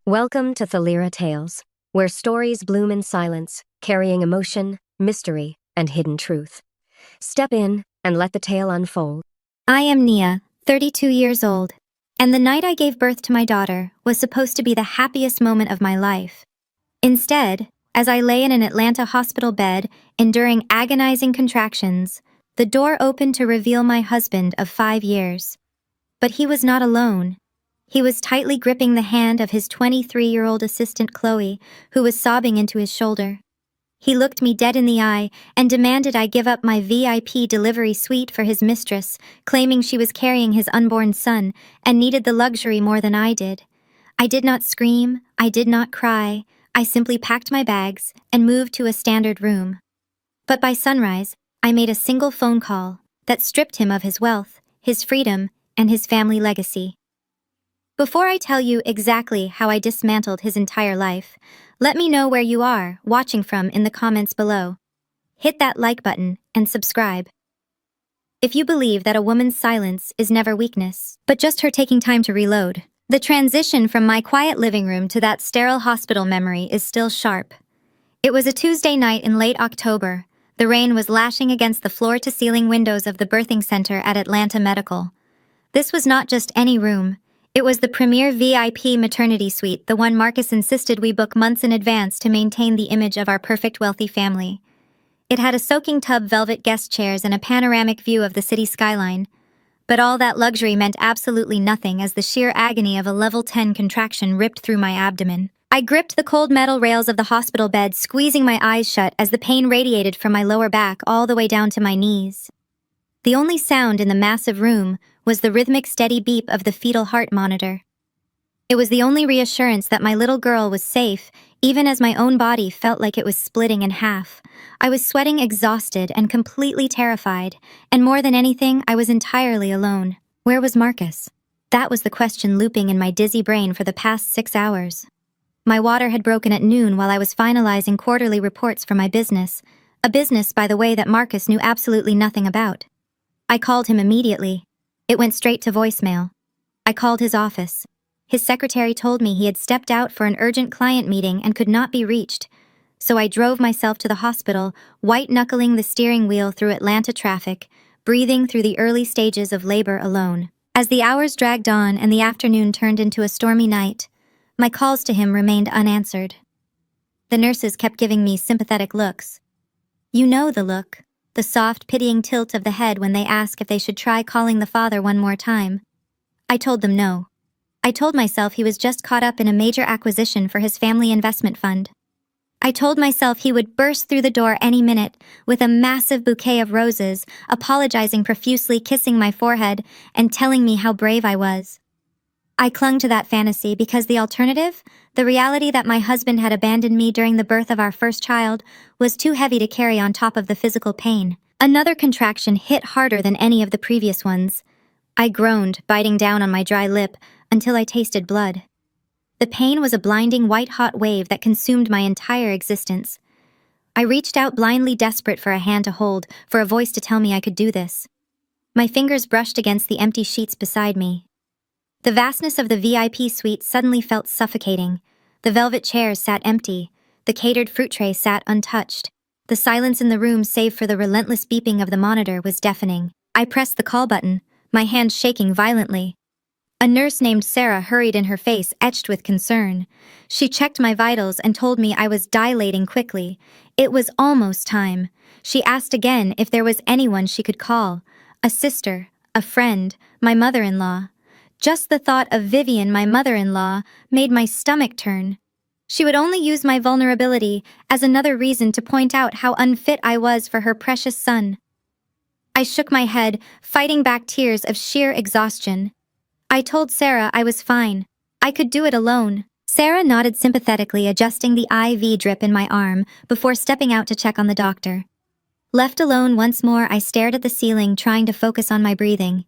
Welcome to Thalira Tales, where stories bloom in silence, carrying emotion, mystery, and hidden truth. Step in and let the tale unfold. I am Nia, 32 years old, and the night I gave birth to my daughter was supposed to be the happiest moment of my life. Instead, as I lay in an Atlanta hospital bed, enduring agonizing contractions, the door opened to reveal my husband of 5 years. But he was not alone. He was tightly gripping the hand of his 23-year-old assistant Chloe, who was sobbing into his shoulder. He looked me dead in the eye and demanded I give up my VIP delivery suite for his mistress, claiming she was carrying his unborn son and needed the luxury more than I did. I did not scream, I did not cry, I simply packed my bags and moved to a standard room. But by sunrise, I made a single phone call that stripped him of his wealth, his freedom, and his family legacy. Before I tell you exactly how I dismantled his entire life, let me know where you are watching from in the comments below. Hit that like button and subscribe. If you believe that a woman's silence is never weakness, but just her taking time to reload, the transition from my quiet living room to that sterile hospital memory is still sharp. It was a Tuesday night in late October. The rain was lashing against the floor-to-ceiling windows of the birthing center at Atlanta Medical. This was not just any room. It was the premier VIP maternity suite, the one Marcus insisted we book months in advance to maintain the image of our perfect wealthy family. It had a soaking tub velvet guest chairs and a panoramic view of the city skyline. But all that luxury meant absolutely nothing as the sheer agony of a level 10 contraction ripped through my abdomen. I gripped the cold metal rails of the hospital bed, squeezing my eyes shut as the pain radiated from my lower back all the way down to my knees. The only sound in the massive room was the rhythmic steady beep of the fetal heart monitor. It was the only reassurance that my little girl was safe, even as my own body felt like it was splitting in half. I was sweating, exhausted and completely terrified, and more than anything, I was entirely alone. Where was Marcus? That was the question looping in my dizzy brain for the past 6 hours. My water had broken at noon while I was finalizing quarterly reports for my business, a business, by the way, that Marcus knew absolutely nothing about. I called him immediately. It went straight to voicemail. I called his office. His secretary told me he had stepped out for an urgent client meeting and could not be reached. So I drove myself to the hospital, white-knuckling the steering wheel through Atlanta traffic, breathing through the early stages of labor alone. As the hours dragged on and the afternoon turned into a stormy night, my calls to him remained unanswered. The nurses kept giving me sympathetic looks. You know the look. The soft, pitying tilt of the head when they ask if they should try calling the father one more time. I told them no. I told myself he was just caught up in a major acquisition for his family investment fund. I told myself he would burst through the door any minute with a massive bouquet of roses, apologizing profusely, kissing my forehead, and telling me how brave I was. I clung to that fantasy because the alternative, the reality that my husband had abandoned me during the birth of our first child, was too heavy to carry on top of the physical pain. Another contraction hit harder than any of the previous ones. I groaned, biting down on my dry lip, until I tasted blood. The pain was a blinding white-hot wave that consumed my entire existence. I reached out blindly, desperate for a hand to hold, for a voice to tell me I could do this. My fingers brushed against the empty sheets beside me. The vastness of the VIP suite suddenly felt suffocating. The velvet chairs sat empty. The catered fruit tray sat untouched. The silence in the room, save for the relentless beeping of the monitor, was deafening. I pressed the call button, my hand shaking violently. A nurse named Sarah hurried in, her face etched with concern. She checked my vitals and told me I was dilating quickly. It was almost time. She asked again if there was anyone she could call. A sister, a friend, my mother-in-law. Just the thought of Vivian, my mother-in-law, made my stomach turn. She would only use my vulnerability as another reason to point out how unfit I was for her precious son. I shook my head, fighting back tears of sheer exhaustion. I told Sarah I was fine. I could do it alone. Sarah nodded sympathetically, adjusting the IV drip in my arm before stepping out to check on the doctor. Left alone once more, I stared at the ceiling, trying to focus on my breathing.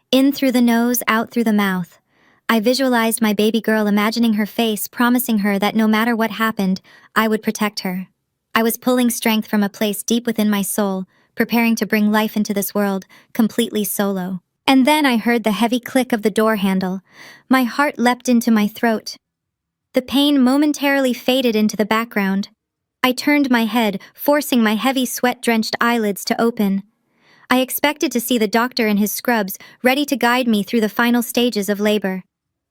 In through the nose, out through the mouth. I visualized my baby girl, imagining her face, promising her that no matter what happened, I would protect her. I was pulling strength from a place deep within my soul, preparing to bring life into this world, completely solo. And then I heard the heavy click of the door handle. My heart leapt into my throat. The pain momentarily faded into the background. I turned my head, forcing my heavy sweat-drenched eyelids to open. I expected to see the doctor in his scrubs, ready to guide me through the final stages of labor.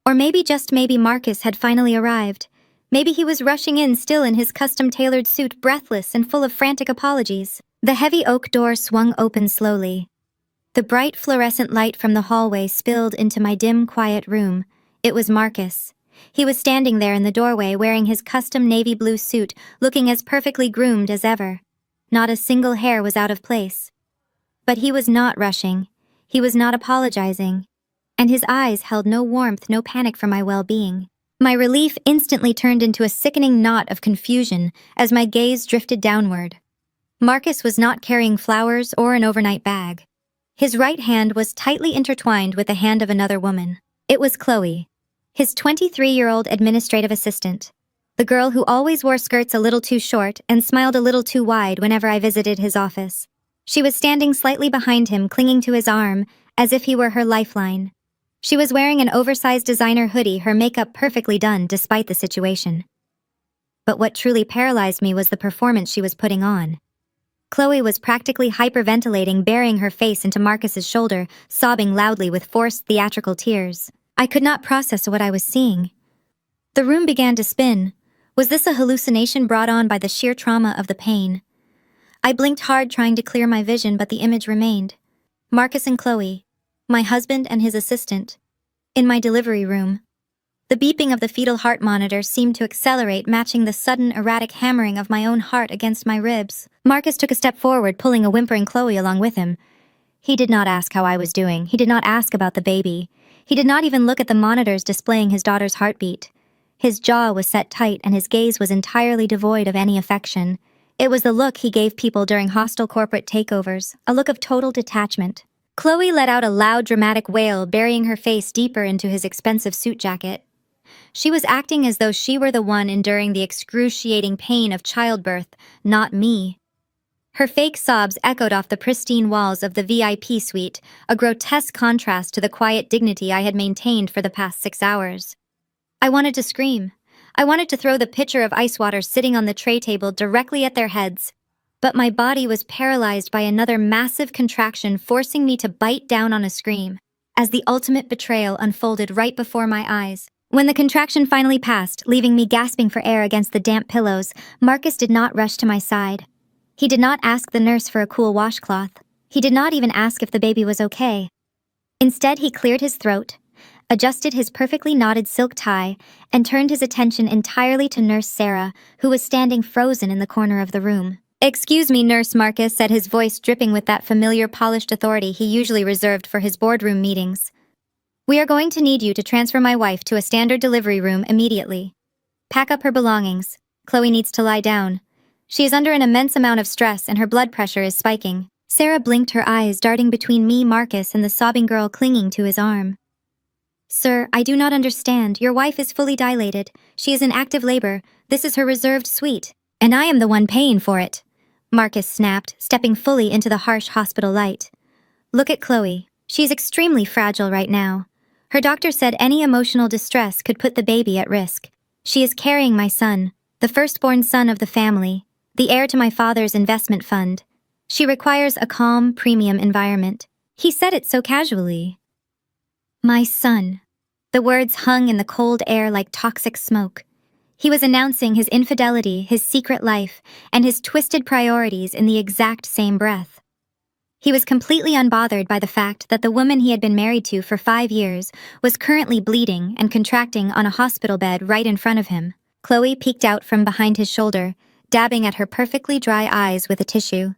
Or maybe, just maybe, Marcus had finally arrived. Maybe he was rushing in still in his custom-tailored suit, breathless and full of frantic apologies. The heavy oak door swung open slowly. The bright fluorescent light from the hallway spilled into my dim, quiet room. It was Marcus. He was standing there in the doorway wearing his custom navy blue suit, looking as perfectly groomed as ever. Not a single hair was out of place. But he was not rushing. He was not apologizing. And his eyes held no warmth, no panic for my well-being. My relief instantly turned into a sickening knot of confusion as my gaze drifted downward. Marcus was not carrying flowers or an overnight bag. His right hand was tightly intertwined with the hand of another woman. It was Chloe, his 23-year-old administrative assistant, the girl who always wore skirts a little too short and smiled a little too wide whenever I visited his office. She was standing slightly behind him, clinging to his arm, as if he were her lifeline. She was wearing an oversized designer hoodie, her makeup perfectly done despite the situation. But what truly paralyzed me was the performance she was putting on. Chloe was practically hyperventilating, burying her face into Marcus's shoulder, sobbing loudly with forced theatrical tears. I could not process what I was seeing. The room began to spin. Was this a hallucination brought on by the sheer trauma of the pain? I blinked hard, trying to clear my vision, but the image remained. Marcus and Chloe, my husband and his assistant, in my delivery room. The beeping of the fetal heart monitor seemed to accelerate, matching the sudden, erratic hammering of my own heart against my ribs. Marcus took a step forward, pulling a whimpering Chloe along with him. He did not ask how I was doing. He did not ask about the baby. He did not even look at the monitors displaying his daughter's heartbeat. His jaw was set tight, and his gaze was entirely devoid of any affection. It was the look he gave people during hostile corporate takeovers, a look of total detachment. Chloe let out a loud, dramatic wail, burying her face deeper into his expensive suit jacket. She was acting as though she were the one enduring the excruciating pain of childbirth, not me. Her fake sobs echoed off the pristine walls of the VIP suite, a grotesque contrast to the quiet dignity I had maintained for the past 6 hours. I wanted to scream. I wanted to throw the pitcher of ice water sitting on the tray table directly at their heads. But my body was paralyzed by another massive contraction, forcing me to bite down on a scream, as the ultimate betrayal unfolded right before my eyes. When the contraction finally passed, leaving me gasping for air against the damp pillows, Marcus did not rush to my side. He did not ask the nurse for a cool washcloth. He did not even ask if the baby was okay. Instead, he cleared his throat, adjusted his perfectly knotted silk tie, and turned his attention entirely to Nurse Sarah, who was standing frozen in the corner of the room. "Excuse me, Nurse," Marcus said, his voice dripping with that familiar polished authority he usually reserved for his boardroom meetings. "We are going to need you to transfer my wife to a standard delivery room immediately. Pack up her belongings. Chloe needs to lie down. She is under an immense amount of stress and her blood pressure is spiking." Sarah blinked, her eyes darting between me, Marcus, and the sobbing girl clinging to his arm. "Sir, I do not understand. Your wife is fully dilated. She is in active labor. This is her reserved suite. And I am the one paying for it," Marcus snapped, stepping fully into the harsh hospital light. "Look at Chloe. She's extremely fragile right now. Her doctor said any emotional distress could put the baby at risk. She is carrying my son, the firstborn son of the family, the heir to my father's investment fund. She requires a calm, premium environment." He said it so casually. My son. The words hung in the cold air like toxic smoke. He was announcing his infidelity, his secret life, and his twisted priorities in the exact same breath. He was completely unbothered by the fact that the woman he had been married to for 5 years was currently bleeding and contracting on a hospital bed right in front of him. Chloe peeked out from behind his shoulder, dabbing at her perfectly dry eyes with a tissue.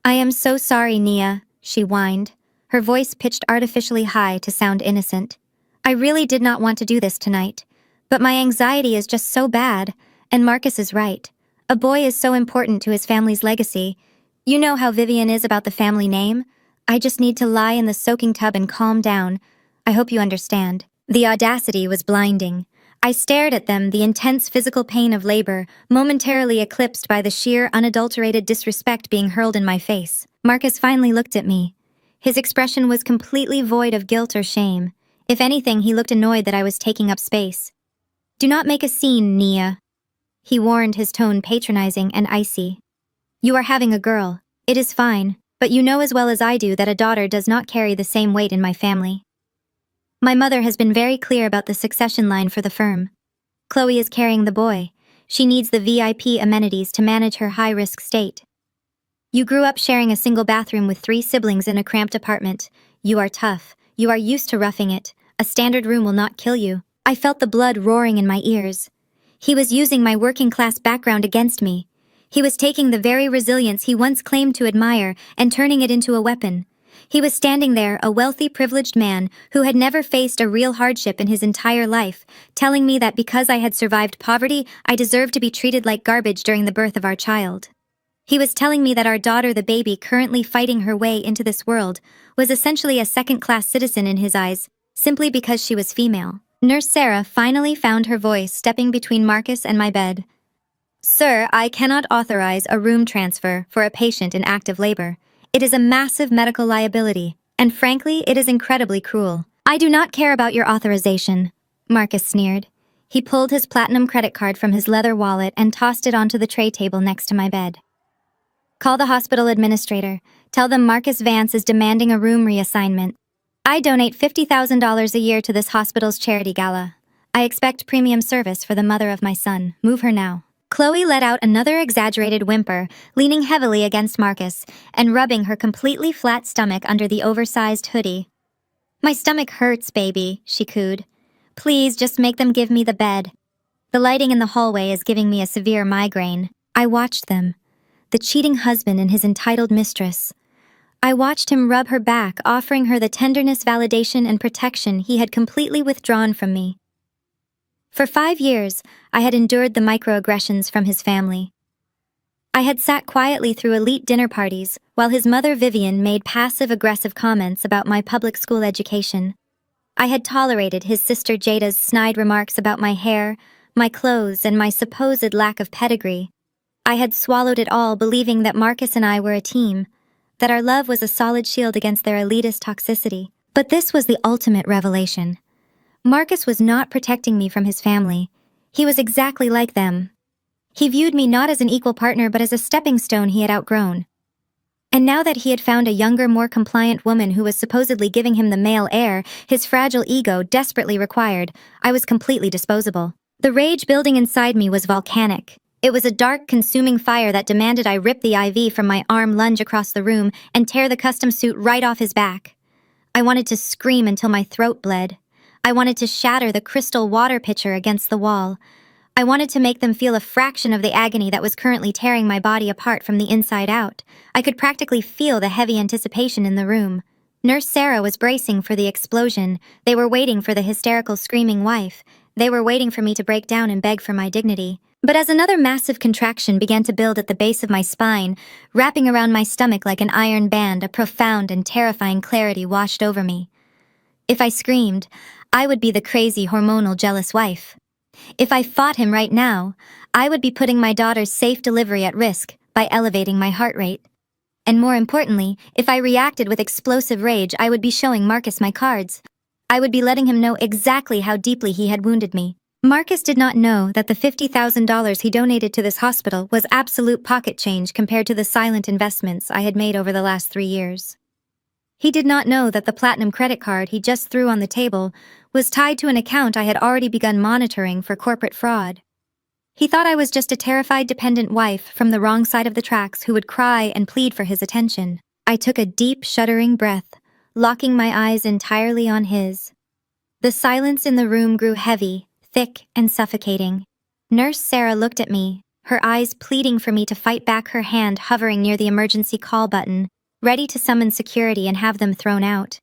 "I am so sorry, Nia," she whined, her voice pitched artificially high to sound innocent. "I really did not want to do this tonight, but my anxiety is just so bad, and Marcus is right. A boy is so important to his family's legacy. You know how Vivian is about the family name? I just need to lie in the soaking tub and calm down. I hope you understand." The audacity was blinding. I stared at them, the intense physical pain of labor, momentarily eclipsed by the sheer, unadulterated disrespect being hurled in my face. Marcus finally looked at me. His expression was completely void of guilt or shame. If anything, he looked annoyed that I was taking up space. Do not make a scene, Nia. He warned, his tone patronizing and icy. You are having a girl. It is fine, but you know as well as I do that a daughter does not carry the same weight in my family. My mother has been very clear about the succession line for the firm. Chloe is carrying the boy. She needs the VIP amenities to manage her high-risk state. You grew up sharing a single bathroom with 3 siblings in a cramped apartment. You are tough. You are used to roughing it. A standard room will not kill you. I felt the blood roaring in my ears. He was using my working-class background against me. He was taking the very resilience he once claimed to admire and turning it into a weapon. He was standing there, a wealthy, privileged man who had never faced a real hardship in his entire life, telling me that because I had survived poverty, I deserved to be treated like garbage during the birth of our child. He was telling me that our daughter, the baby currently fighting her way into this world, was essentially a second-class citizen in his eyes, simply because she was female. Nurse Sarah finally found her voice, stepping between Marcus and my bed. Sir, I cannot authorize a room transfer for a patient in active labor. It is a massive medical liability, and frankly, it is incredibly cruel. I do not care about your authorization, Marcus sneered. He pulled his platinum credit card from his leather wallet and tossed it onto the tray table next to my bed. Call the hospital administrator. Tell them Marcus Vance is demanding a room reassignment. I donate $50,000 a year to this hospital's charity gala. I expect premium service for the mother of my son. Move her now. Chloe let out another exaggerated whimper, leaning heavily against Marcus and rubbing her completely flat stomach under the oversized hoodie. My stomach hurts, baby, she cooed. Please just make them give me the bed. The lighting in the hallway is giving me a severe migraine. I watched them. The cheating husband and his entitled mistress. I watched him rub her back, offering her the tenderness, validation, and protection he had completely withdrawn from me. For 5 years, I had endured the microaggressions from his family. I had sat quietly through elite dinner parties, while his mother Vivian made passive-aggressive comments about my public school education. I had tolerated his sister Jada's snide remarks about my hair, my clothes, and my supposed lack of pedigree. I had swallowed it all, believing that Marcus and I were a team, that our love was a solid shield against their elitist toxicity. But this was the ultimate revelation. Marcus was not protecting me from his family. He was exactly like them. He viewed me not as an equal partner but as a stepping stone he had outgrown. And now that he had found a younger, more compliant woman who was supposedly giving him the male heir his fragile ego desperately required, I was completely disposable. The rage building inside me was volcanic. It was a dark, consuming fire that demanded I rip the IV from my arm, lunge across the room, and tear the custom suit right off his back. I wanted to scream until my throat bled. I wanted to shatter the crystal water pitcher against the wall. I wanted to make them feel a fraction of the agony that was currently tearing my body apart from the inside out. I could practically feel the heavy anticipation in the room. Nurse Sarah was bracing for the explosion. They were waiting for the hysterical, screaming wife. They were waiting for me to break down and beg for my dignity. But as another massive contraction began to build at the base of my spine, wrapping around my stomach like an iron band, a profound and terrifying clarity washed over me. If I screamed, I would be the crazy, hormonal, jealous wife. If I fought him right now, I would be putting my daughter's safe delivery at risk by elevating my heart rate. And more importantly, if I reacted with explosive rage, I would be showing Marcus my cards. I would be letting him know exactly how deeply he had wounded me. Marcus did not know that the $50,000 he donated to this hospital was absolute pocket change compared to the silent investments I had made over the last 3 years. He did not know that the platinum credit card he just threw on the table was tied to an account I had already begun monitoring for corporate fraud. He thought I was just a terrified dependent wife from the wrong side of the tracks who would cry and plead for his attention. I took a deep, shuddering breath, locking my eyes entirely on his. The silence in the room grew heavy, thick, and suffocating. Nurse Sarah looked at me, her eyes pleading for me to fight back, her hand hovering near the emergency call button, ready to summon security and have them thrown out.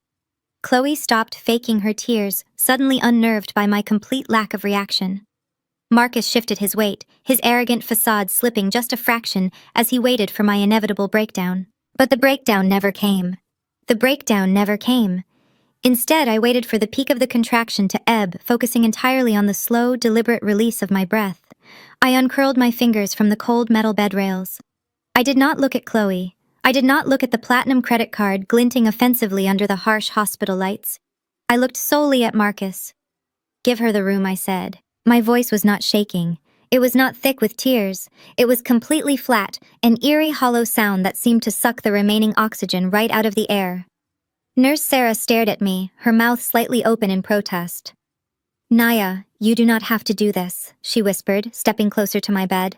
Chloe stopped faking her tears, suddenly unnerved by my complete lack of reaction. Marcus shifted his weight, his arrogant facade slipping just a fraction as he waited for my inevitable breakdown. But the breakdown never came. The breakdown never came. Instead, I waited for the peak of the contraction to ebb, focusing entirely on the slow, deliberate release of my breath. I uncurled my fingers from the cold metal bed rails. I did not look at Chloe. I did not look at the platinum credit card glinting offensively under the harsh hospital lights. I looked solely at Marcus. Give her the room, I said. My voice was not shaking. It was not thick with tears. It was completely flat, an eerie hollow sound that seemed to suck the remaining oxygen right out of the air. Nurse Sarah stared at me, her mouth slightly open in protest. "Naya, you do not have to do this," she whispered, stepping closer to my bed.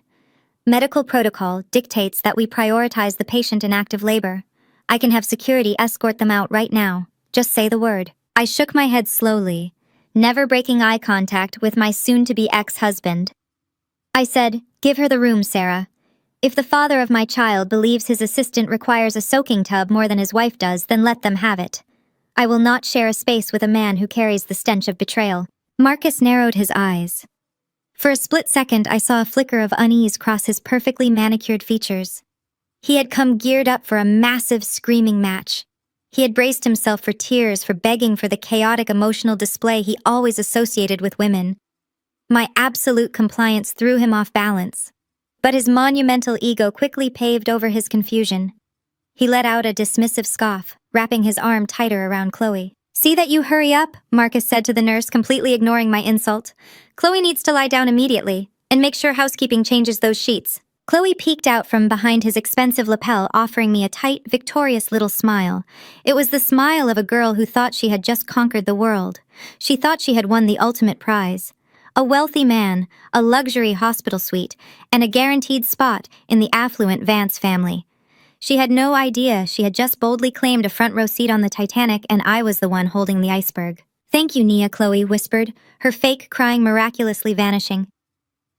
"Medical protocol dictates that we prioritize the patient in active labor. I can have security escort them out right now. Just say the word." I shook my head slowly, never breaking eye contact with my soon-to-be ex-husband. I said, "Give her the room, Sarah. If the father of my child believes his assistant requires a soaking tub more than his wife does, then let them have it. I will not share a space with a man who carries the stench of betrayal." Marcus narrowed his eyes. For a split second, I saw a flicker of unease cross his perfectly manicured features. He had come geared up for a massive screaming match. He had braced himself for tears, for begging for the chaotic emotional display he always associated with women. My absolute compliance threw him off balance. But his monumental ego quickly paved over his confusion. He let out a dismissive scoff, wrapping his arm tighter around Chloe. "See that you hurry up," Marcus said to the nurse, completely ignoring my insult. "Chloe needs to lie down immediately, and make sure housekeeping changes those sheets." Chloe peeked out from behind his expensive lapel, offering me a tight, victorious little smile. It was the smile of a girl who thought she had just conquered the world. She thought she had won the ultimate prize. A wealthy man, a luxury hospital suite, and a guaranteed spot in the affluent Vance family. She had no idea she had just boldly claimed a front row seat on the Titanic, and I was the one holding the iceberg. "Thank you, Nia," Chloe whispered, her fake crying miraculously vanishing.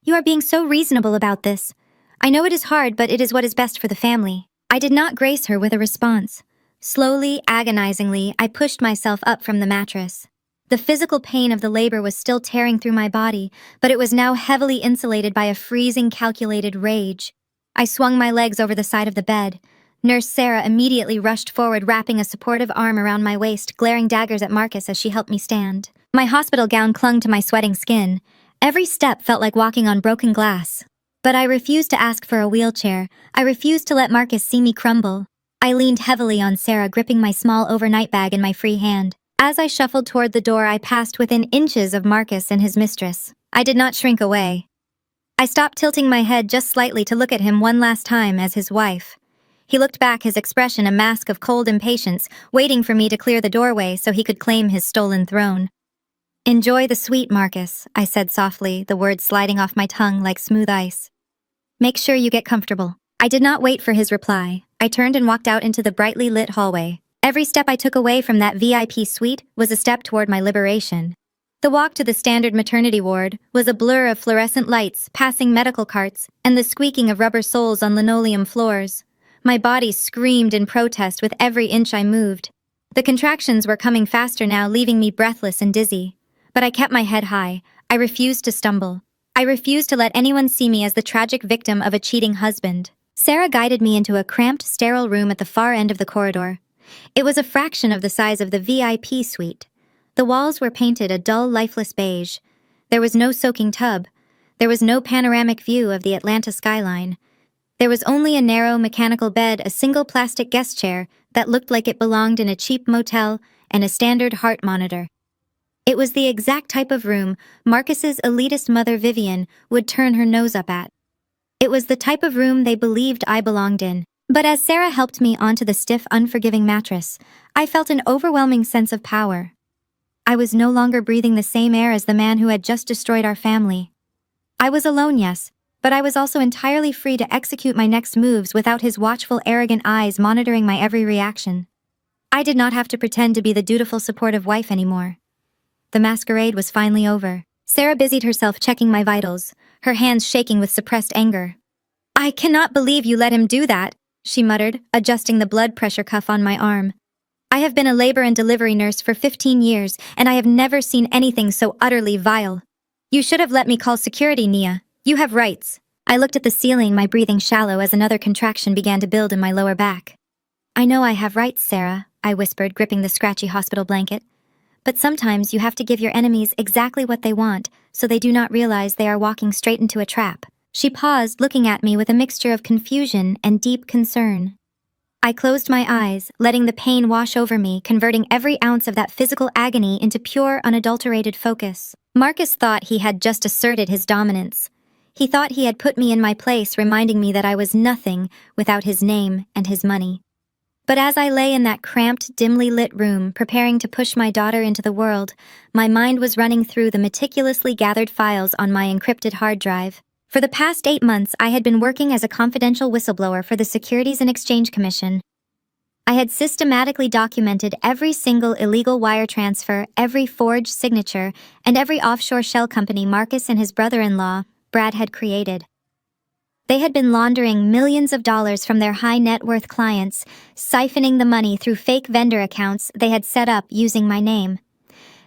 "You are being so reasonable about this. I know it is hard, but it is what is best for the family." I did not grace her with a response. Slowly, agonizingly, I pushed myself up from the mattress. The physical pain of the labor was still tearing through my body, but it was now heavily insulated by a freezing, calculated rage. I swung my legs over the side of the bed. Nurse Sarah immediately rushed forward, wrapping a supportive arm around my waist, glaring daggers at Marcus as she helped me stand. My hospital gown clung to my sweating skin. Every step felt like walking on broken glass. But I refused to ask for a wheelchair. I refused to let Marcus see me crumble. I leaned heavily on Sarah, gripping my small overnight bag in my free hand. As I shuffled toward the door, I passed within inches of Marcus and his mistress. I did not shrink away. I stopped tilting my head just slightly to look at him one last time as his wife. He looked back, his expression a mask of cold impatience, waiting for me to clear the doorway so he could claim his stolen throne. "Enjoy the suite, Marcus," I said softly, the words sliding off my tongue like smooth ice. "Make sure you get comfortable." I did not wait for his reply. I turned and walked out into the brightly lit hallway. Every step I took away from that VIP suite was a step toward my liberation. The walk to the standard maternity ward was a blur of fluorescent lights, passing medical carts, and the squeaking of rubber soles on linoleum floors. My body screamed in protest with every inch I moved. The contractions were coming faster now, leaving me breathless and dizzy. But I kept my head high. I refused to stumble. I refused to let anyone see me as the tragic victim of a cheating husband. Sarah guided me into a cramped, sterile room at the far end of the corridor. It was a fraction of the size of the VIP suite. The walls were painted a dull, lifeless beige. There was no soaking tub. There was no panoramic view of the Atlanta skyline. There was only a narrow, mechanical bed, a single plastic guest chair that looked like it belonged in a cheap motel, and a standard heart monitor. It was the exact type of room Marcus's elitist mother Vivian would turn her nose up at. It was the type of room they believed I belonged in. But as Sarah helped me onto the stiff, unforgiving mattress, I felt an overwhelming sense of power. I was no longer breathing the same air as the man who had just destroyed our family. I was alone, yes, but I was also entirely free to execute my next moves without his watchful, arrogant eyes monitoring my every reaction. I did not have to pretend to be the dutiful, supportive wife anymore. The masquerade was finally over. Sarah busied herself checking my vitals, her hands shaking with suppressed anger. "I cannot believe you let him do that," she muttered, adjusting the blood pressure cuff on my arm. "I have been a labor and delivery nurse for 15 years, and I have never seen anything so utterly vile. You should have let me call security, Nia. You have rights." I looked at the ceiling, my breathing shallow as another contraction began to build in my lower back. "I know I have rights, Sarah," I whispered, gripping the scratchy hospital blanket. "But sometimes you have to give your enemies exactly what they want, so they do not realize they are walking straight into a trap." She paused, looking at me with a mixture of confusion and deep concern. I closed my eyes, letting the pain wash over me, converting every ounce of that physical agony into pure, unadulterated focus. Marcus thought he had just asserted his dominance. He thought he had put me in my place, reminding me that I was nothing without his name and his money. But as I lay in that cramped, dimly lit room, preparing to push my daughter into the world, my mind was running through the meticulously gathered files on my encrypted hard drive. For the past 8 months, I had been working as a confidential whistleblower for the Securities and Exchange Commission. I had systematically documented every single illegal wire transfer, every forged signature, and every offshore shell company Marcus and his brother-in-law, Brad, had created. They had been laundering millions of dollars from their high-net-worth clients, siphoning the money through fake vendor accounts they had set up using my name.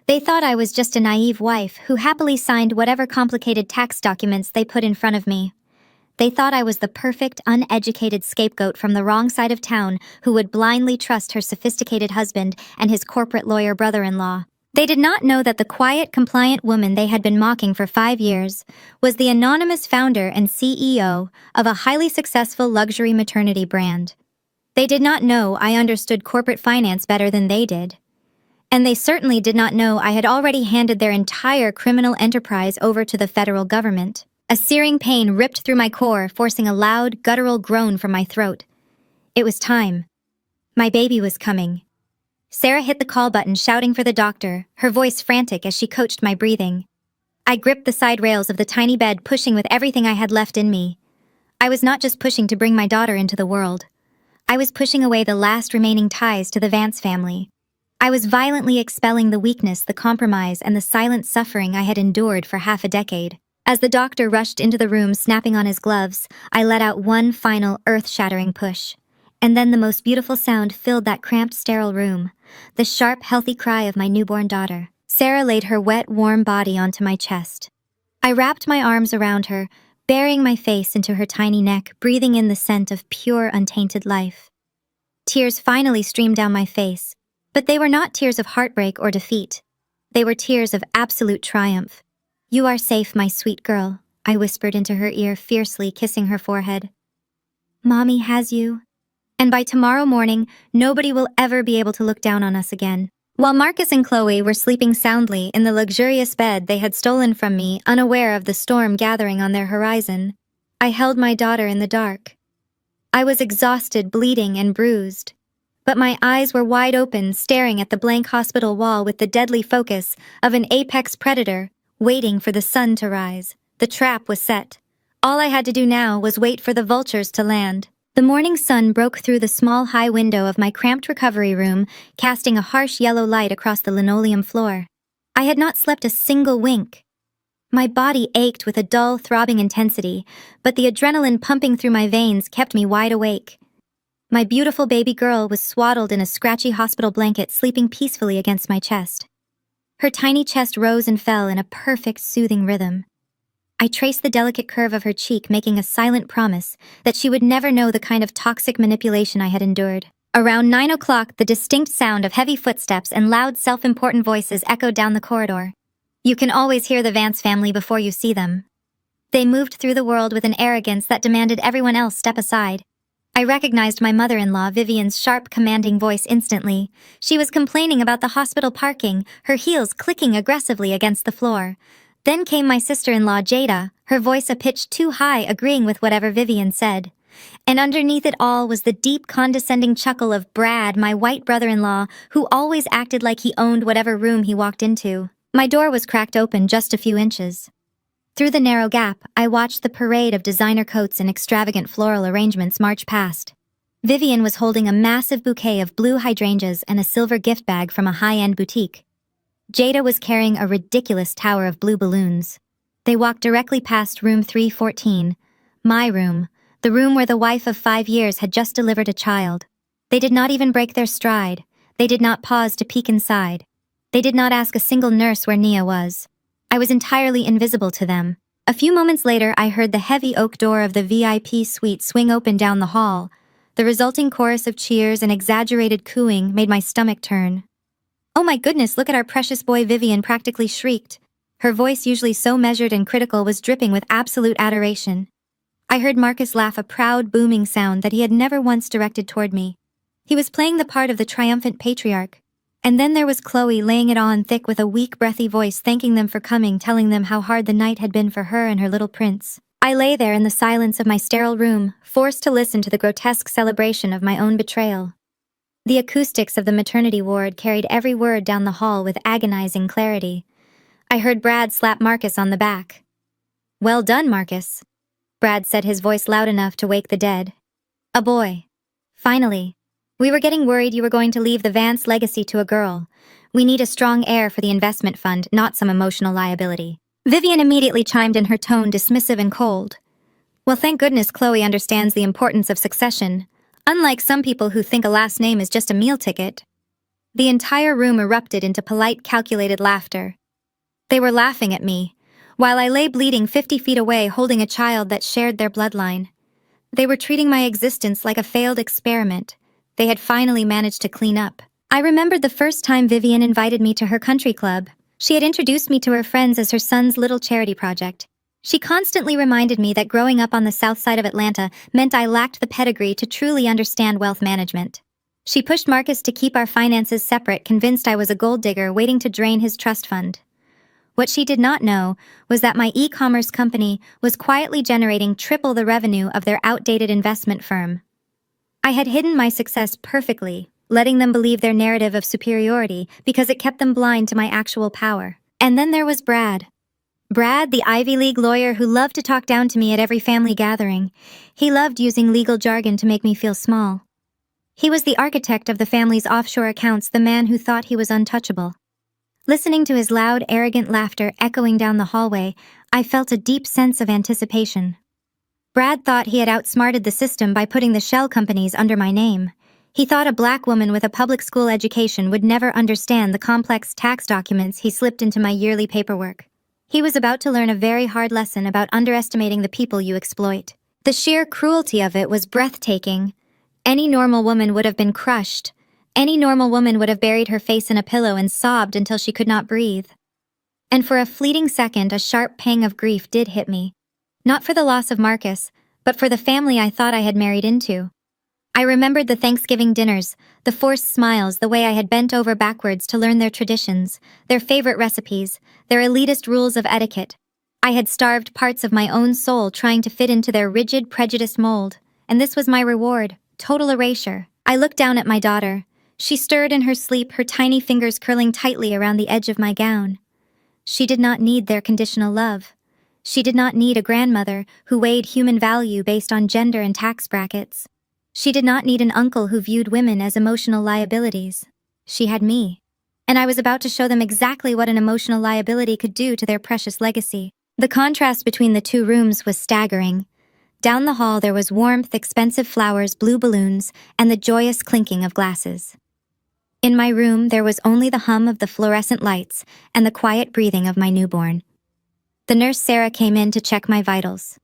They thought I was just a naive wife who happily signed whatever complicated tax documents they put in front of me. They thought I was the perfect, uneducated scapegoat from the wrong side of town who would blindly trust her sophisticated husband and his corporate lawyer brother-in-law. They did not know that the quiet, compliant woman they had been mocking for 5 years was the anonymous founder and CEO of a highly successful luxury maternity brand. They did not know I understood corporate finance better than they did. And they certainly did not know I had already handed their entire criminal enterprise over to the federal government. A searing pain ripped through my core, forcing a loud, guttural groan from my throat. It was time. My baby was coming. Sarah hit the call button, shouting for the doctor, her voice frantic as she coached my breathing. I gripped the side rails of the tiny bed, pushing with everything I had left in me. I was not just pushing to bring my daughter into the world. I was pushing away the last remaining ties to the Vance family. I was violently expelling the weakness, the compromise, and the silent suffering I had endured for half a decade. As the doctor rushed into the room, snapping on his gloves, I let out one final, earth-shattering push. And then the most beautiful sound filled that cramped, sterile room. The sharp, healthy cry of my newborn daughter. Sarah laid her wet, warm body onto my chest. I wrapped my arms around her, burying my face into her tiny neck, breathing in the scent of pure, untainted life. Tears finally streamed down my face, but they were not tears of heartbreak or defeat. They were tears of absolute triumph. "You are safe, my sweet girl," I whispered into her ear, fiercely kissing her forehead. "Mommy has you. And by tomorrow morning, nobody will ever be able to look down on us again." While Marcus and Chloe were sleeping soundly in the luxurious bed they had stolen from me, unaware of the storm gathering on their horizon, I held my daughter in the dark. I was exhausted, bleeding, and bruised. But my eyes were wide open, staring at the blank hospital wall with the deadly focus of an apex predator, waiting for the sun to rise. The trap was set. All I had to do now was wait for the vultures to land. The morning sun broke through the small high window of my cramped recovery room, casting a harsh yellow light across the linoleum floor. I had not slept a single wink. My body ached with a dull, throbbing intensity, but the adrenaline pumping through my veins kept me wide awake. My beautiful baby girl was swaddled in a scratchy hospital blanket, sleeping peacefully against my chest. Her tiny chest rose and fell in a perfect, soothing rhythm. I traced the delicate curve of her cheek, making a silent promise that she would never know the kind of toxic manipulation I had endured. Around 9 o'clock, the distinct sound of heavy footsteps and loud, self-important voices echoed down the corridor. You can always hear the Vance family before you see them. They moved through the world with an arrogance that demanded everyone else step aside. I recognized my mother-in-law, Vivian's sharp, commanding voice instantly. She was complaining about the hospital parking, her heels clicking aggressively against the floor. Then came my sister-in-law, Jada, her voice a pitch too high, agreeing with whatever Vivian said. And underneath it all was the deep, condescending chuckle of Brad, my white brother-in-law, who always acted like he owned whatever room he walked into. My door was cracked open just a few inches. Through the narrow gap, I watched the parade of designer coats and extravagant floral arrangements march past. Vivian was holding a massive bouquet of blue hydrangeas and a silver gift bag from a high-end boutique. Jada was carrying a ridiculous tower of blue balloons. They walked directly past room 314, my room, the room where the wife of 5 years had just delivered a child. They did not even break their stride. They did not pause to peek inside. They did not ask a single nurse where Nia was. I was entirely invisible to them. A few moments later, I heard the heavy oak door of the VIP suite swing open down the hall. The resulting chorus of cheers and exaggerated cooing made my stomach turn. "Oh my goodness, look at our precious boy," Vivian practically shrieked. Her voice, usually so measured and critical, was dripping with absolute adoration. I heard Marcus laugh, a proud, booming sound that he had never once directed toward me. He was playing the part of the triumphant patriarch. And then there was Chloe laying it on thick with a weak, breathy voice, thanking them for coming, telling them how hard the night had been for her and her little prince. I lay there in the silence of my sterile room, forced to listen to the grotesque celebration of my own betrayal. The acoustics of the maternity ward carried every word down the hall with agonizing clarity. I heard Brad slap Marcus on the back. "Well done, Marcus," Brad said, his voice loud enough to wake the dead. "A boy. Finally. We were getting worried you were going to leave the Vance legacy to a girl. We need a strong heir for the investment fund, not some emotional liability." Vivian immediately chimed in, her tone dismissive and cold. "Well, thank goodness Chloe understands the importance of succession, unlike some people who think a last name is just a meal ticket." The entire room erupted into polite, calculated laughter. They were laughing at me, while I lay bleeding 50 feet away holding a child that shared their bloodline. They were treating my existence like a failed experiment they had finally managed to clean up. I remembered the first time Vivian invited me to her country club. She had introduced me to her friends as her son's little charity project. She constantly reminded me that growing up on the south side of Atlanta meant I lacked the pedigree to truly understand wealth management. She pushed Marcus to keep our finances separate, convinced I was a gold digger waiting to drain his trust fund. What she did not know was that my e-commerce company was quietly generating triple the revenue of their outdated investment firm. I had hidden my success perfectly, letting them believe their narrative of superiority because it kept them blind to my actual power. And then there was Brad. Brad, the Ivy League lawyer who loved to talk down to me at every family gathering. He loved using legal jargon to make me feel small. He was the architect of the family's offshore accounts, the man who thought he was untouchable. Listening to his loud, arrogant laughter echoing down the hallway, I felt a deep sense of anticipation. Brad thought he had outsmarted the system by putting the shell companies under my name. He thought a black woman with a public school education would never understand the complex tax documents he slipped into my yearly paperwork. He was about to learn a very hard lesson about underestimating the people you exploit. The sheer cruelty of it was breathtaking. Any normal woman would have been crushed. Any normal woman would have buried her face in a pillow and sobbed until she could not breathe. And for a fleeting second, a sharp pang of grief did hit me. Not for the loss of Marcus, but for the family I thought I had married into. I remembered the Thanksgiving dinners, the forced smiles, the way I had bent over backwards to learn their traditions, their favorite recipes, their elitist rules of etiquette. I had starved parts of my own soul trying to fit into their rigid, prejudiced mold, and this was my reward, total erasure. I looked down at my daughter. She stirred in her sleep, her tiny fingers curling tightly around the edge of my gown. She did not need their conditional love. She did not need a grandmother who weighed human value based on gender and tax brackets. She did not need an uncle who viewed women as emotional liabilities. She had me. And I was about to show them exactly what an emotional liability could do to their precious legacy. The contrast between the two rooms was staggering. Down the hall there was warmth, expensive flowers, blue balloons, and the joyous clinking of glasses. In my room there was only the hum of the fluorescent lights and the quiet breathing of my newborn. The nurse Sarah came in to check my vitals.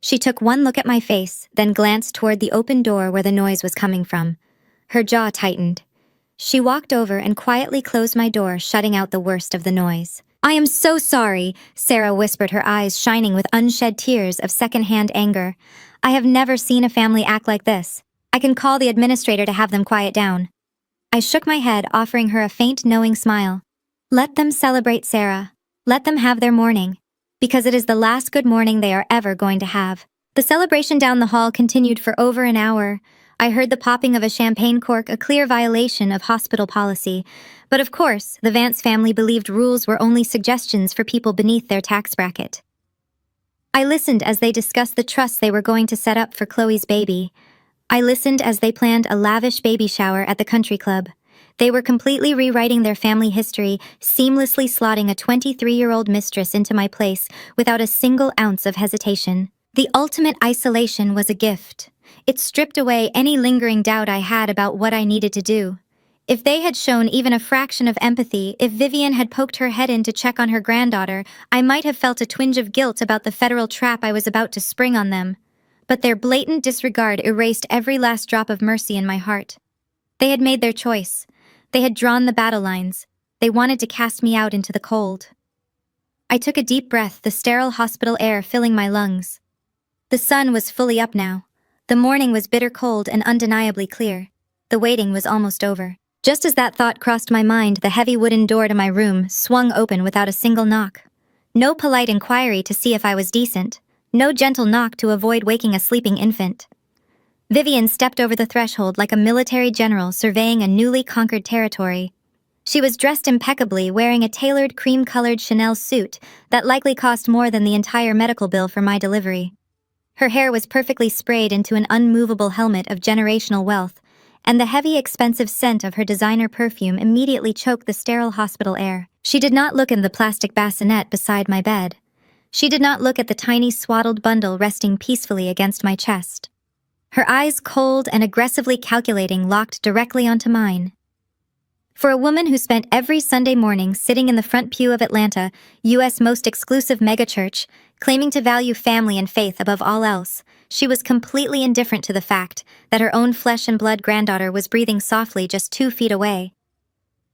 She took one look at my face, then glanced toward the open door where the noise was coming from. Her jaw tightened. She walked over and quietly closed my door, shutting out the worst of the noise. "I am so sorry," Sarah whispered, her eyes shining with unshed tears of secondhand anger. "I have never seen a family act like this. I can call the administrator to have them quiet down." I shook my head, offering her a faint, knowing smile. "Let them celebrate, Sarah. Let them have their morning. Because it is the last good morning they are ever going to have." The celebration down the hall continued for over an hour. I heard the popping of a champagne cork, a clear violation of hospital policy. But of course, the Vance family believed rules were only suggestions for people beneath their tax bracket. I listened as they discussed the trust they were going to set up for Chloe's baby. I listened as they planned a lavish baby shower at the country club. They were completely rewriting their family history, seamlessly slotting a 23-year-old mistress into my place without a single ounce of hesitation. The ultimate isolation was a gift. It stripped away any lingering doubt I had about what I needed to do. If they had shown even a fraction of empathy, if Vivian had poked her head in to check on her granddaughter, I might have felt a twinge of guilt about the federal trap I was about to spring on them. But their blatant disregard erased every last drop of mercy in my heart. They had made their choice. They had drawn the battle lines. They wanted to cast me out into the cold. I took a deep breath, the sterile hospital air filling my lungs. The sun was fully up now. The morning was bitter cold and undeniably clear. The waiting was almost over. Just as that thought crossed my mind, the heavy wooden door to my room swung open without a single knock. No polite inquiry to see if I was decent. No gentle knock to avoid waking a sleeping infant. Vivian stepped over the threshold like a military general surveying a newly conquered territory. She was dressed impeccably, wearing a tailored cream-colored Chanel suit that likely cost more than the entire medical bill for my delivery. Her hair was perfectly sprayed into an unmovable helmet of generational wealth, and the heavy, expensive scent of her designer perfume immediately choked the sterile hospital air. She did not look in the plastic bassinet beside my bed. She did not look at the tiny swaddled bundle resting peacefully against my chest. Her eyes, cold and aggressively calculating, locked directly onto mine. For a woman who spent every Sunday morning sitting in the front pew of Atlanta, U.S. most exclusive megachurch, claiming to value family and faith above all else, she was completely indifferent to the fact that her own flesh and blood granddaughter was breathing softly just 2 feet away.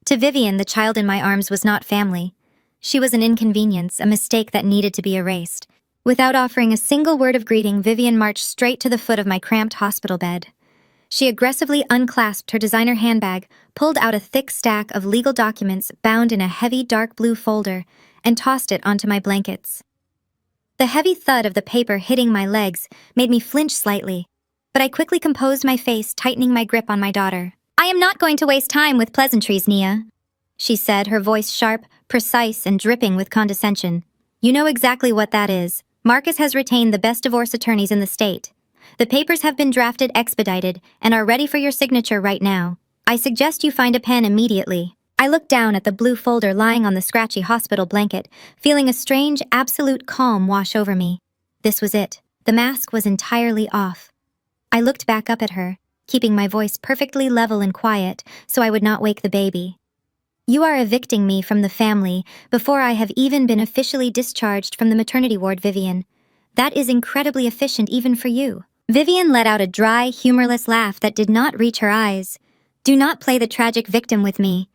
To Vivian, the child in my arms was not family. She was an inconvenience, a mistake that needed to be erased. Without offering a single word of greeting, Vivian marched straight to the foot of my cramped hospital bed. She aggressively unclasped her designer handbag, pulled out a thick stack of legal documents bound in a heavy dark blue folder, and tossed it onto my blankets. The heavy thud of the paper hitting my legs made me flinch slightly, but I quickly composed my face, tightening my grip on my daughter. "I am not going to waste time with pleasantries, Nia," she said, her voice sharp, precise, and dripping with condescension. "You know exactly what that is. Marcus has retained the best divorce attorneys in the state. The papers have been drafted, expedited, and are ready for your signature right now. I suggest you find a pen immediately." I looked down at the blue folder lying on the scratchy hospital blanket, feeling a strange, absolute calm wash over me. This was it. The mask was entirely off. I looked back up at her, keeping my voice perfectly level and quiet so I would not wake the baby. "You are evicting me from the family before I have even been officially discharged from the maternity ward, Vivian. That is incredibly efficient even for you." Vivian let out a dry, humorless laugh that did not reach her eyes. "Do not play the tragic victim with me.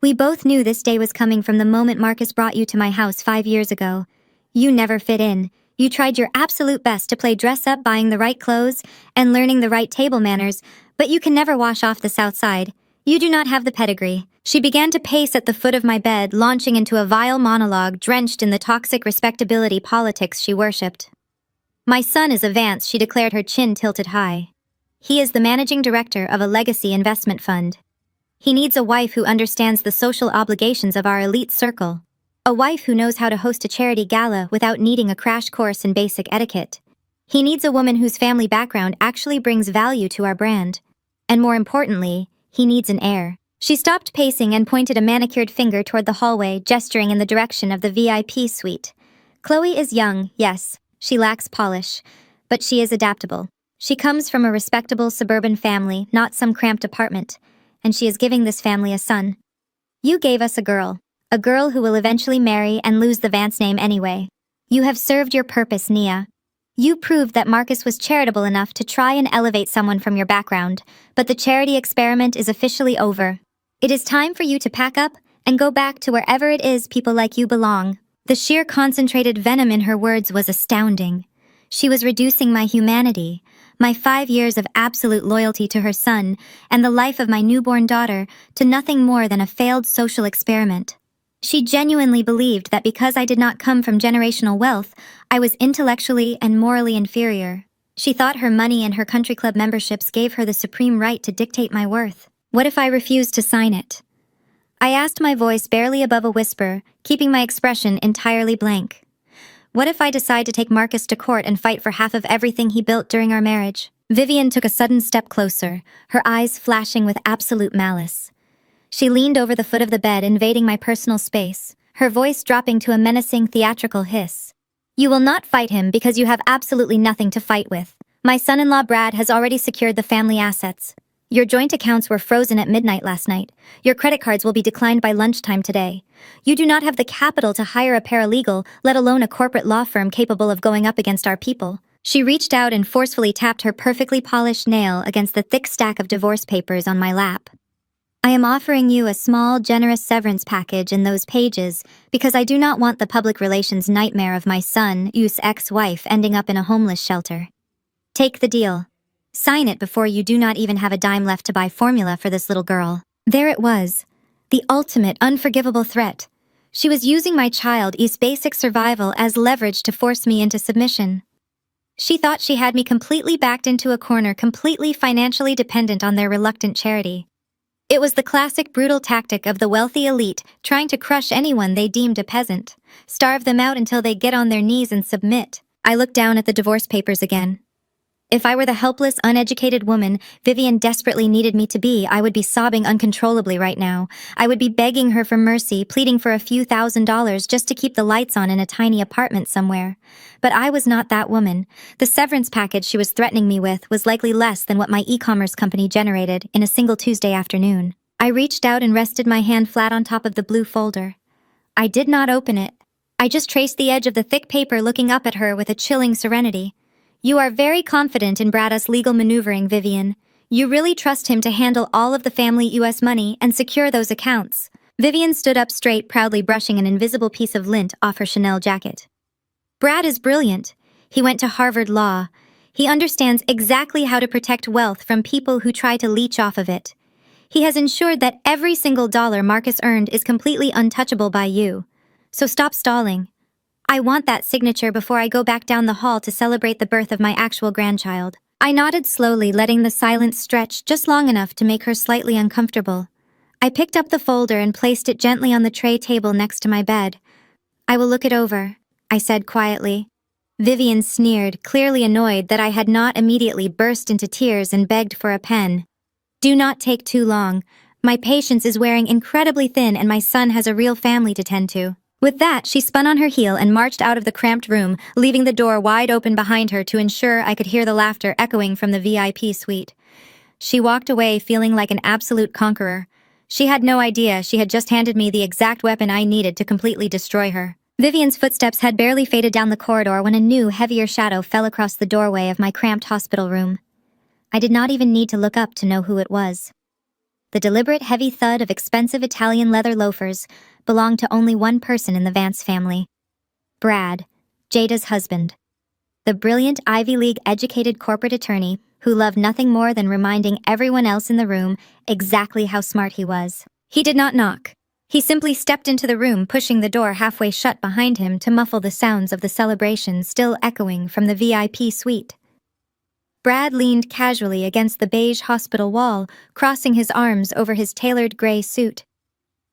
We both knew this day was coming from the moment Marcus brought you to my house 5 years ago. You never fit in. You tried your absolute best to play dress-up, buying the right clothes and learning the right table manners, but you can never wash off the South Side. You do not have the pedigree." She began to pace at the foot of my bed, launching into a vile monologue drenched in the toxic respectability politics she worshipped. "My son is a Vance," she declared, her chin tilted high. "He is the managing director of a legacy investment fund. He needs a wife who understands the social obligations of our elite circle. A wife who knows how to host a charity gala without needing a crash course in basic etiquette. He needs a woman whose family background actually brings value to our brand. And more importantly, he needs an heir." She stopped pacing and pointed a manicured finger toward the hallway, gesturing in the direction of the VIP suite. "Chloe is young, yes. She lacks polish, but she is adaptable. She comes from a respectable suburban family, not some cramped apartment, and she is giving this family a son. You gave us a girl who will eventually marry and lose the Vance name anyway. You have served your purpose, Nia. You proved that Marcus was charitable enough to try and elevate someone from your background, but the charity experiment is officially over. It is time for you to pack up and go back to wherever it is people like you belong." The sheer concentrated venom in her words was astounding. She was reducing my humanity, my 5 years of absolute loyalty to her son, and the life of my newborn daughter to nothing more than a failed social experiment. She genuinely believed that because I did not come from generational wealth, I was intellectually and morally inferior. She thought her money and her country club memberships gave her the supreme right to dictate my worth. What if I refused to sign it? I asked, my voice barely above a whisper, keeping my expression entirely blank. What if I decide to take Marcus to court and fight for half of everything he built during our marriage? Vivian took a sudden step closer, her eyes flashing with absolute malice. She leaned over the foot of the bed, invading my personal space, her voice dropping to a menacing theatrical hiss. "You will not fight him because you have absolutely nothing to fight with. My son-in-law Brad has already secured the family assets. Your joint accounts were frozen at midnight last night. Your credit cards will be declined by lunchtime today. You do not have the capital to hire a paralegal, let alone a corporate law firm capable of going up against our people." She reached out and forcefully tapped her perfectly polished nail against the thick stack of divorce papers on my lap. "I am offering you a small, generous severance package in those pages because I do not want the public relations nightmare of my son's ex-wife ending up in a homeless shelter. Take the deal. Sign it before you do not even have a dime left to buy formula for this little girl." There it was. The ultimate, unforgivable threat. She was using my child's basic survival as leverage to force me into submission. She thought she had me completely backed into a corner, completely financially dependent on their reluctant charity. It was the classic brutal tactic of the wealthy elite trying to crush anyone they deemed a peasant, starve them out until they get on their knees and submit. I looked down at the divorce papers again. If I were the helpless, uneducated woman Vivian desperately needed me to be, I would be sobbing uncontrollably right now. I would be begging her for mercy, pleading for a few $1,000s just to keep the lights on in a tiny apartment somewhere. But I was not that woman. The severance package she was threatening me with was likely less than what my e-commerce company generated in a single Tuesday afternoon. I reached out and rested my hand flat on top of the blue folder. I did not open it. I just traced the edge of the thick paper, looking up at her with a chilling serenity. You are very confident in Brad's legal maneuvering, Vivian. You really trust him to handle all of the family U.S. money and secure those accounts. Vivian stood up straight, proudly brushing an invisible piece of lint off her Chanel jacket. Brad is brilliant. He went to Harvard Law. He understands exactly how to protect wealth from people who try to leech off of it. He has ensured that every single dollar Marcus earned is completely untouchable by you. So stop stalling. I want that signature before I go back down the hall to celebrate the birth of my actual grandchild. I nodded slowly, letting the silence stretch just long enough to make her slightly uncomfortable. I picked up the folder and placed it gently on the tray table next to my bed. I will look it over, I said quietly. Vivian sneered, clearly annoyed that I had not immediately burst into tears and begged for a pen. Do not take too long. My patience is wearing incredibly thin and my son has a real family to tend to. With that, she spun on her heel and marched out of the cramped room, leaving the door wide open behind her to ensure I could hear the laughter echoing from the VIP suite. She walked away feeling like an absolute conqueror. She had no idea she had just handed me the exact weapon I needed to completely destroy her. Vivian's footsteps had barely faded down the corridor when a new, heavier shadow fell across the doorway of my cramped hospital room. I did not even need to look up to know who it was. The deliberate, heavy thud of expensive Italian leather loafers belonged to only one person in the Vance family. Brad, Jada's husband. The brilliant Ivy League-educated corporate attorney who loved nothing more than reminding everyone else in the room exactly how smart he was. He did not knock. He simply stepped into the room, pushing the door halfway shut behind him to muffle the sounds of the celebration still echoing from the VIP suite. Brad leaned casually against the beige hospital wall, crossing his arms over his tailored gray suit.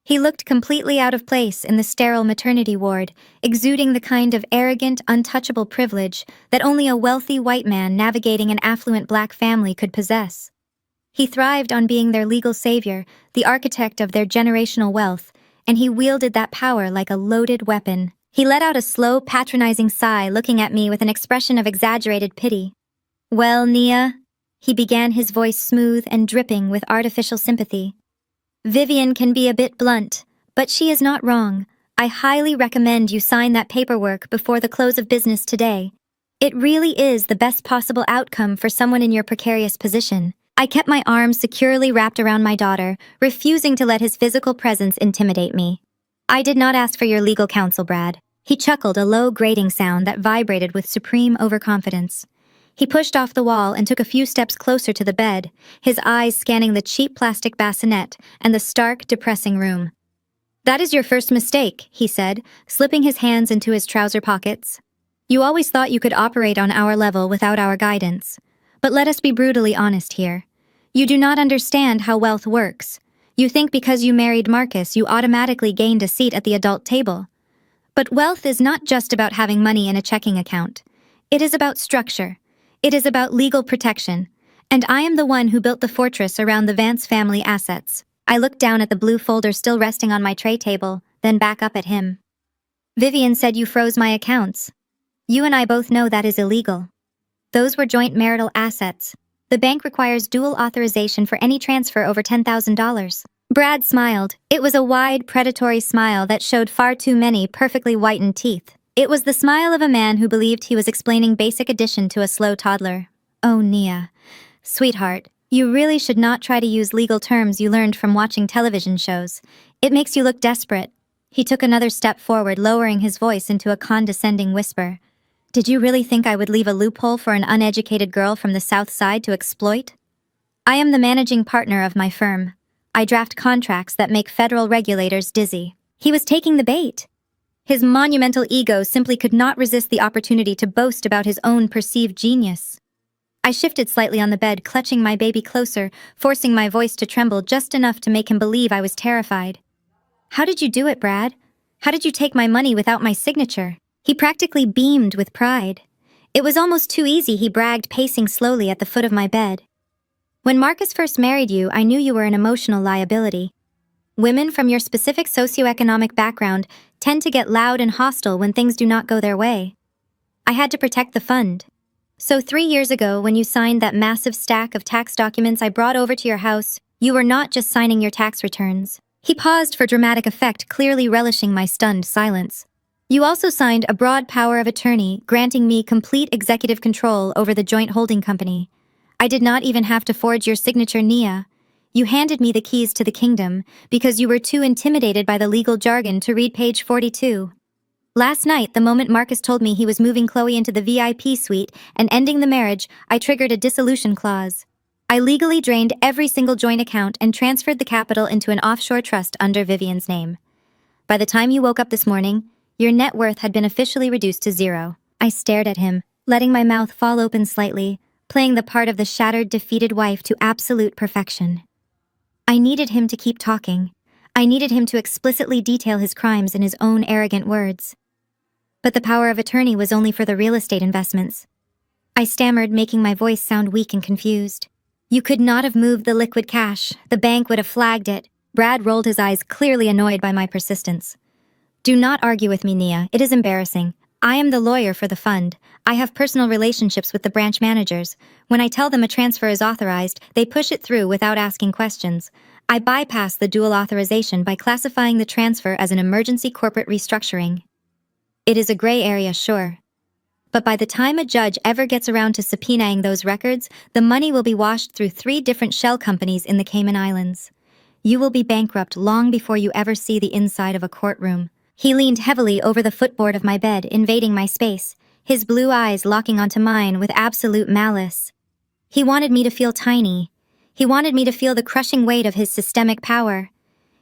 He looked completely out of place in the sterile maternity ward, exuding the kind of arrogant, untouchable privilege that only a wealthy white man navigating an affluent black family could possess. He thrived on being their legal savior, the architect of their generational wealth, and he wielded that power like a loaded weapon. He let out a slow, patronizing sigh, looking at me with an expression of exaggerated pity. Well, Nia, he began, his voice smooth and dripping with artificial sympathy. Vivian can be a bit blunt, but she is not wrong. I highly recommend you sign that paperwork before the close of business today. It really is the best possible outcome for someone in your precarious position. I kept my arms securely wrapped around my daughter, refusing to let his physical presence intimidate me. I did not ask for your legal counsel, Brad. He chuckled, a low grating sound that vibrated with supreme overconfidence. He pushed off the wall and took a few steps closer to the bed, his eyes scanning the cheap plastic bassinet and the stark, depressing room. That is your first mistake, he said, slipping his hands into his trouser pockets. You always thought you could operate on our level without our guidance. But let us be brutally honest here. You do not understand how wealth works. You think because you married Marcus, you automatically gained a seat at the adult table. But wealth is not just about having money in a checking account. It is about structure. It is about legal protection, and I am the one who built the fortress around the Vance family assets. I looked down at the blue folder still resting on my tray table, then back up at him. Vivian said you froze my accounts. You and I both know that is illegal. Those were joint marital assets. The bank requires dual authorization for any transfer over $10,000. Brad smiled. It was a wide, predatory smile that showed far too many perfectly whitened teeth. It was the smile of a man who believed he was explaining basic addition to a slow toddler. Oh, Nia. Sweetheart, you really should not try to use legal terms you learned from watching television shows. It makes you look desperate. He took another step forward, lowering his voice into a condescending whisper. Did you really think I would leave a loophole for an uneducated girl from the South Side to exploit? I am the managing partner of my firm. I draft contracts that make federal regulators dizzy. He was taking the bait. His monumental ego simply could not resist the opportunity to boast about his own perceived genius. I shifted slightly on the bed, clutching my baby closer, forcing my voice to tremble just enough to make him believe I was terrified. "How did you do it, Brad? How did you take my money without my signature?" He practically beamed with pride. "It was almost too easy," he bragged, pacing slowly at the foot of my bed. "When Marcus first married you, I knew you were an emotional liability. Women from your specific socioeconomic background tend to get loud and hostile when things do not go their way. I had to protect the fund. So 3 years ago, when you signed that massive stack of tax documents I brought over to your house, you were not just signing your tax returns." He paused for dramatic effect, clearly relishing my stunned silence. "You also signed a broad power of attorney, granting me complete executive control over the joint holding company. I did not even have to forge your signature, Nia. You handed me the keys to the kingdom because you were too intimidated by the legal jargon to read page 42. Last night, the moment Marcus told me he was moving Chloe into the VIP suite and ending the marriage, I triggered a dissolution clause. I legally drained every single joint account and transferred the capital into an offshore trust under Vivian's name. By the time you woke up this morning, your net worth had been officially reduced to 0. I stared at him, letting my mouth fall open slightly, playing the part of the shattered, defeated wife to absolute perfection. I needed him to keep talking. I needed him to explicitly detail his crimes in his own arrogant words. But the power of attorney was only for the real estate investments. I stammered, making my voice sound weak and confused. "You could not have moved the liquid cash. The bank would have flagged it." Brad rolled his eyes, clearly annoyed by my persistence. "Do not argue with me, Nia. It is embarrassing. I am the lawyer for the fund. I have personal relationships with the branch managers. When I tell them a transfer is authorized, they push it through without asking questions. I bypass the dual authorization by classifying the transfer as an emergency corporate restructuring. It is a gray area, sure. But by the time a judge ever gets around to subpoenaing those records, the money will be washed through 3 different shell companies in the Cayman Islands. You will be bankrupt long before you ever see the inside of a courtroom." He leaned heavily over the footboard of my bed, invading my space, his blue eyes locking onto mine with absolute malice. He wanted me to feel tiny. He wanted me to feel the crushing weight of his systemic power.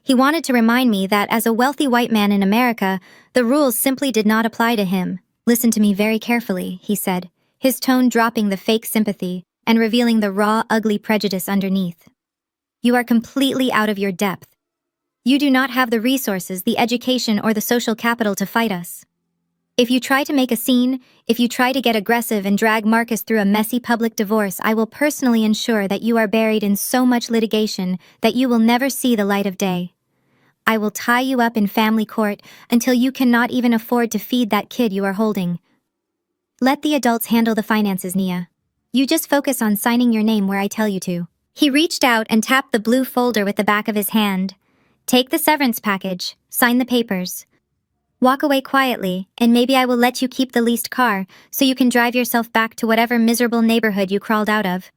He wanted to remind me that as a wealthy white man in America, the rules simply did not apply to him. "Listen to me very carefully," he said, his tone dropping the fake sympathy and revealing the raw, ugly prejudice underneath. "You are completely out of your depth. You do not have the resources, the education, or the social capital to fight us. If you try to make a scene, if you try to get aggressive and drag Marcus through a messy public divorce, I will personally ensure that you are buried in so much litigation that you will never see the light of day. I will tie you up in family court until you cannot even afford to feed that kid you are holding. Let the adults handle the finances, Nia. You just focus on signing your name where I tell you to." He reached out and tapped the blue folder with the back of his hand. "Take the severance package, sign the papers. Walk away quietly, and maybe I will let you keep the leased car so you can drive yourself back to whatever miserable neighborhood you crawled out of.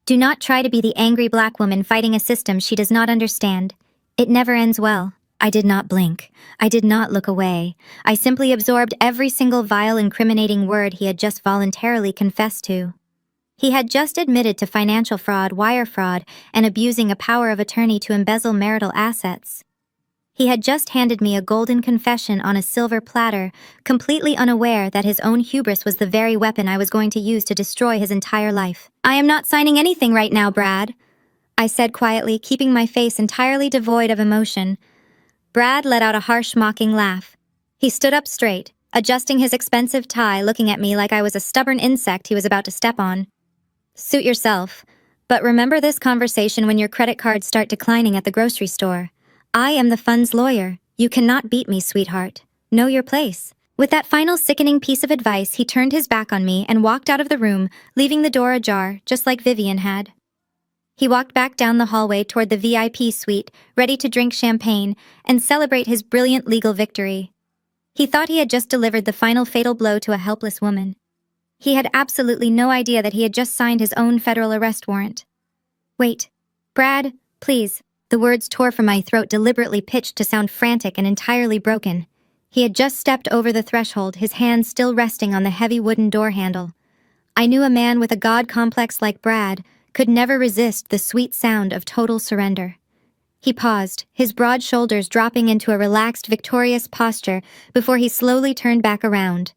Do not try to be the angry black woman fighting a system she does not understand. It never ends well." I did not blink. I did not look away. I simply absorbed every single vile, incriminating word he had just voluntarily confessed to. He had just admitted to financial fraud, wire fraud, and abusing a power of attorney to embezzle marital assets. He had just handed me a golden confession on a silver platter, completely unaware that his own hubris was the very weapon I was going to use to destroy his entire life. "I am not signing anything right now, Brad," I said quietly, keeping my face entirely devoid of emotion. Brad let out a harsh, mocking laugh. He stood up straight, adjusting his expensive tie, looking at me like I was a stubborn insect he was about to step on. "Suit yourself. But remember this conversation when your credit cards start declining at the grocery store. I am the fund's lawyer. You cannot beat me, sweetheart. Know your place." With that final sickening piece of advice, he turned his back on me and walked out of the room, leaving the door ajar, just like Vivian had. He walked back down the hallway toward the VIP suite, ready to drink champagne and celebrate his brilliant legal victory. He thought he had just delivered the final fatal blow to a helpless woman. He had absolutely no idea that he had just signed his own federal arrest warrant. "Wait. Brad, please." The words tore from my throat, deliberately pitched to sound frantic and entirely broken. He had just stepped over the threshold, his hands still resting on the heavy wooden door handle. I knew a man with a god complex like Brad could never resist the sweet sound of total surrender. He paused, his broad shoulders dropping into a relaxed, victorious posture before he slowly turned back around.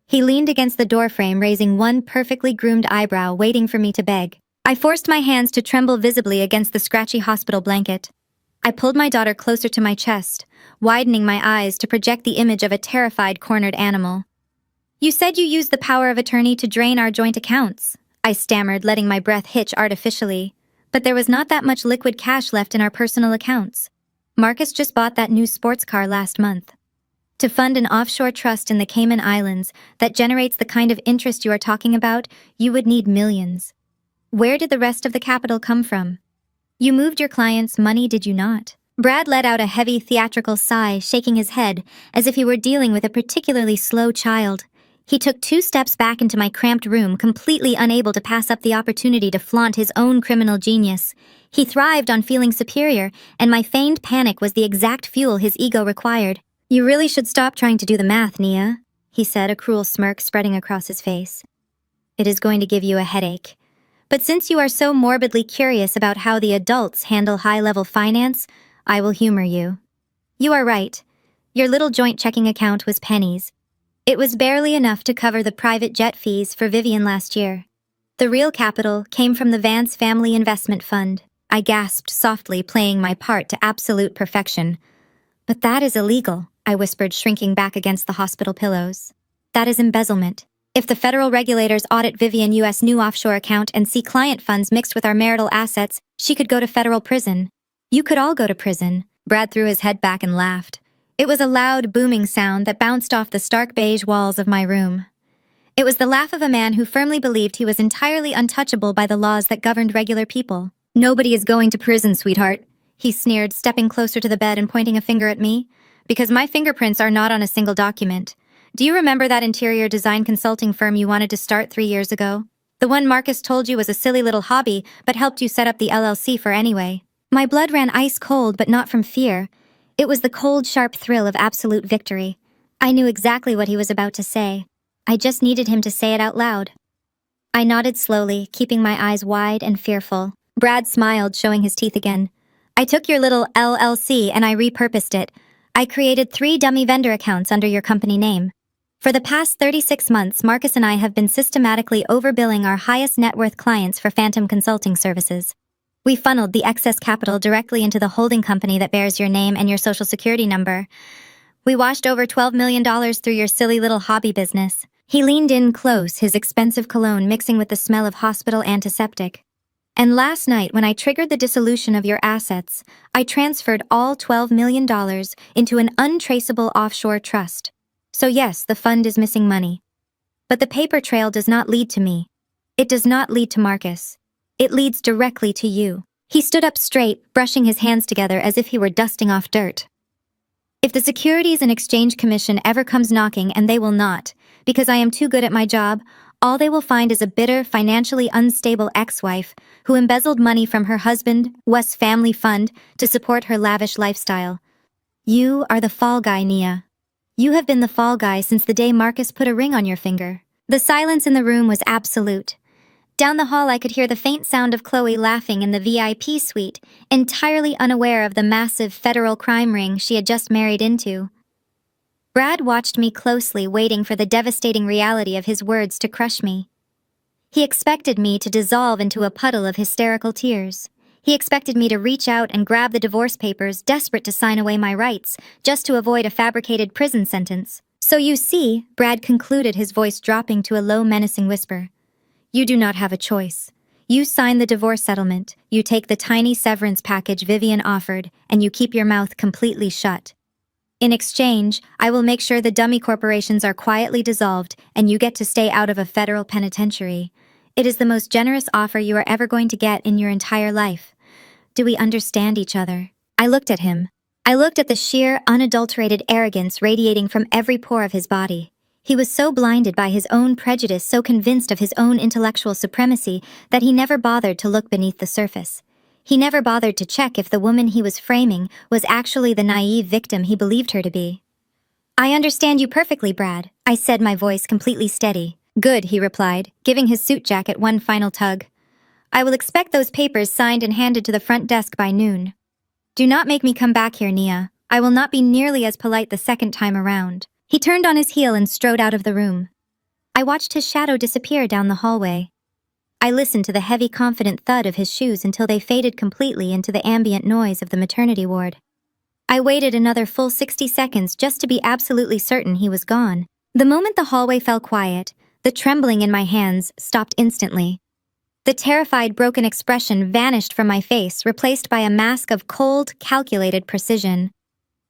He leaned against the doorframe, raising one perfectly groomed eyebrow, waiting for me to beg. I forced my hands to tremble visibly against the scratchy hospital blanket. I pulled my daughter closer to my chest, widening my eyes to project the image of a terrified, cornered animal. "You said you used the power of attorney to drain our joint accounts," I stammered, letting my breath hitch artificially. But there was not that much liquid cash left in our personal accounts. Marcus just bought that new sports car last month. To fund an offshore trust in the Cayman Islands that generates the kind of interest you are talking about, you would need millions. Where did the rest of the capital come from? You moved your client's money, did you not? Brad let out a heavy theatrical sigh, shaking his head, as if he were dealing with a particularly slow child. He took 2 steps back into my cramped room, completely unable to pass up the opportunity to flaunt his own criminal genius. He thrived on feeling superior, and my feigned panic was the exact fuel his ego required. "You really should stop trying to do the math, Nia," he said, a cruel smirk spreading across his face. "It is going to give you a headache. But since you are so morbidly curious about how the adults handle high-level finance, I will humor you. You are right. Your little joint checking account was pennies. It was barely enough to cover the private jet fees for Vivian last year. The real capital came from the Vance Family Investment Fund." I gasped softly, playing my part to absolute perfection. "But that is illegal," I whispered, shrinking back against the hospital pillows. "That is embezzlement. If the federal regulators audit Vivian U.S. new offshore account and see client funds mixed with our marital assets, she could go to federal prison. You could all go to prison." Brad threw his head back and laughed. It was a loud, booming sound that bounced off the stark beige walls of my room. It was the laugh of a man who firmly believed he was entirely untouchable by the laws that governed regular people. "Nobody is going to prison, sweetheart," he sneered, stepping closer to the bed and pointing a finger at me. "Because my fingerprints are not on a single document. Do you remember that interior design consulting firm you wanted to start 3 years ago? The one Marcus told you was a silly little hobby, but helped you set up the LLC for anyway." My blood ran ice cold, but not from fear. It was the cold, sharp thrill of absolute victory. I knew exactly what he was about to say. I just needed him to say it out loud. I nodded slowly, keeping my eyes wide and fearful. Brad smiled, showing his teeth again. "I took your little LLC and I repurposed it. I created 3 dummy vendor accounts under your company name. For the past 36 months, Marcus and I have been systematically overbilling our highest net worth clients for phantom consulting services. We funneled the excess capital directly into the holding company that bears your name and your social security number. We washed over $12 million through your silly little hobby business." He leaned in close, his expensive cologne mixing with the smell of hospital antiseptic. "And last night, when I triggered the dissolution of your assets, I transferred all $12 million into an untraceable offshore trust. So yes, the fund is missing money. But the paper trail does not lead to me. It does not lead to Marcus. It leads directly to you." He stood up straight, brushing his hands together as if he were dusting off dirt. "If the Securities and Exchange Commission ever comes knocking, and they will not, because I am too good at my job, all they will find is a bitter, financially unstable ex-wife who embezzled money from her husband, Wes' family fund, to support her lavish lifestyle. You are the fall guy, Nia. You have been the fall guy since the day Marcus put a ring on your finger." The silence in the room was absolute. Down the hall I could hear the faint sound of Chloe laughing in the VIP suite, entirely unaware of the massive federal crime ring she had just married into. Brad watched me closely, waiting for the devastating reality of his words to crush me. He expected me to dissolve into a puddle of hysterical tears. He expected me to reach out and grab the divorce papers, desperate to sign away my rights, just to avoid a fabricated prison sentence. "So you see," Brad concluded, his voice dropping to a low, menacing whisper, "you do not have a choice. You sign the divorce settlement, you take the tiny severance package Vivian offered, and you keep your mouth completely shut. In exchange, I will make sure the dummy corporations are quietly dissolved, and you get to stay out of a federal penitentiary. It is the most generous offer you are ever going to get in your entire life. Do we understand each other?" I looked at him. I looked at the sheer, unadulterated arrogance radiating from every pore of his body. He was so blinded by his own prejudice, so convinced of his own intellectual supremacy, that he never bothered to look beneath the surface. He never bothered to check if the woman he was framing was actually the naive victim he believed her to be. "I understand you perfectly, Brad," I said, my voice completely steady. "Good," he replied, giving his suit jacket one final tug. "I will expect those papers signed and handed to the front desk by noon." Do not make me come back here, Nia. I will not be nearly as polite the second time around. He turned on his heel and strode out of the room. I watched his shadow disappear down the hallway. I listened to the heavy, confident thud of his shoes until they faded completely into the ambient noise of the maternity ward. I waited another full 60 seconds just to be absolutely certain he was gone. The moment the hallway fell quiet, the trembling in my hands stopped instantly. The terrified, broken expression vanished from my face, replaced by a mask of cold, calculated precision.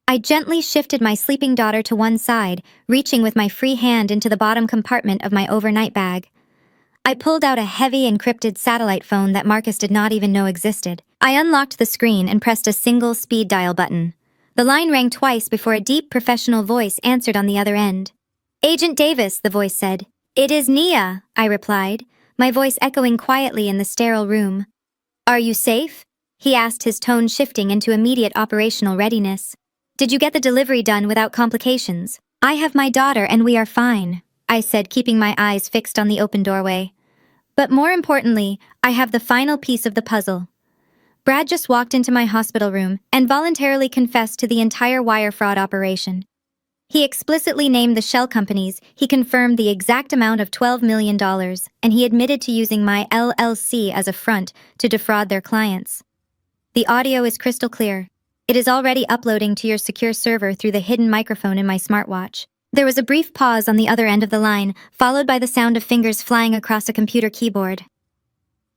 I gently shifted my sleeping daughter to one side, reaching with my free hand into the bottom compartment of my overnight bag. I pulled out a heavy, encrypted satellite phone that Marcus did not even know existed. I unlocked the screen and pressed a single speed dial button. The line rang twice before a deep, professional voice answered on the other end. "Agent Davis," the voice said. "It is Nia," I replied, my voice echoing quietly in the sterile room. "Are you safe?" he asked, his tone shifting into immediate operational readiness. "Did you get the delivery done without complications?" "I have my daughter and we are fine," I said, keeping my eyes fixed on the open doorway. "But more importantly, I have the final piece of the puzzle." Brad just walked into my hospital room and voluntarily confessed to the entire wire fraud operation. He explicitly named the shell companies, he confirmed the exact amount of $12 million, and he admitted to using my LLC as a front to defraud their clients. The audio is crystal clear. It is already uploading to your secure server through the hidden microphone in my smartwatch. There was a brief pause on the other end of the line, followed by the sound of fingers flying across a computer keyboard.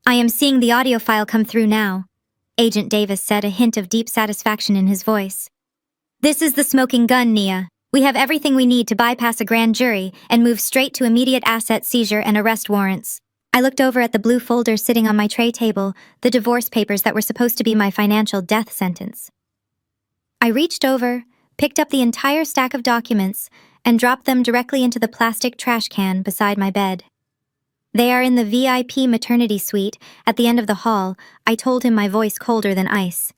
"I am seeing the audio file come through now," Agent Davis said, a hint of deep satisfaction in his voice. "This is the smoking gun, Nia. We have everything we need to bypass a grand jury and move straight to immediate asset seizure and arrest warrants." I looked over at the blue folder sitting on my tray table, the divorce papers that were supposed to be my financial death sentence. I reached over, picked up the entire stack of documents, and dropped them directly into the plastic trash can beside my bed. "They are in the VIP maternity suite at the end of the hall," I told him, my voice colder than ice.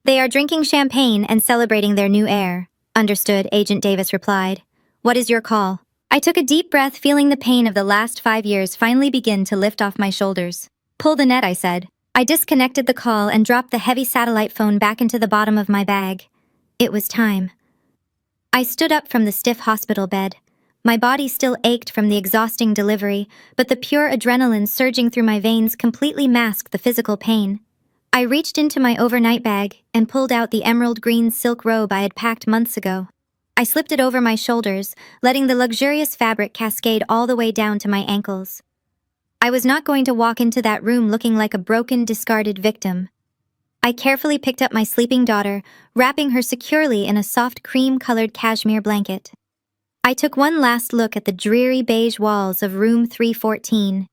"They are drinking champagne and celebrating their new heir." "Understood," Agent Davis replied. "What is your call?" I took a deep breath, feeling the pain of the last 5 years finally begin to lift off my shoulders. "Pull the net," I said. I disconnected the call and dropped the heavy satellite phone back into the bottom of my bag. It was time. I stood up from the stiff hospital bed. My body still ached from the exhausting delivery, but the pure adrenaline surging through my veins completely masked the physical pain. I reached into my overnight bag and pulled out the emerald green silk robe I had packed months ago. I slipped it over my shoulders, letting the luxurious fabric cascade all the way down to my ankles. I was not going to walk into that room looking like a broken, discarded victim. I carefully picked up my sleeping daughter, wrapping her securely in a soft cream-colored cashmere blanket. I took one last look at the dreary beige walls of room 314.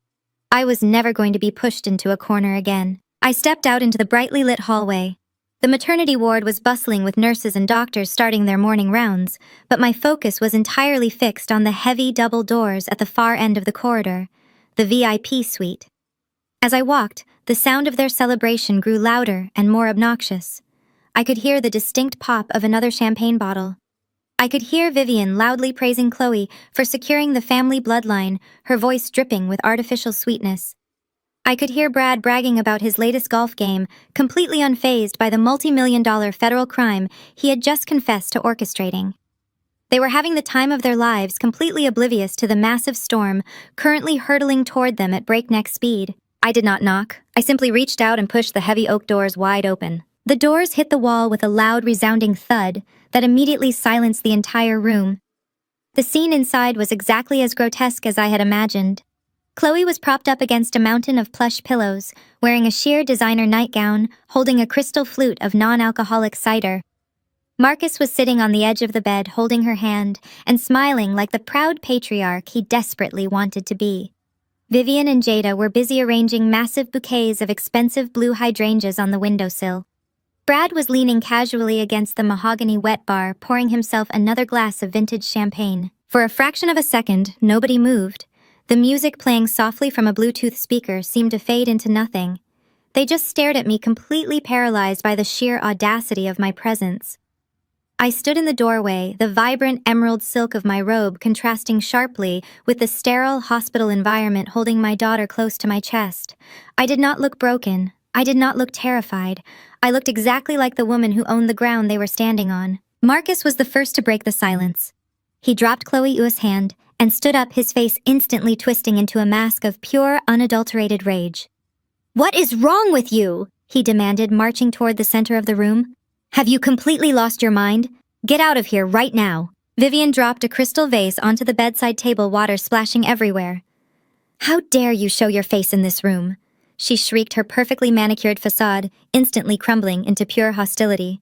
I was never going to be pushed into a corner again. I stepped out into the brightly lit hallway. The maternity ward was bustling with nurses and doctors starting their morning rounds, but my focus was entirely fixed on the heavy double doors at the far end of the corridor, the VIP suite. As I walked, the sound of their celebration grew louder and more obnoxious. I could hear the distinct pop of another champagne bottle. I could hear Vivian loudly praising Chloe for securing the family bloodline, her voice dripping with artificial sweetness. I could hear Brad bragging about his latest golf game, completely unfazed by the multi-million-dollar federal crime he had just confessed to orchestrating. They were having the time of their lives, completely oblivious to the massive storm currently hurtling toward them at breakneck speed. I did not knock. I simply reached out and pushed the heavy oak doors wide open. The doors hit the wall with a loud, resounding thud that immediately silenced the entire room. The scene inside was exactly as grotesque as I had imagined. Chloe was propped up against a mountain of plush pillows, wearing a sheer designer nightgown, holding a crystal flute of non-alcoholic cider. Marcus was sitting on the edge of the bed, holding her hand and smiling like the proud patriarch he desperately wanted to be. Vivian and Jada were busy arranging massive bouquets of expensive blue hydrangeas on the windowsill. Brad was leaning casually against the mahogany wet bar, pouring himself another glass of vintage champagne. For a fraction of a second, nobody moved. The music playing softly from a Bluetooth speaker seemed to fade into nothing. They just stared at me, completely paralyzed by the sheer audacity of my presence. I stood in the doorway, the vibrant emerald silk of my robe contrasting sharply with the sterile hospital environment, holding my daughter close to my chest. I did not look broken. I did not look terrified. I looked exactly like the woman who owned the ground they were standing on. Marcus was the first to break the silence. He dropped Chloe Yu's hand and stood up, his face instantly twisting into a mask of pure, unadulterated rage. "What is wrong with you?" he demanded, marching toward the center of the room. "Have you completely lost your mind? Get out of here right now." Vivian dropped a crystal vase onto the bedside table, water splashing everywhere. "How dare you show your face in this room?" she shrieked, her perfectly manicured facade instantly crumbling into pure hostility.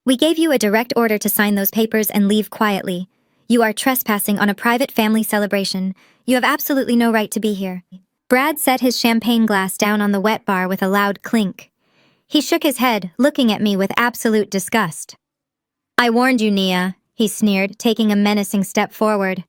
"We gave you a direct order to sign those papers and leave quietly. You are trespassing on a private family celebration. You have absolutely no right to be here." Brad set his champagne glass down on the wet bar with a loud clink. He shook his head, looking at me with absolute disgust. "I warned you, Nia," he sneered, taking a menacing step forward.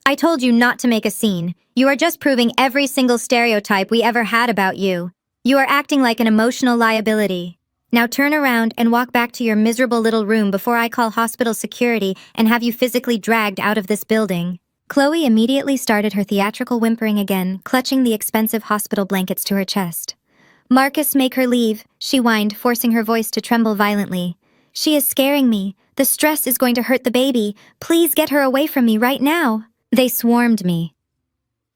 "I told you not to make a scene. You are just proving every single stereotype we ever had about you. You are acting like an emotional liability. Now turn around and walk back to your miserable little room before I call hospital security and have you physically dragged out of this building." Chloe immediately started her theatrical whimpering again, clutching the expensive hospital blankets to her chest. "Marcus, make her leave," she whined, forcing her voice to tremble violently. "She is scaring me. The stress is going to hurt the baby. Please get her away from me right now." They swarmed me.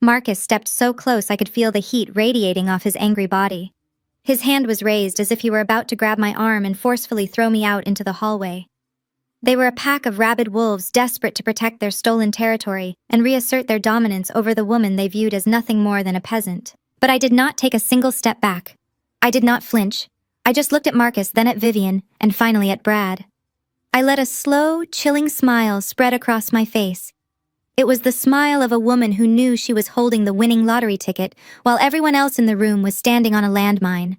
Marcus stepped so close I could feel the heat radiating off his angry body. His hand was raised as if he were about to grab my arm and forcefully throw me out into the hallway. They were a pack of rabid wolves desperate to protect their stolen territory and reassert their dominance over the woman they viewed as nothing more than a peasant. But I did not take a single step back. I did not flinch. I just looked at Marcus, then at Vivian, and finally at Brad. I let a slow, chilling smile spread across my face. It was the smile of a woman who knew she was holding the winning lottery ticket while everyone else in the room was standing on a landmine.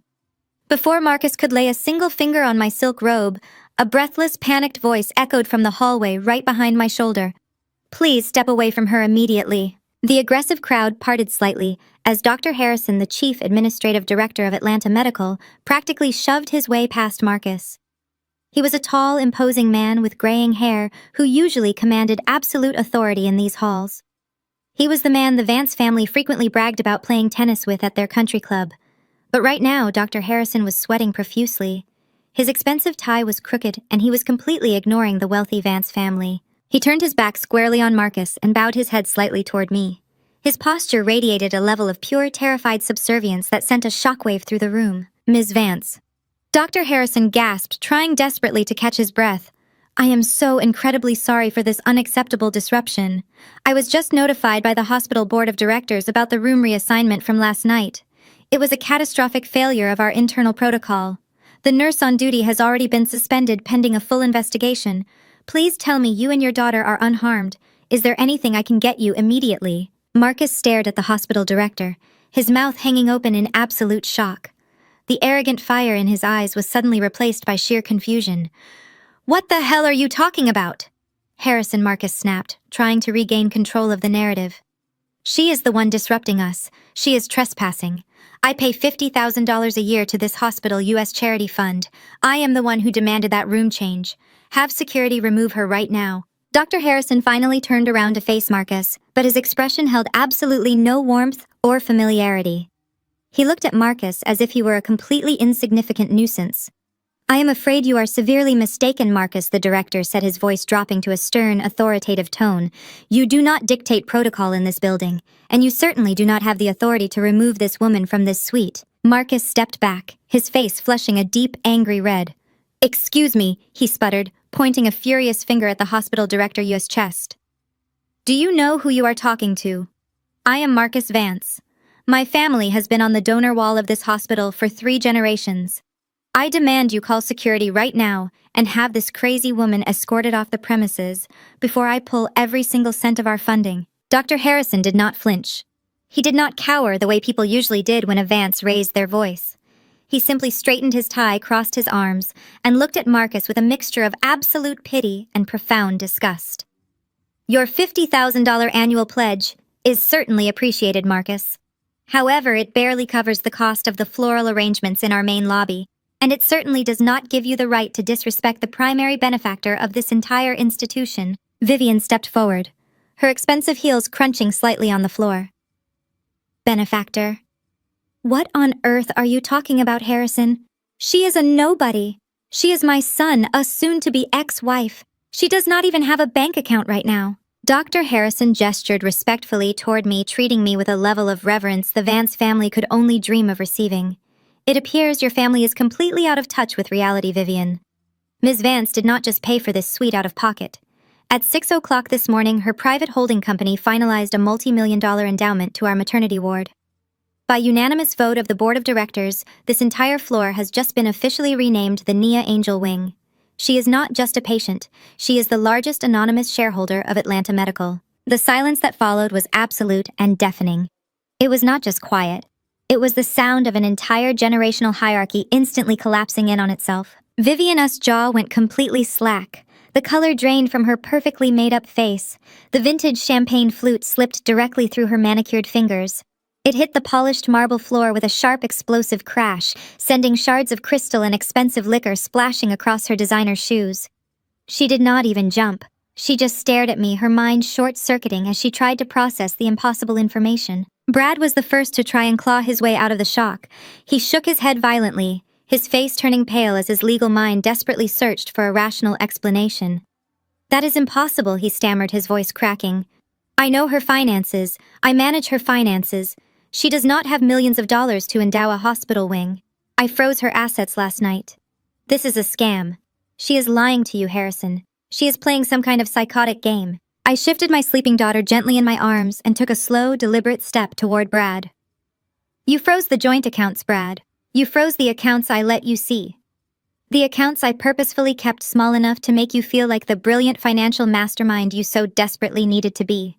Before Marcus could lay a single finger on my silk robe, a breathless, panicked voice echoed from the hallway right behind my shoulder. "Please step away from her immediately." The aggressive crowd parted slightly as Dr. Harrison, the Chief Administrative Director of Atlanta Medical, practically shoved his way past Marcus. He was a tall, imposing man with graying hair who usually commanded absolute authority in these halls. He was the man the Vance family frequently bragged about playing tennis with at their country club. But right now, Dr. Harrison was sweating profusely. His expensive tie was crooked, and he was completely ignoring the wealthy Vance family. He turned his back squarely on Marcus and bowed his head slightly toward me. His posture radiated a level of pure, terrified subservience that sent a shockwave through the room. "Ms. Vance." Dr. Harrison gasped, trying desperately to catch his breath. "I am so incredibly sorry for this unacceptable disruption. I was just notified by the hospital board of directors about the room reassignment from last night. It was a catastrophic failure of our internal protocol. The nurse on duty has already been suspended pending a full investigation. Please tell me you and your daughter are unharmed. Is there anything I can get you immediately?" Marcus stared at the hospital director, his mouth hanging open in absolute shock. The arrogant fire in his eyes was suddenly replaced by sheer confusion. "What the hell are you talking about?" Harrison Marcus snapped, trying to regain control of the narrative. "She is the one disrupting us. She is trespassing. I pay $50,000 a year to this hospital U.S. charity fund. I am the one who demanded that room change. Have security remove her right now." Dr. Harrison finally turned around to face Marcus, but his expression held absolutely no warmth or familiarity. He looked at Marcus as if he were a completely insignificant nuisance. "I am afraid you are severely mistaken, Marcus," the director said, his voice dropping to a stern, authoritative tone. "You do not dictate protocol in this building, and you certainly do not have the authority to remove this woman from this suite." Marcus stepped back, his face flushing a deep, angry red. "Excuse me," he sputtered, pointing a furious finger at the hospital director's chest. "Do you know who you are talking to? I am Marcus Vance. My family has been on the donor wall of this hospital for 3 generations. I demand you call security right now and have this crazy woman escorted off the premises before I pull every single cent of our funding." Dr. Harrison did not flinch. He did not cower the way people usually did when a Vance raised their voice. He simply straightened his tie, crossed his arms, and looked at Marcus with a mixture of absolute pity and profound disgust. "Your $50,000 annual pledge is certainly appreciated, Marcus. However, it barely covers the cost of the floral arrangements in our main lobby, and it certainly does not give you the right to disrespect the primary benefactor of this entire institution." Vivian stepped forward, her expensive heels crunching slightly on the floor. "Benefactor?" What on earth are you talking about, Harrison? She is a nobody. She is my son, a soon-to-be ex-wife. She does not even have a bank account right now. Dr. Harrison gestured respectfully toward me, treating me with a level of reverence the Vance family could only dream of receiving. It appears your family is completely out of touch with reality, Vivian. Ms. Vance did not just pay for this suite out of pocket. At 6 o'clock this morning, her private holding company finalized a multi-million-dollar endowment to our maternity ward. By unanimous vote of the board of directors, this entire floor has just been officially renamed the Nia Angel Wing. She is not just a patient, she is the largest anonymous shareholder of Atlanta Medical. The silence that followed was absolute and deafening. It was not just quiet. It was the sound of an entire generational hierarchy instantly collapsing in on itself. Vivian's jaw went completely slack. The color drained from her perfectly made-up face. The vintage champagne flute slipped directly through her manicured fingers. It hit the polished marble floor with a sharp, explosive crash, sending shards of crystal and expensive liquor splashing across her designer shoes. She did not even jump. She just stared at me, her mind short-circuiting as she tried to process the impossible information. Brad was the first to try and claw his way out of the shock. He shook his head violently, his face turning pale as his legal mind desperately searched for a rational explanation. "That is impossible," he stammered, his voice cracking. "I know her finances. I manage her finances. She does not have millions of dollars to endow a hospital wing. I froze her assets last night. This is a scam. She is lying to you, Harrison. She is playing some kind of psychotic game." I shifted my sleeping daughter gently in my arms and took a slow, deliberate step toward Brad. "You froze the joint accounts, Brad. You froze the accounts I let you see. The accounts I purposefully kept small enough to make you feel like the brilliant financial mastermind you so desperately needed to be.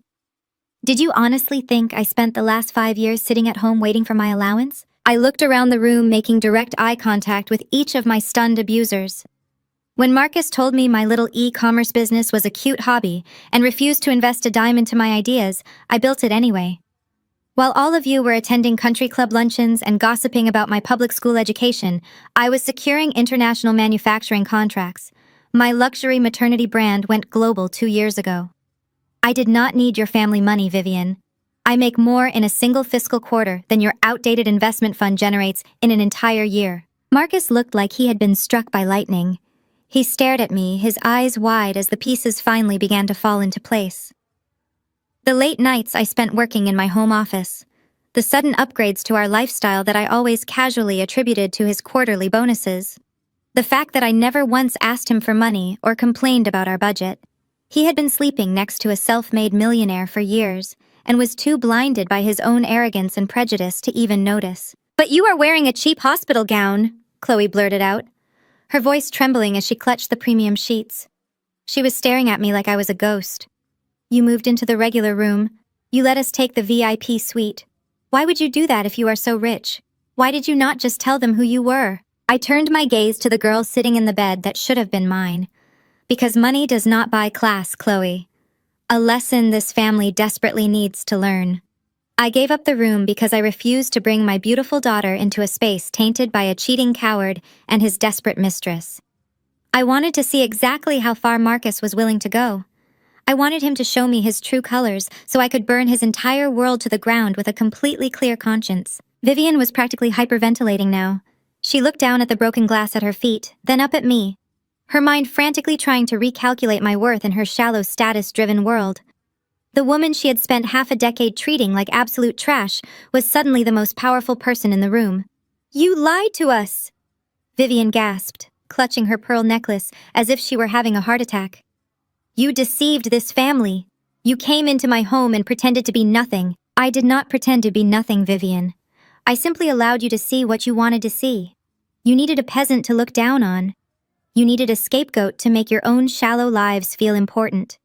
Did you honestly think I spent the last 5 years sitting at home waiting for my allowance?" I looked around the room, making direct eye contact with each of my stunned abusers. When Marcus told me my little e-commerce business was a cute hobby and refused to invest a dime into my ideas, I built it anyway. While all of you were attending country club luncheons and gossiping about my public school education, I was securing international manufacturing contracts. My luxury maternity brand went global 2 years ago. I did not need your family money, Vivian. I make more in a single fiscal quarter than your outdated investment fund generates in an entire year. Marcus looked like he had been struck by lightning. He stared at me, his eyes wide as the pieces finally began to fall into place. The late nights I spent working in my home office. The sudden upgrades to our lifestyle that I always casually attributed to his quarterly bonuses. The fact that I never once asked him for money or complained about our budget. He had been sleeping next to a self-made millionaire for years and was too blinded by his own arrogance and prejudice to even notice. "But you are wearing a cheap hospital gown," Chloe blurted out, her voice trembling as she clutched the premium sheets. She was staring at me like I was a ghost. "You moved into the regular room. You let us take the VIP suite. Why would you do that if you are so rich? Why did you not just tell them who you were?" I turned my gaze to the girl sitting in the bed that should have been mine. "Because money does not buy class, Chloe. A lesson this family desperately needs to learn." I gave up the room because I refused to bring my beautiful daughter into a space tainted by a cheating coward and his desperate mistress. I wanted to see exactly how far Marcus was willing to go. I wanted him to show me his true colors so I could burn his entire world to the ground with a completely clear conscience. Vivian was practically hyperventilating now. She looked down at the broken glass at her feet, then up at me, her mind frantically trying to recalculate my worth in her shallow, status-driven world. The woman she had spent half a decade treating like absolute trash was suddenly the most powerful person in the room. "You lied to us!" Vivian gasped, clutching her pearl necklace as if she were having a heart attack. "You deceived this family. You came into my home and pretended to be nothing." "I did not pretend to be nothing, Vivian. I simply allowed you to see what you wanted to see. You needed a peasant to look down on. You needed a scapegoat to make your own shallow lives feel important.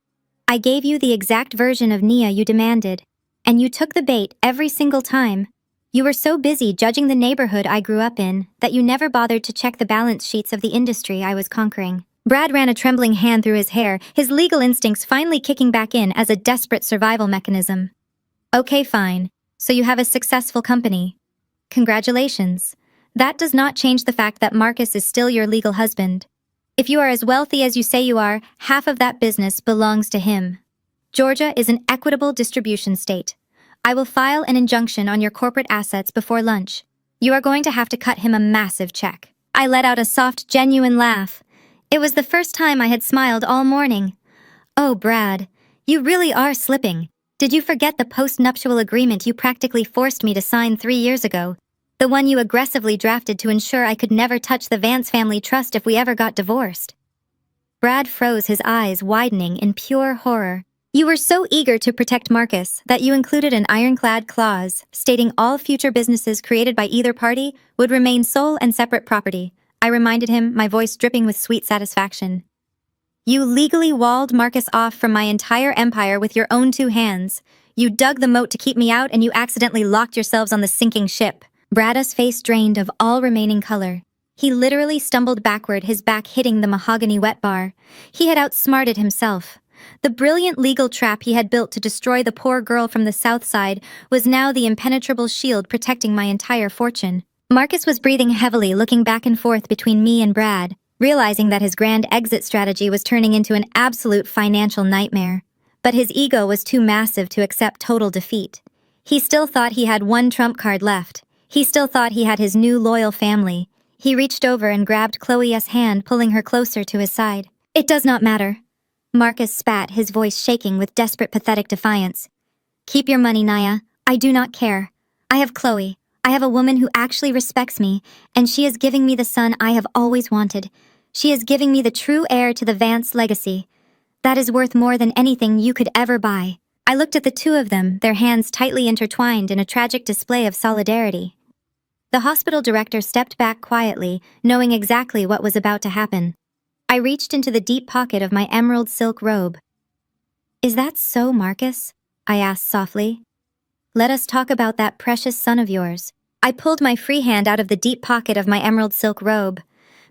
I gave you the exact version of Nia you demanded, and you took the bait every single time. You were so busy judging the neighborhood I grew up in that you never bothered to check the balance sheets of the industry I was conquering." Brad ran a trembling hand through his hair, his legal instincts finally kicking back in as a desperate survival mechanism. "Okay, fine. So you have a successful company. Congratulations. That does not change the fact that Marcus is still your legal husband. If you are as wealthy as you say you are, half of that business belongs to him. Georgia is an equitable distribution state. I will file an injunction on your corporate assets before lunch. You are going to have to cut him a massive check. I let out a soft, genuine laugh. It was the first time I had smiled all morning. Oh, Brad, you really are slipping. Did you forget the post-nuptial agreement you practically forced me to sign 3 years ago? The one you aggressively drafted to ensure I could never touch the Vance family trust if we ever got divorced. Brad froze, his eyes widening in pure horror. You were so eager to protect Marcus that you included an ironclad clause stating all future businesses created by either party would remain sole and separate property. I reminded him, my voice dripping with sweet satisfaction. You legally walled Marcus off from my entire empire with your own 2 hands. You dug the moat to keep me out, and you accidentally locked yourselves on the sinking ship. Brad's face drained of all remaining color. He literally stumbled backward, his back hitting the mahogany wet bar. He had outsmarted himself. The brilliant legal trap he had built to destroy the poor girl from the South Side was now the impenetrable shield protecting my entire fortune. Marcus was breathing heavily, looking back and forth between me and Brad, realizing that his grand exit strategy was turning into an absolute financial nightmare. But his ego was too massive to accept total defeat. He still thought he had one trump card left. He still thought he had his new loyal family. He reached over and grabbed Chloe's hand, pulling her closer to his side. It does not matter. Marcus spat, his voice shaking with desperate, pathetic defiance. Keep your money, Naya. I do not care. I have Chloe. I have a woman who actually respects me, and she is giving me the son I have always wanted. She is giving me the true heir to the Vance legacy. That is worth more than anything you could ever buy. I looked at the 2 of them, their hands tightly intertwined in a tragic display of solidarity. The hospital director stepped back quietly, knowing exactly what was about to happen. I reached into the deep pocket of my emerald silk robe. Is that so, Marcus? I asked softly. Let us talk about that precious son of yours. I pulled my free hand out of the deep pocket of my emerald silk robe.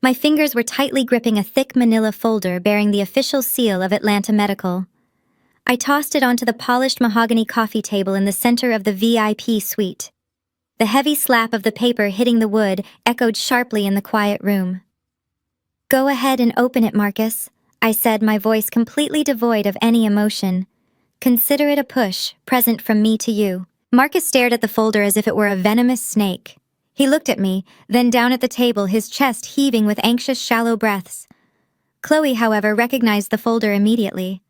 My fingers were tightly gripping a thick manila folder bearing the official seal of Atlanta Medical. I tossed it onto the polished mahogany coffee table in the center of the VIP suite. The heavy slap of the paper hitting the wood echoed sharply in the quiet room. Go ahead and open it, Marcus, I said, my voice completely devoid of any emotion. Consider it a push, present from me to you. Marcus stared at the folder as if it were a venomous snake. He looked at me, then down at the table, his chest heaving with anxious, shallow breaths. Chloe, however, recognized the folder immediately.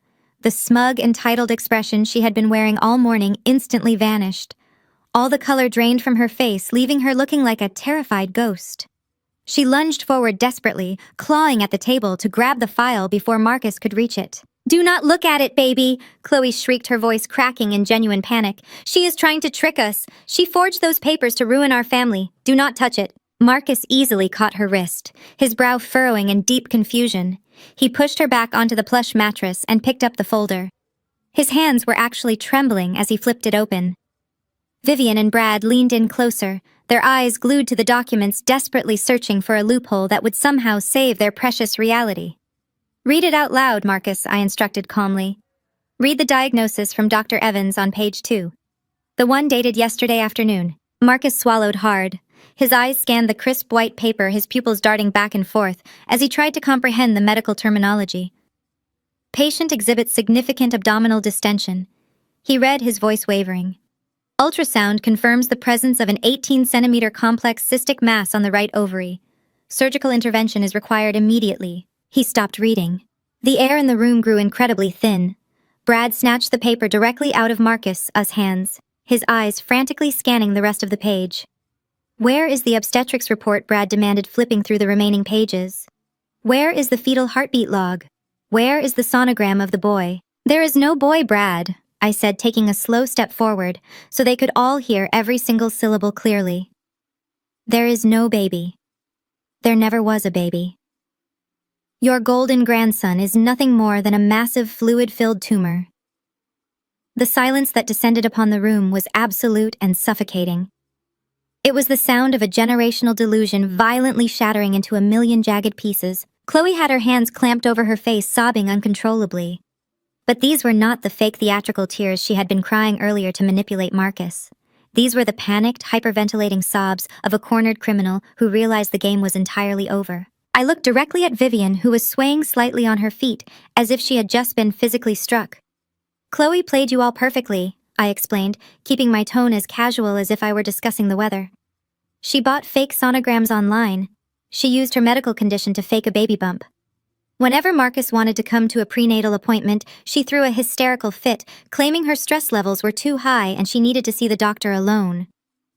The smug, entitled expression she had been wearing all morning instantly vanished. All the color drained from her face, leaving her looking like a terrified ghost. She lunged forward desperately, clawing at the table to grab the file before Marcus could reach it. Do not look at it, baby, Chloe shrieked, her voice cracking in genuine panic. She is trying to trick us. She forged those papers to ruin our family. Do not touch it. Marcus easily caught her wrist, his brow furrowing in deep confusion. He pushed her back onto the plush mattress and picked up the folder. His hands were actually trembling as he flipped it open. Vivian and Brad leaned in closer, their eyes glued to the documents, desperately searching for a loophole that would somehow save their precious reality. Read it out loud, Marcus, I instructed calmly. Read the diagnosis from Dr. Evans on page 2. The one dated yesterday afternoon. Marcus swallowed hard. His eyes scanned the crisp white paper, his pupils darting back and forth as he tried to comprehend the medical terminology. Patient exhibits significant abdominal distension. He read, his voice wavering. Ultrasound confirms the presence of an 18-centimeter complex cystic mass on the right ovary. Surgical intervention is required immediately. He stopped reading. The air in the room grew incredibly thin. Brad snatched the paper directly out of Marcus' hands, his eyes frantically scanning the rest of the page. Where is the obstetrics report? Brad demanded, flipping through the remaining pages. Where is the fetal heartbeat log? Where is the sonogram of the boy? There is no boy, Brad, I said, taking a slow step forward so they could all hear every single syllable clearly. There is no baby. There never was a baby. Your golden grandson is nothing more than a massive fluid-filled tumor. The silence that descended upon the room was absolute and suffocating. It was the sound of a generational delusion violently shattering into a million jagged pieces. Chloe had her hands clamped over her face, sobbing uncontrollably. But these were not the fake theatrical tears she had been crying earlier to manipulate Marcus. These were the panicked, hyperventilating sobs of a cornered criminal who realized the game was entirely over. I looked directly at Vivian, who was swaying slightly on her feet, as if she had just been physically struck. Chloe played you all perfectly, I explained, keeping my tone as casual as if I were discussing the weather. She bought fake sonograms online. She used her medical condition to fake a baby bump. Whenever Marcus wanted to come to a prenatal appointment, she threw a hysterical fit, claiming her stress levels were too high and she needed to see the doctor alone.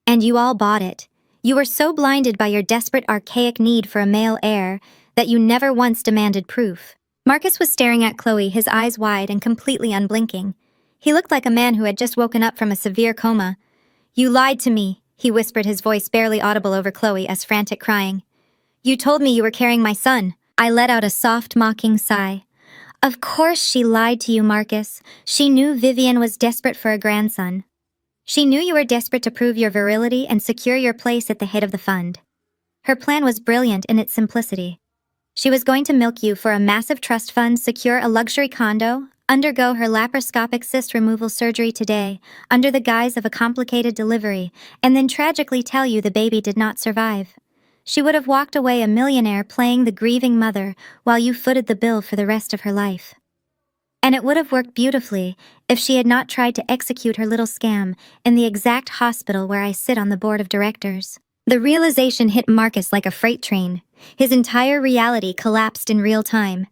And you all bought it. You were so blinded by your desperate archaic need for a male heir that you never once demanded proof. Marcus was staring at Chloe, his eyes wide and completely unblinking. He looked like a man who had just woken up from a severe coma. "You lied to me," he whispered, his voice barely audible over Chloe as frantic crying. "You told me you were carrying my son." I let out a soft, mocking sigh. Of course she lied to you, Marcus. She knew Vivian was desperate for a grandson. She knew you were desperate to prove your virility and secure your place at the head of the fund. Her plan was brilliant in its simplicity. She was going to milk you for a massive trust fund, secure a luxury condo, undergo her laparoscopic cyst removal surgery today, under the guise of a complicated delivery, and then tragically tell you the baby did not survive. She would have walked away a millionaire playing the grieving mother while you footed the bill for the rest of her life. And it would have worked beautifully if she had not tried to execute her little scam in the exact hospital where I sit on the board of directors. The realization hit Marcus like a freight train. His entire reality collapsed in real time.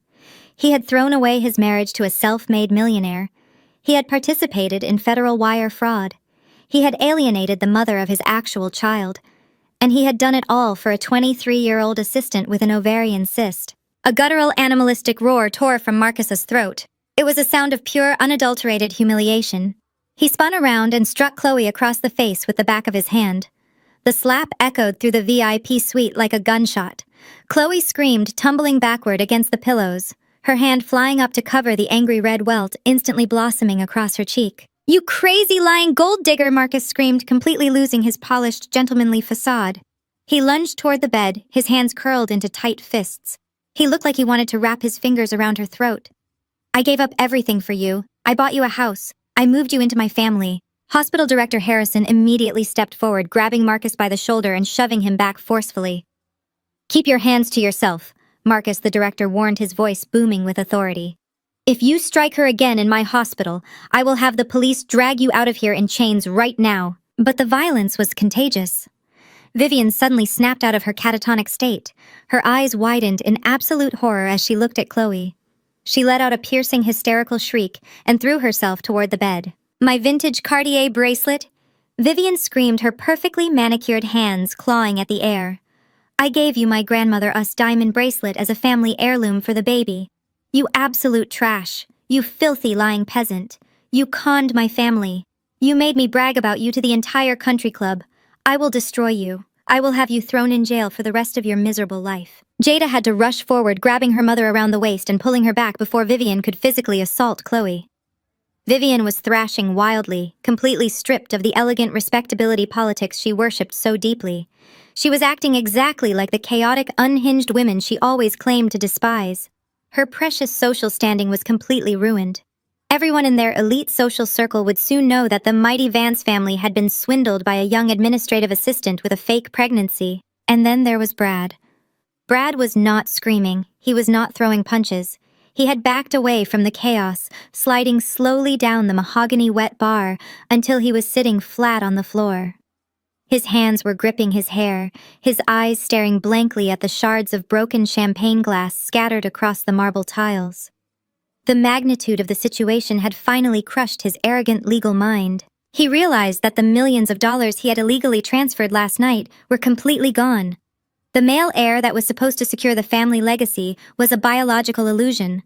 He had thrown away his marriage to a self-made millionaire. He had participated in federal wire fraud. He had alienated the mother of his actual child. And he had done it all for a 23-year-old assistant with an ovarian cyst. A guttural animalistic roar tore from Marcus's throat. It was a sound of pure, unadulterated humiliation. He spun around and struck Chloe across the face with the back of his hand. The slap echoed through the VIP suite like a gunshot. Chloe screamed, tumbling backward against the pillows, her hand flying up to cover the angry red welt instantly blossoming across her cheek. "You crazy lying gold digger!" Marcus screamed, completely losing his polished, gentlemanly facade. He lunged toward the bed, his hands curled into tight fists. He looked like he wanted to wrap his fingers around her throat. "I gave up everything for you. I bought you a house. I moved you into my family." Hospital Director Harrison immediately stepped forward, grabbing Marcus by the shoulder and shoving him back forcefully. "Keep your hands to yourself," Marcus, the director, warned, his voice booming with authority. "If you strike her again in my hospital, I will have the police drag you out of here in chains right now." But the violence was contagious. Vivian suddenly snapped out of her catatonic state. Her eyes widened in absolute horror as she looked at Chloe. She let out a piercing, hysterical shriek and threw herself toward the bed. "My vintage Cartier bracelet?" Vivian screamed, her perfectly manicured hands clawing at the air. "I gave you my grandmother us diamond bracelet as a family heirloom for the baby. You absolute trash. You filthy lying peasant. You conned my family. You made me brag about you to the entire country club. I will destroy you. I will have you thrown in jail for the rest of your miserable life." Jada had to rush forward, grabbing her mother around the waist and pulling her back before Vivian could physically assault Chloe. Vivian was thrashing wildly, completely stripped of the elegant respectability politics she worshipped so deeply. She was acting exactly like the chaotic, unhinged women she always claimed to despise. Her precious social standing was completely ruined. Everyone in their elite social circle would soon know that the mighty Vance family had been swindled by a young administrative assistant with a fake pregnancy. And then there was Brad. Brad was not screaming. He was not throwing punches. He had backed away from the chaos, sliding slowly down the mahogany wet bar until he was sitting flat on the floor. His hands were gripping his hair, his eyes staring blankly at the shards of broken champagne glass scattered across the marble tiles. The magnitude of the situation had finally crushed his arrogant legal mind. He realized that the millions of dollars he had illegally transferred last night were completely gone. The male heir that was supposed to secure the family legacy was a biological illusion.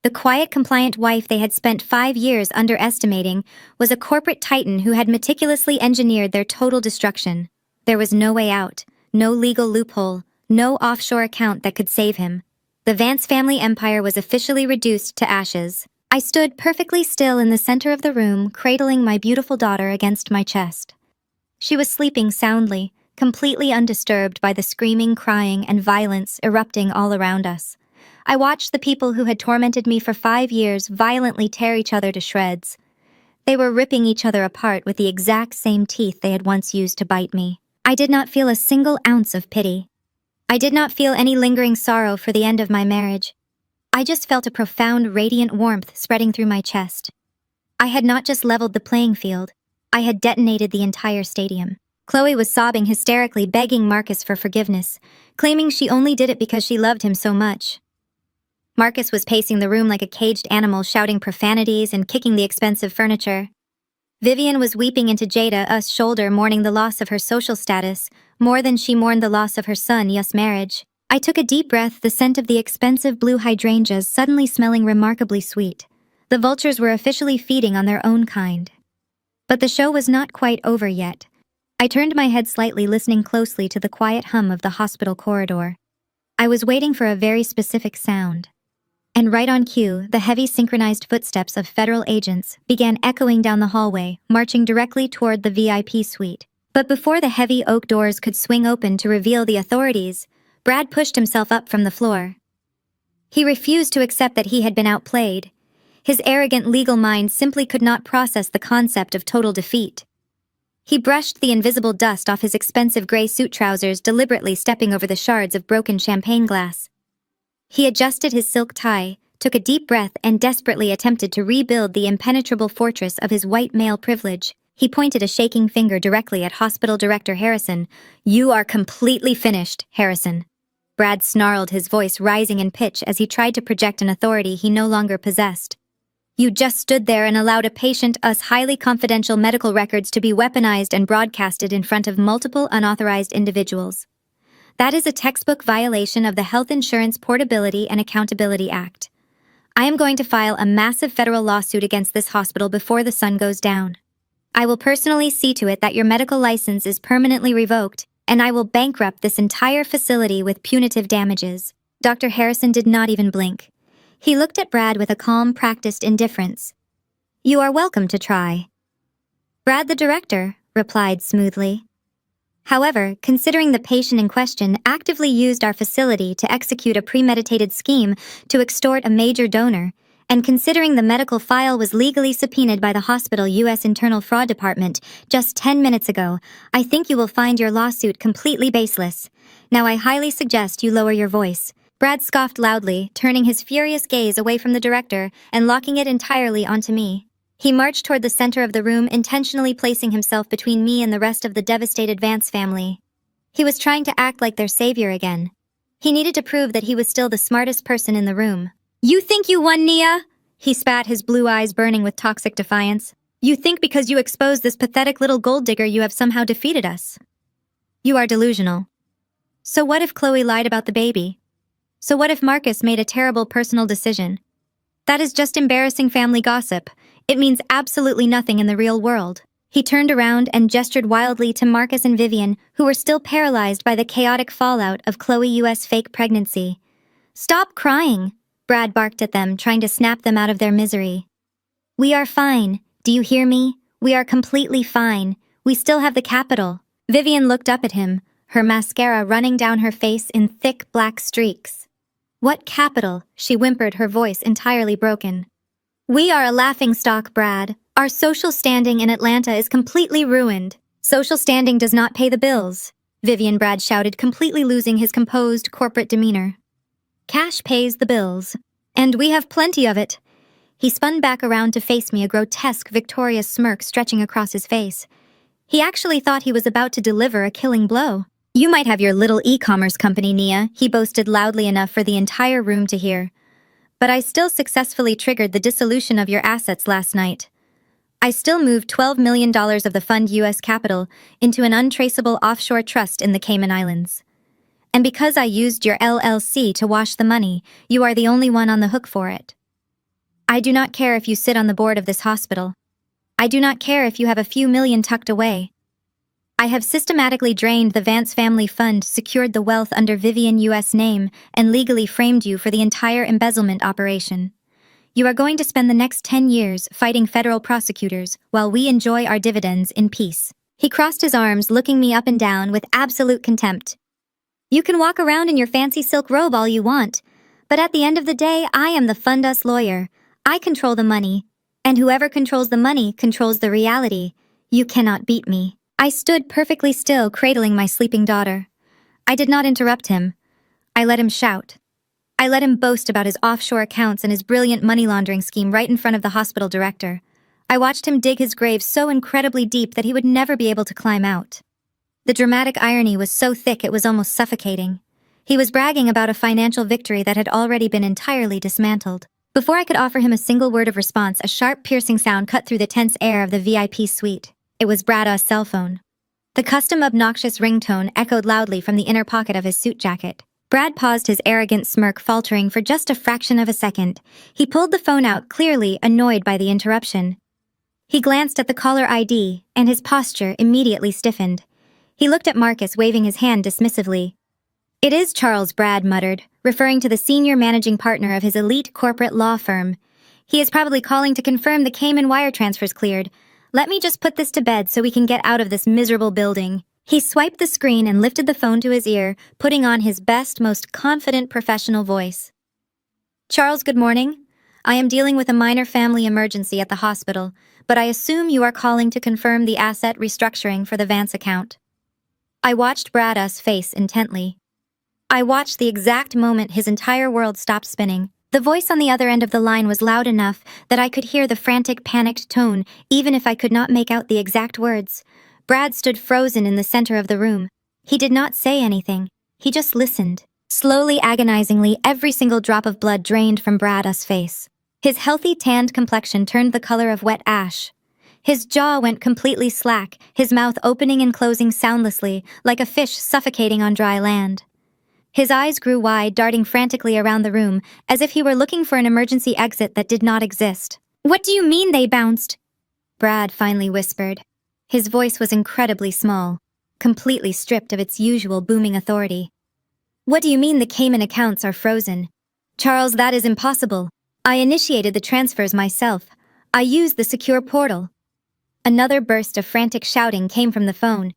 The quiet, compliant wife they had spent 5 years underestimating was a corporate titan who had meticulously engineered their total destruction. There was no way out, no legal loophole, no offshore account that could save him. The Vance family empire was officially reduced to ashes. I stood perfectly still in the center of the room, cradling my beautiful daughter against my chest. She was sleeping soundly, completely undisturbed by the screaming, crying, and violence erupting all around us. I watched the people who had tormented me for 5 years violently tear each other to shreds. They were ripping each other apart with the exact same teeth they had once used to bite me. I did not feel a single ounce of pity. I did not feel any lingering sorrow for the end of my marriage. I just felt a profound, radiant warmth spreading through my chest. I had not just leveled the playing field, I had detonated the entire stadium. Chloe was sobbing hysterically, begging Marcus for forgiveness, claiming she only did it because she loved him so much. Marcus was pacing the room like a caged animal, shouting profanities and kicking the expensive furniture. Vivian was weeping into Jada's shoulder, mourning the loss of her social status, more than she mourned the loss of her son's marriage. I took a deep breath, the scent of the expensive blue hydrangeas suddenly smelling remarkably sweet. The vultures were officially feeding on their own kind. But the show was not quite over yet. I turned my head slightly, listening closely to the quiet hum of the hospital corridor. I was waiting for a very specific sound. And right on cue, the heavy synchronized footsteps of federal agents began echoing down the hallway, marching directly toward the VIP suite. But before the heavy oak doors could swing open to reveal the authorities, Brad pushed himself up from the floor. He refused to accept that he had been outplayed. His arrogant legal mind simply could not process the concept of total defeat. He brushed the invisible dust off his expensive gray suit trousers, deliberately stepping over the shards of broken champagne glass. He adjusted his silk tie, took a deep breath, and desperately attempted to rebuild the impenetrable fortress of his white male privilege. He pointed a shaking finger directly at Hospital Director Harrison. "You are completely finished, Harrison." Brad snarled, his voice rising in pitch as he tried to project an authority he no longer possessed. "You just stood there and allowed a patient's highly confidential medical records to be weaponized and broadcasted in front of multiple unauthorized individuals. That is a textbook violation of the Health Insurance Portability and Accountability Act. I am going to file a massive federal lawsuit against this hospital before the sun goes down. I will personally see to it that your medical license is permanently revoked, and I will bankrupt this entire facility with punitive damages." Dr. Harrison did not even blink. He looked at Brad with a calm, practiced indifference. "You are welcome to try." Brad the director replied smoothly. However, considering the patient in question actively used our facility to execute a premeditated scheme to extort a major donor, and considering the medical file was legally subpoenaed by the hospital U.S. Internal Fraud Department just 10 minutes ago, I think you will find your lawsuit completely baseless. Now I highly suggest you lower your voice." Brad scoffed loudly, turning his furious gaze away from the director and locking it entirely onto me. He marched toward the center of the room, intentionally placing himself between me and the rest of the devastated Vance family. He was trying to act like their savior again. He needed to prove that he was still the smartest person in the room. "You think you won, Nia?" He spat, his blue eyes burning with toxic defiance. "You think because you exposed this pathetic little gold digger you have somehow defeated us? You are delusional. So what if Chloe lied about the baby? So what if Marcus made a terrible personal decision? That is just embarrassing family gossip. It means absolutely nothing in the real world." He turned around and gestured wildly to Marcus and Vivian, who were still paralyzed by the chaotic fallout of Chloe U.S. fake pregnancy. "Stop crying," Brad barked at them, trying to snap them out of their misery. "We are fine. Do you hear me? We are completely fine. We still have the capital." Vivian looked up at him, her mascara running down her face in thick black streaks. "What capital?" she whimpered, her voice entirely broken. "We are a laughingstock, Brad. Our social standing in Atlanta is completely ruined." "Social standing does not pay the bills," Vivian Brad shouted, completely losing his composed corporate demeanor. "Cash pays the bills. And we have plenty of it." He spun back around to face me, a grotesque, victorious smirk stretching across his face. He actually thought he was about to deliver a killing blow. "You might have your little e-commerce company, Nia," he boasted loudly enough for the entire room to hear. "But I still successfully triggered the dissolution of your assets last night. I still moved $12 million of the fund U.S. capital into an untraceable offshore trust in the Cayman Islands. And because I used your LLC to wash the money, you are the only one on the hook for it. I do not care if you sit on the board of this hospital. I do not care if you have a few million tucked away. I have systematically drained the Vance family fund, secured the wealth under Vivian U.S. name, and legally framed you for the entire embezzlement operation. You are going to spend the next 10 years fighting federal prosecutors while we enjoy our dividends in peace." He crossed his arms, looking me up and down with absolute contempt. "You can walk around in your fancy silk robe all you want, but at the end of the day, I am the Fund Us lawyer. I control the money, and whoever controls the money controls the reality. You cannot beat me." I stood perfectly still, cradling my sleeping daughter. I did not interrupt him. I let him shout. I let him boast about his offshore accounts and his brilliant money laundering scheme right in front of the hospital director. I watched him dig his grave so incredibly deep that he would never be able to climb out. The dramatic irony was so thick it was almost suffocating. He was bragging about a financial victory that had already been entirely dismantled. Before I could offer him a single word of response, a sharp, piercing sound cut through the tense air of the VIP suite. It was Brad's cell phone. The custom obnoxious ringtone echoed loudly from the inner pocket of his suit jacket. Brad paused, his arrogant smirk faltering for just a fraction of a second. He pulled the phone out, clearly annoyed by the interruption. He glanced at the caller ID, and his posture immediately stiffened. He looked at Marcus, waving his hand dismissively. "It is Charles," Brad muttered, referring to the senior managing partner of his elite corporate law firm. "He is probably calling to confirm the Cayman wire transfers cleared. Let me just put this to bed so we can get out of this miserable building." He swiped the screen and lifted the phone to his ear, putting on his best, most confident professional voice. "Charles, good morning. I am dealing with a minor family emergency at the hospital, but I assume you are calling to confirm the asset restructuring for the Vance account." I watched Brad's face intently. I watched the exact moment his entire world stopped spinning. The voice on the other end of the line was loud enough that I could hear the frantic, panicked tone, even if I could not make out the exact words. Brad stood frozen in the center of the room. He did not say anything. He just listened. Slowly, agonizingly, every single drop of blood drained from Brad's face. His healthy, tanned complexion turned the color of wet ash. His jaw went completely slack, his mouth opening and closing soundlessly, like a fish suffocating on dry land. His eyes grew wide, darting frantically around the room, as if he were looking for an emergency exit that did not exist. "What do you mean they bounced?" Brad finally whispered. His voice was incredibly small, completely stripped of its usual booming authority. "What do you mean the Cayman accounts are frozen? Charles, that is impossible. I initiated the transfers myself. I used the secure portal." Another burst of frantic shouting came from the phone.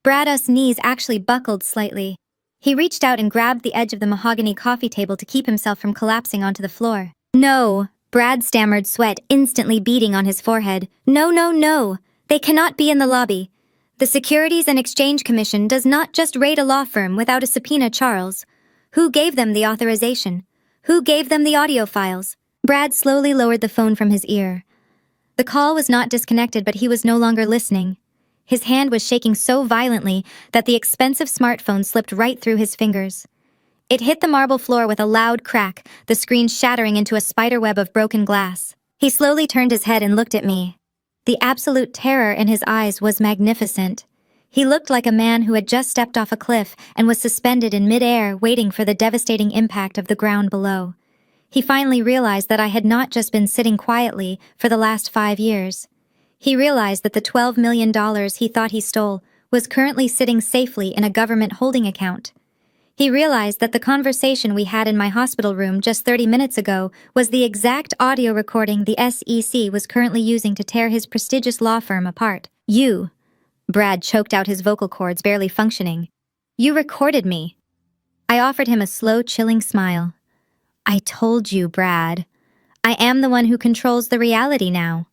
Brad's knees actually buckled slightly. He reached out and grabbed the edge of the mahogany coffee table to keep himself from collapsing onto the floor. "No," Brad stammered, sweat instantly beading on his forehead. "No, no, no. They cannot be in the lobby. The Securities and Exchange Commission does not just raid a law firm without a subpoena, Charles. Who gave them the authorization? Who gave them the audio files?" Brad slowly lowered the phone from his ear. The call was not disconnected, but he was no longer listening. His hand was shaking so violently that the expensive smartphone slipped right through his fingers. It hit the marble floor with a loud crack, the screen shattering into a spiderweb of broken glass. He slowly turned his head and looked at me. The absolute terror in his eyes was magnificent. He looked like a man who had just stepped off a cliff and was suspended in midair, waiting for the devastating impact of the ground below. He finally realized that I had not just been sitting quietly for the last 5 years. He realized that the $12 million he thought he stole was currently sitting safely in a government holding account. He realized that the conversation we had in my hospital room just 30 minutes ago was the exact audio recording the SEC was currently using to tear his prestigious law firm apart. "You," Brad choked out, his vocal cords barely functioning. "You recorded me." I offered him a slow, chilling smile. "I told you, Brad. I am the one who controls the reality now."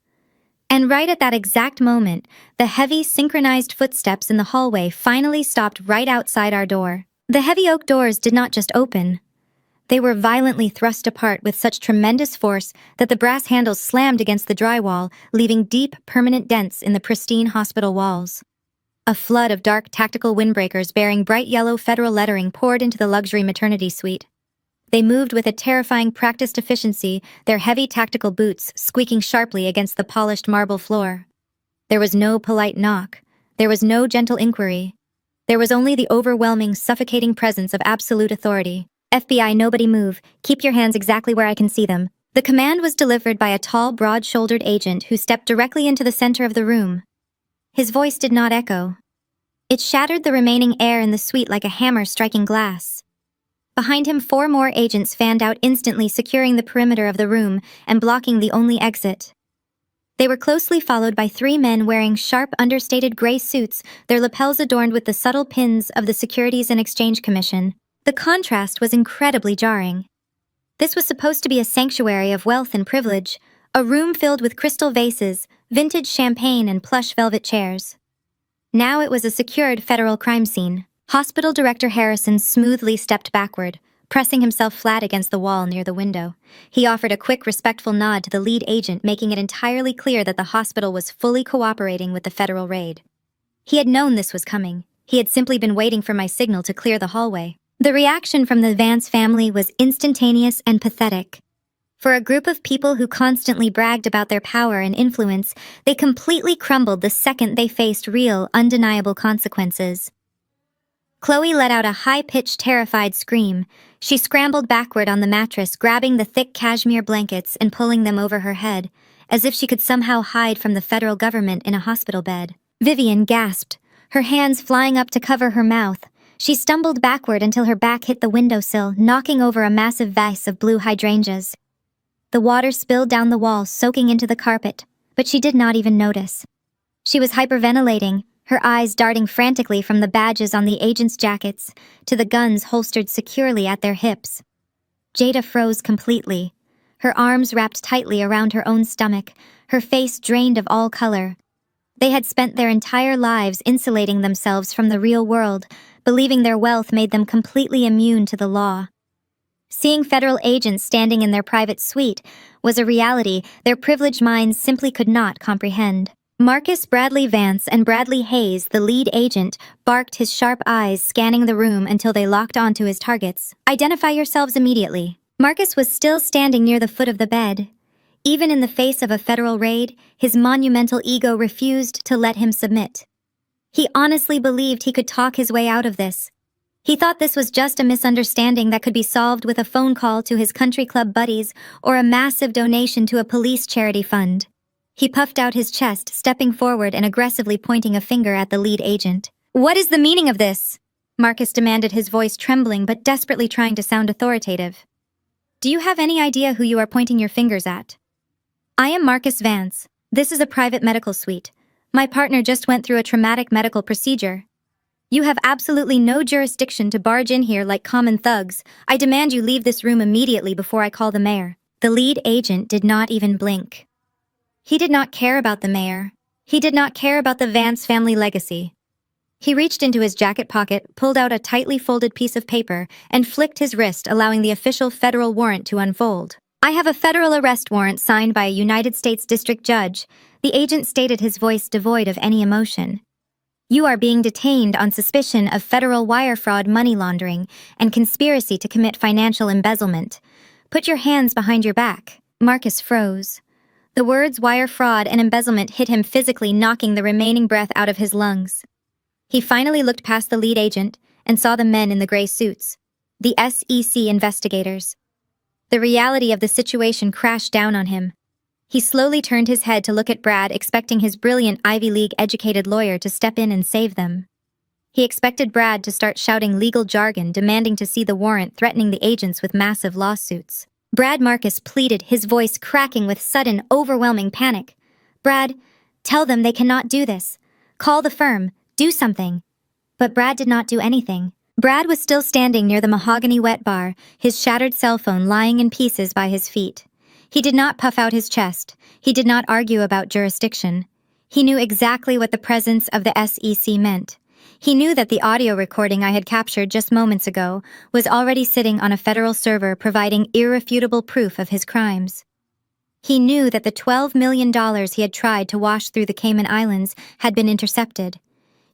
And right at that exact moment, the heavy, synchronized footsteps in the hallway finally stopped right outside our door. The heavy oak doors did not just open. They were violently thrust apart with such tremendous force that the brass handles slammed against the drywall, leaving deep, permanent dents in the pristine hospital walls. A flood of dark tactical windbreakers bearing bright yellow federal lettering poured into the luxury maternity suite. They moved with a terrifying practiced efficiency, their heavy tactical boots squeaking sharply against the polished marble floor. There was no polite knock. There was no gentle inquiry. There was only the overwhelming, suffocating presence of absolute authority. "FBI, nobody move. Keep your hands exactly where I can see them." The command was delivered by a tall, broad-shouldered agent who stepped directly into the center of the room. His voice did not echo. It shattered the remaining air in the suite like a hammer striking glass. Behind him, 4 more agents fanned out instantly, securing the perimeter of the room and blocking the only exit. They were closely followed by 3 men wearing sharp, understated gray suits, their lapels adorned with the subtle pins of the Securities and Exchange Commission. The contrast was incredibly jarring. This was supposed to be a sanctuary of wealth and privilege, a room filled with crystal vases, vintage champagne, and plush velvet chairs. Now it was a secured federal crime scene. Hospital Director Harrison smoothly stepped backward, pressing himself flat against the wall near the window. He offered a quick, respectful nod to the lead agent, making it entirely clear that the hospital was fully cooperating with the federal raid. He had known this was coming. He had simply been waiting for my signal to clear the hallway. The reaction from the Vance family was instantaneous and pathetic. For a group of people who constantly bragged about their power and influence, they completely crumbled the second they faced real, undeniable consequences. Chloe let out a high-pitched, terrified scream. She scrambled backward on the mattress, grabbing the thick cashmere blankets and pulling them over her head, as if she could somehow hide from the federal government in a hospital bed. Vivian gasped, her hands flying up to cover her mouth. She stumbled backward until her back hit the windowsill, knocking over a massive vase of blue hydrangeas. The water spilled down the wall, soaking into the carpet, but she did not even notice. She was hyperventilating, her eyes darting frantically from the badges on the agents' jackets to the guns holstered securely at their hips. Jada froze completely, her arms wrapped tightly around her own stomach, her face drained of all color. They had spent their entire lives insulating themselves from the real world, believing their wealth made them completely immune to the law. Seeing federal agents standing in their private suite was a reality their privileged minds simply could not comprehend. Marcus Bradley Vance and Bradley Hayes, the lead agent, barked, his sharp eyes scanning the room until they locked onto his targets. "Identify yourselves immediately." Marcus was still standing near the foot of the bed. Even in the face of a federal raid, his monumental ego refused to let him submit. He honestly believed he could talk his way out of this. He thought this was just a misunderstanding that could be solved with a phone call to his country club buddies or a massive donation to a police charity fund. He puffed out his chest, stepping forward and aggressively pointing a finger at the lead agent. "What is the meaning of this?" Marcus demanded, his voice trembling but desperately trying to sound authoritative. "Do you have any idea who you are pointing your fingers at?" "I am Marcus Vance. This is a private medical suite. My partner just went through a traumatic medical procedure. You have absolutely no jurisdiction to barge in here like common thugs. I demand you leave this room immediately before I call the mayor." The lead agent did not even blink. He did not care about the mayor. He did not care about the Vance family legacy. He reached into his jacket pocket, pulled out a tightly folded piece of paper, and flicked his wrist, allowing the official federal warrant to unfold. "I have a federal arrest warrant signed by a United States district judge," the agent stated, his voice devoid of any emotion. "You are being detained on suspicion of federal wire fraud, money laundering, and conspiracy to commit financial embezzlement. Put your hands behind your back." Marcus froze. The words wire fraud and embezzlement hit him physically, knocking the remaining breath out of his lungs. He finally looked past the lead agent and saw the men in the gray suits, the SEC investigators. The reality of the situation crashed down on him. He slowly turned his head to look at Brad, expecting his brilliant Ivy League-educated lawyer to step in and save them. He expected Brad to start shouting legal jargon, demanding to see the warrant, threatening the agents with massive lawsuits. Brad, Marcus pleaded, his voice cracking with sudden, overwhelming panic. "Brad, tell them they cannot do this. Call the firm. Do something." But Brad did not do anything. Brad was still standing near the mahogany wet bar, his shattered cell phone lying in pieces by his feet. He did not puff out his chest. He did not argue about jurisdiction. He knew exactly what the presence of the SEC meant. He knew that the audio recording I had captured just moments ago was already sitting on a federal server, providing irrefutable proof of his crimes. He knew that the $12 million he had tried to wash through the Cayman Islands had been intercepted.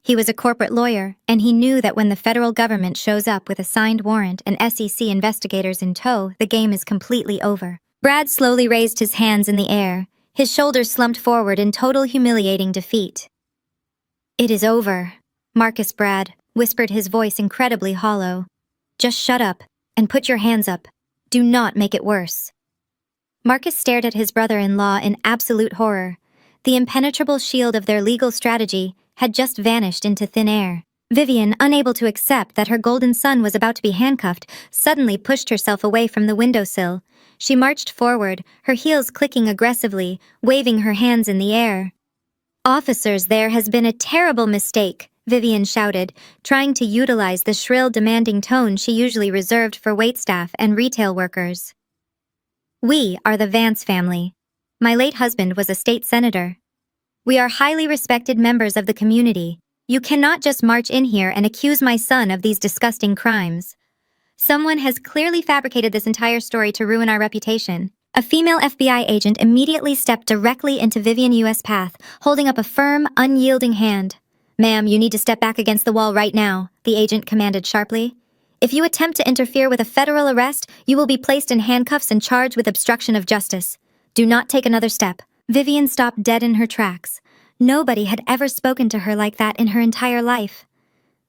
He was a corporate lawyer, and he knew that when the federal government shows up with a signed warrant and SEC investigators in tow, the game is completely over. Brad slowly raised his hands in the air, his shoulders slumped forward in total humiliating defeat. "It is over," Marcus Brad whispered, his voice incredibly hollow. "Just shut up and put your hands up. Do not make it worse." Marcus stared at his brother-in-law in absolute horror. The impenetrable shield of their legal strategy had just vanished into thin air. Vivian, unable to accept that her golden son was about to be handcuffed, suddenly pushed herself away from the windowsill. She marched forward, her heels clicking aggressively, waving her hands in the air. "Officers, there has been a terrible mistake," Vivian shouted, trying to utilize the shrill, demanding tone she usually reserved for waitstaff and retail workers. "We are the Vance family. My late husband was a state senator. We are highly respected members of the community. You cannot just march in here and accuse my son of these disgusting crimes." Someone has clearly fabricated this entire story to ruin our reputation. A female FBI agent immediately stepped directly into Vivian U.S. path, holding up a firm, unyielding hand. "Ma'am, you need to step back against the wall right now," the agent commanded sharply. "If you attempt to interfere with a federal arrest, you will be placed in handcuffs and charged with obstruction of justice. Do not take another step." Vivian stopped dead in her tracks. Nobody had ever spoken to her like that in her entire life.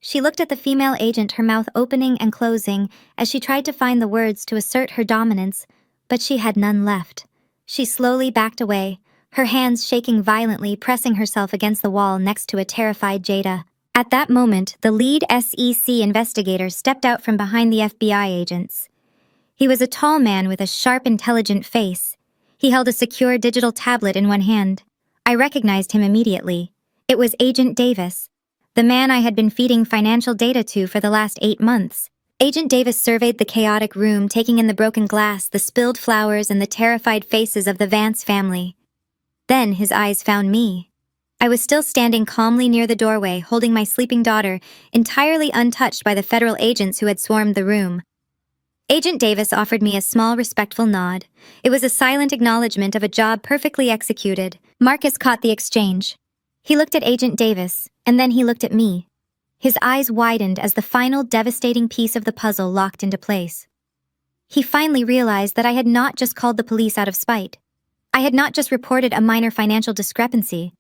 She looked at the female agent, her mouth opening and closing as she tried to find the words to assert her dominance, but she had none left. She slowly backed away, her hands shaking violently, pressing herself against the wall next to a terrified Jada. At that moment, the lead SEC investigator stepped out from behind the FBI agents. He was a tall man with a sharp, intelligent face. He held a secure digital tablet in one hand. I recognized him immediately. It was Agent Davis, the man I had been feeding financial data to for the last 8 months. Agent Davis surveyed the chaotic room, taking in the broken glass, the spilled flowers, and the terrified faces of the Vance family. Then his eyes found me. I was still standing calmly near the doorway, holding my sleeping daughter, entirely untouched by the federal agents who had swarmed the room. Agent Davis offered me a small, respectful nod. It was a silent acknowledgement of a job perfectly executed. Marcus caught the exchange. He looked at Agent Davis, and then he looked at me. His eyes widened as the final devastating piece of the puzzle locked into place. He finally realized that I had not just called the police out of spite. I had not just reported a minor financial discrepancy.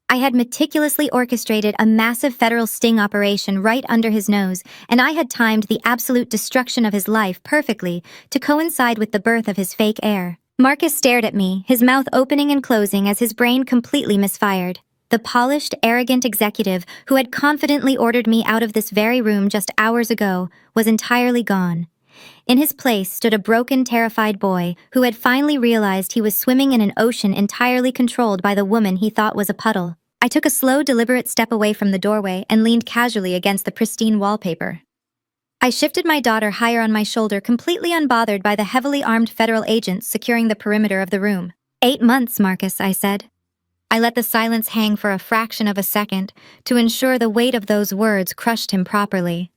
I had meticulously orchestrated a massive federal sting operation right under his nose, and I had timed the absolute destruction of his life perfectly to coincide with the birth of his fake heir. Marcus stared at me, his mouth opening and closing as his brain completely misfired. The polished, arrogant executive who had confidently ordered me out of this very room just hours ago was entirely gone. In his place stood a broken, terrified boy who had finally realized he was swimming in an ocean entirely controlled by the woman he thought was a puddle. I took a slow, deliberate step away from the doorway and leaned casually against the pristine wallpaper. I shifted my daughter higher on my shoulder, completely unbothered by the heavily armed federal agents securing the perimeter of the room. 8 months, Marcus, I said. I let the silence hang for a fraction of a second to ensure the weight of those words crushed him properly.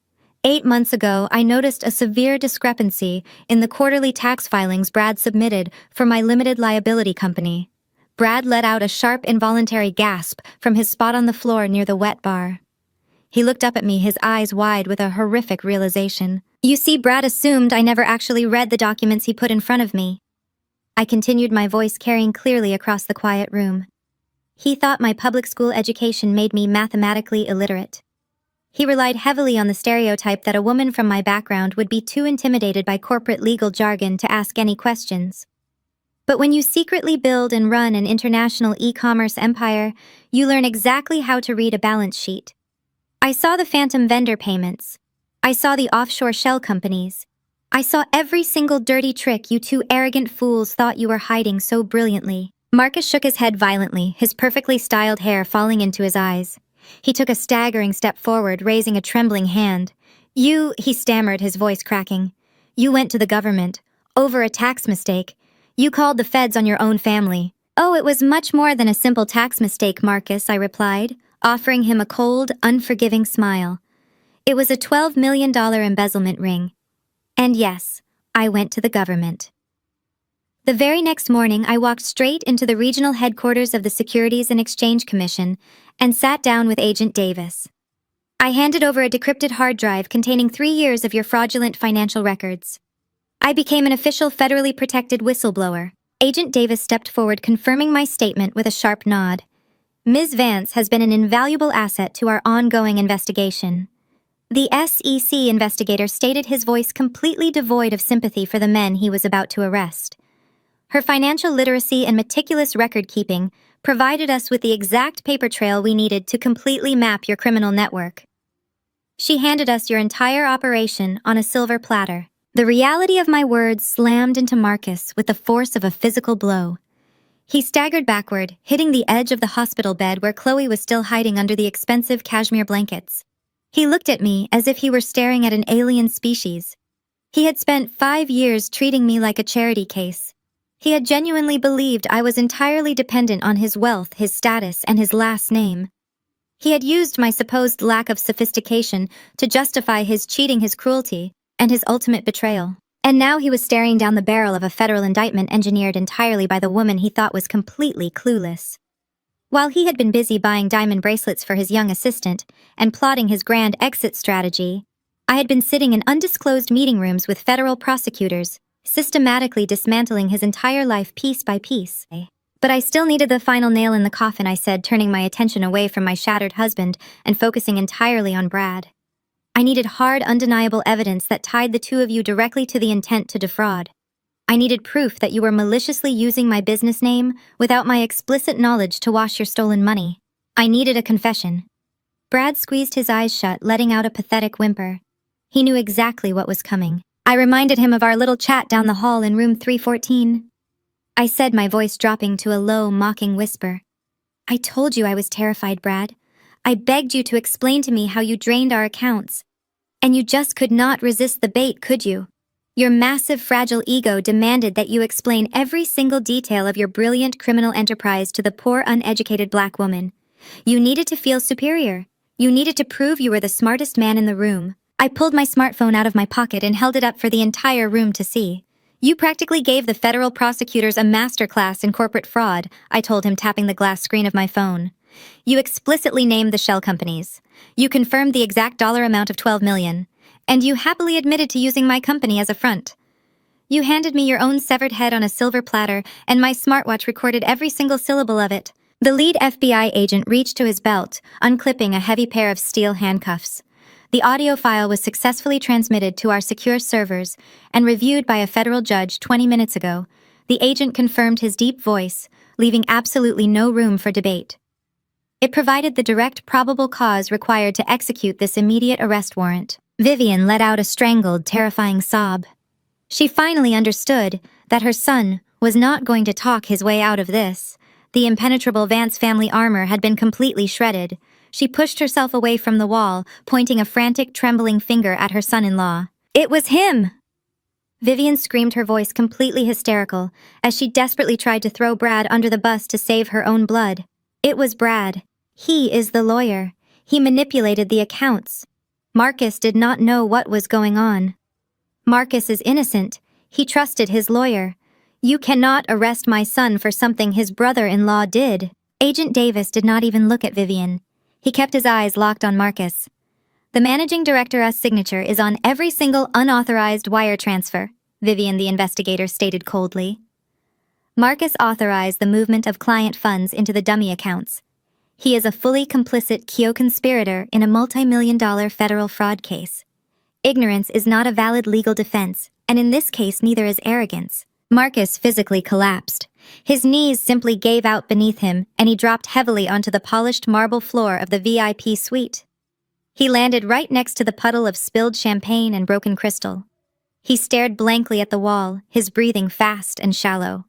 8 months ago, I noticed a severe discrepancy in the quarterly tax filings Brad submitted for my limited liability company. Brad let out a sharp, involuntary gasp from his spot on the floor near the wet bar. He looked up at me, his eyes wide with a horrific realization. "You see, Brad assumed I never actually read the documents he put in front of me." I continued, my voice carrying clearly across the quiet room. "He thought my public school education made me mathematically illiterate. He relied heavily on the stereotype that a woman from my background would be too intimidated by corporate legal jargon to ask any questions. But when you secretly build and run an international e-commerce empire, you learn exactly how to read a balance sheet. I saw the phantom vendor payments. I saw the offshore shell companies. I saw every single dirty trick you two arrogant fools thought you were hiding so brilliantly." Marcus shook his head violently, his perfectly styled hair falling into his eyes. He took a staggering step forward, raising a trembling hand. "You," he stammered, his voice cracking. "You went to the government. Over a tax mistake. You called the feds on your own family." "Oh, it was much more than a simple tax mistake, Marcus," I replied, offering him a cold, unforgiving smile. "It was a $12 million embezzlement ring. And yes, I went to the government." The very next morning, I walked straight into the regional headquarters of the Securities and Exchange Commission and sat down with Agent Davis. "I handed over a decrypted hard drive containing 3 years of your fraudulent financial records. I became an official federally protected whistleblower." Agent Davis stepped forward, confirming my statement with a sharp nod. "Ms. Vance has been an invaluable asset to our ongoing investigation." The SEC investigator stated, his voice completely devoid of sympathy for the men he was about to arrest. "Her financial literacy and meticulous record-keeping provided us with the exact paper trail we needed to completely map your criminal network. She handed us your entire operation on a silver platter." The reality of my words slammed into Marcus with the force of a physical blow. He staggered backward, hitting the edge of the hospital bed where Chloe was still hiding under the expensive cashmere blankets. He looked at me as if he were staring at an alien species. He had spent 5 years treating me like a charity case. He had genuinely believed I was entirely dependent on his wealth, his status, and his last name. He had used my supposed lack of sophistication to justify his cheating, his cruelty. and his ultimate betrayal. And now he was staring down the barrel of a federal indictment engineered entirely by the woman he thought was completely clueless. While he had been busy buying diamond bracelets for his young assistant and plotting his grand exit strategy, I had been sitting in undisclosed meeting rooms with federal prosecutors, systematically dismantling his entire life piece by piece. But I still needed the final nail in the coffin, I said, turning my attention away from my shattered husband and focusing entirely on Brad. I needed hard, undeniable evidence that tied the two of you directly to the intent to defraud. I needed proof that you were maliciously using my business name without my explicit knowledge to wash your stolen money. I needed a confession. Brad squeezed his eyes shut, letting out a pathetic whimper. He knew exactly what was coming. I reminded him of our little chat down the hall in room 314. I said, my voice dropping to a low, mocking whisper. I told you I was terrified, Brad. I begged you to explain to me how you drained our accounts. And you just could not resist the bait, could you? Your massive, fragile ego demanded that you explain every single detail of your brilliant criminal enterprise to the poor, uneducated black woman. You needed to feel superior. You needed to prove you were the smartest man in the room. I pulled my smartphone out of my pocket and held it up for the entire room to see. You practically gave the federal prosecutors a masterclass in corporate fraud, I told him, tapping the glass screen of my phone. You explicitly named the shell companies. You confirmed the exact dollar amount of $12 million. And you happily admitted to using my company as a front. You handed me your own severed head on a silver platter, and my smartwatch recorded every single syllable of it. The lead FBI agent reached to his belt, unclipping a heavy pair of steel handcuffs. The audio file was successfully transmitted to our secure servers and reviewed by a federal judge 20 minutes ago. The agent confirmed his deep voice, leaving absolutely no room for debate. It provided the direct probable cause required to execute this immediate arrest warrant. Vivian let out a strangled, terrifying sob. She finally understood that her son was not going to talk his way out of this. The impenetrable Vance family armor had been completely shredded. She pushed herself away from the wall, pointing a frantic, trembling finger at her son-in-law. It was him! Vivian screamed, her voice completely hysterical, as she desperately tried to throw Brad under the bus to save her own blood. It was Brad. He is the lawyer. He manipulated the accounts. Marcus did not know what was going on. Marcus is innocent. He trusted his lawyer. You cannot arrest my son for something his brother-in-law did. Agent Davis did not even look at Vivian. He kept his eyes locked on Marcus. The managing director's signature is on every single unauthorized wire transfer, Vivian the investigator stated coldly. Marcus authorized the movement of client funds into the dummy accounts. He is a fully complicit co-conspirator in a multi-million-dollar federal fraud case. Ignorance is not a valid legal defense, and in this case neither is arrogance. Marcus physically collapsed. His knees simply gave out beneath him, and he dropped heavily onto the polished marble floor of the VIP suite. He landed right next to the puddle of spilled champagne and broken crystal. He stared blankly at the wall, his breathing fast and shallow.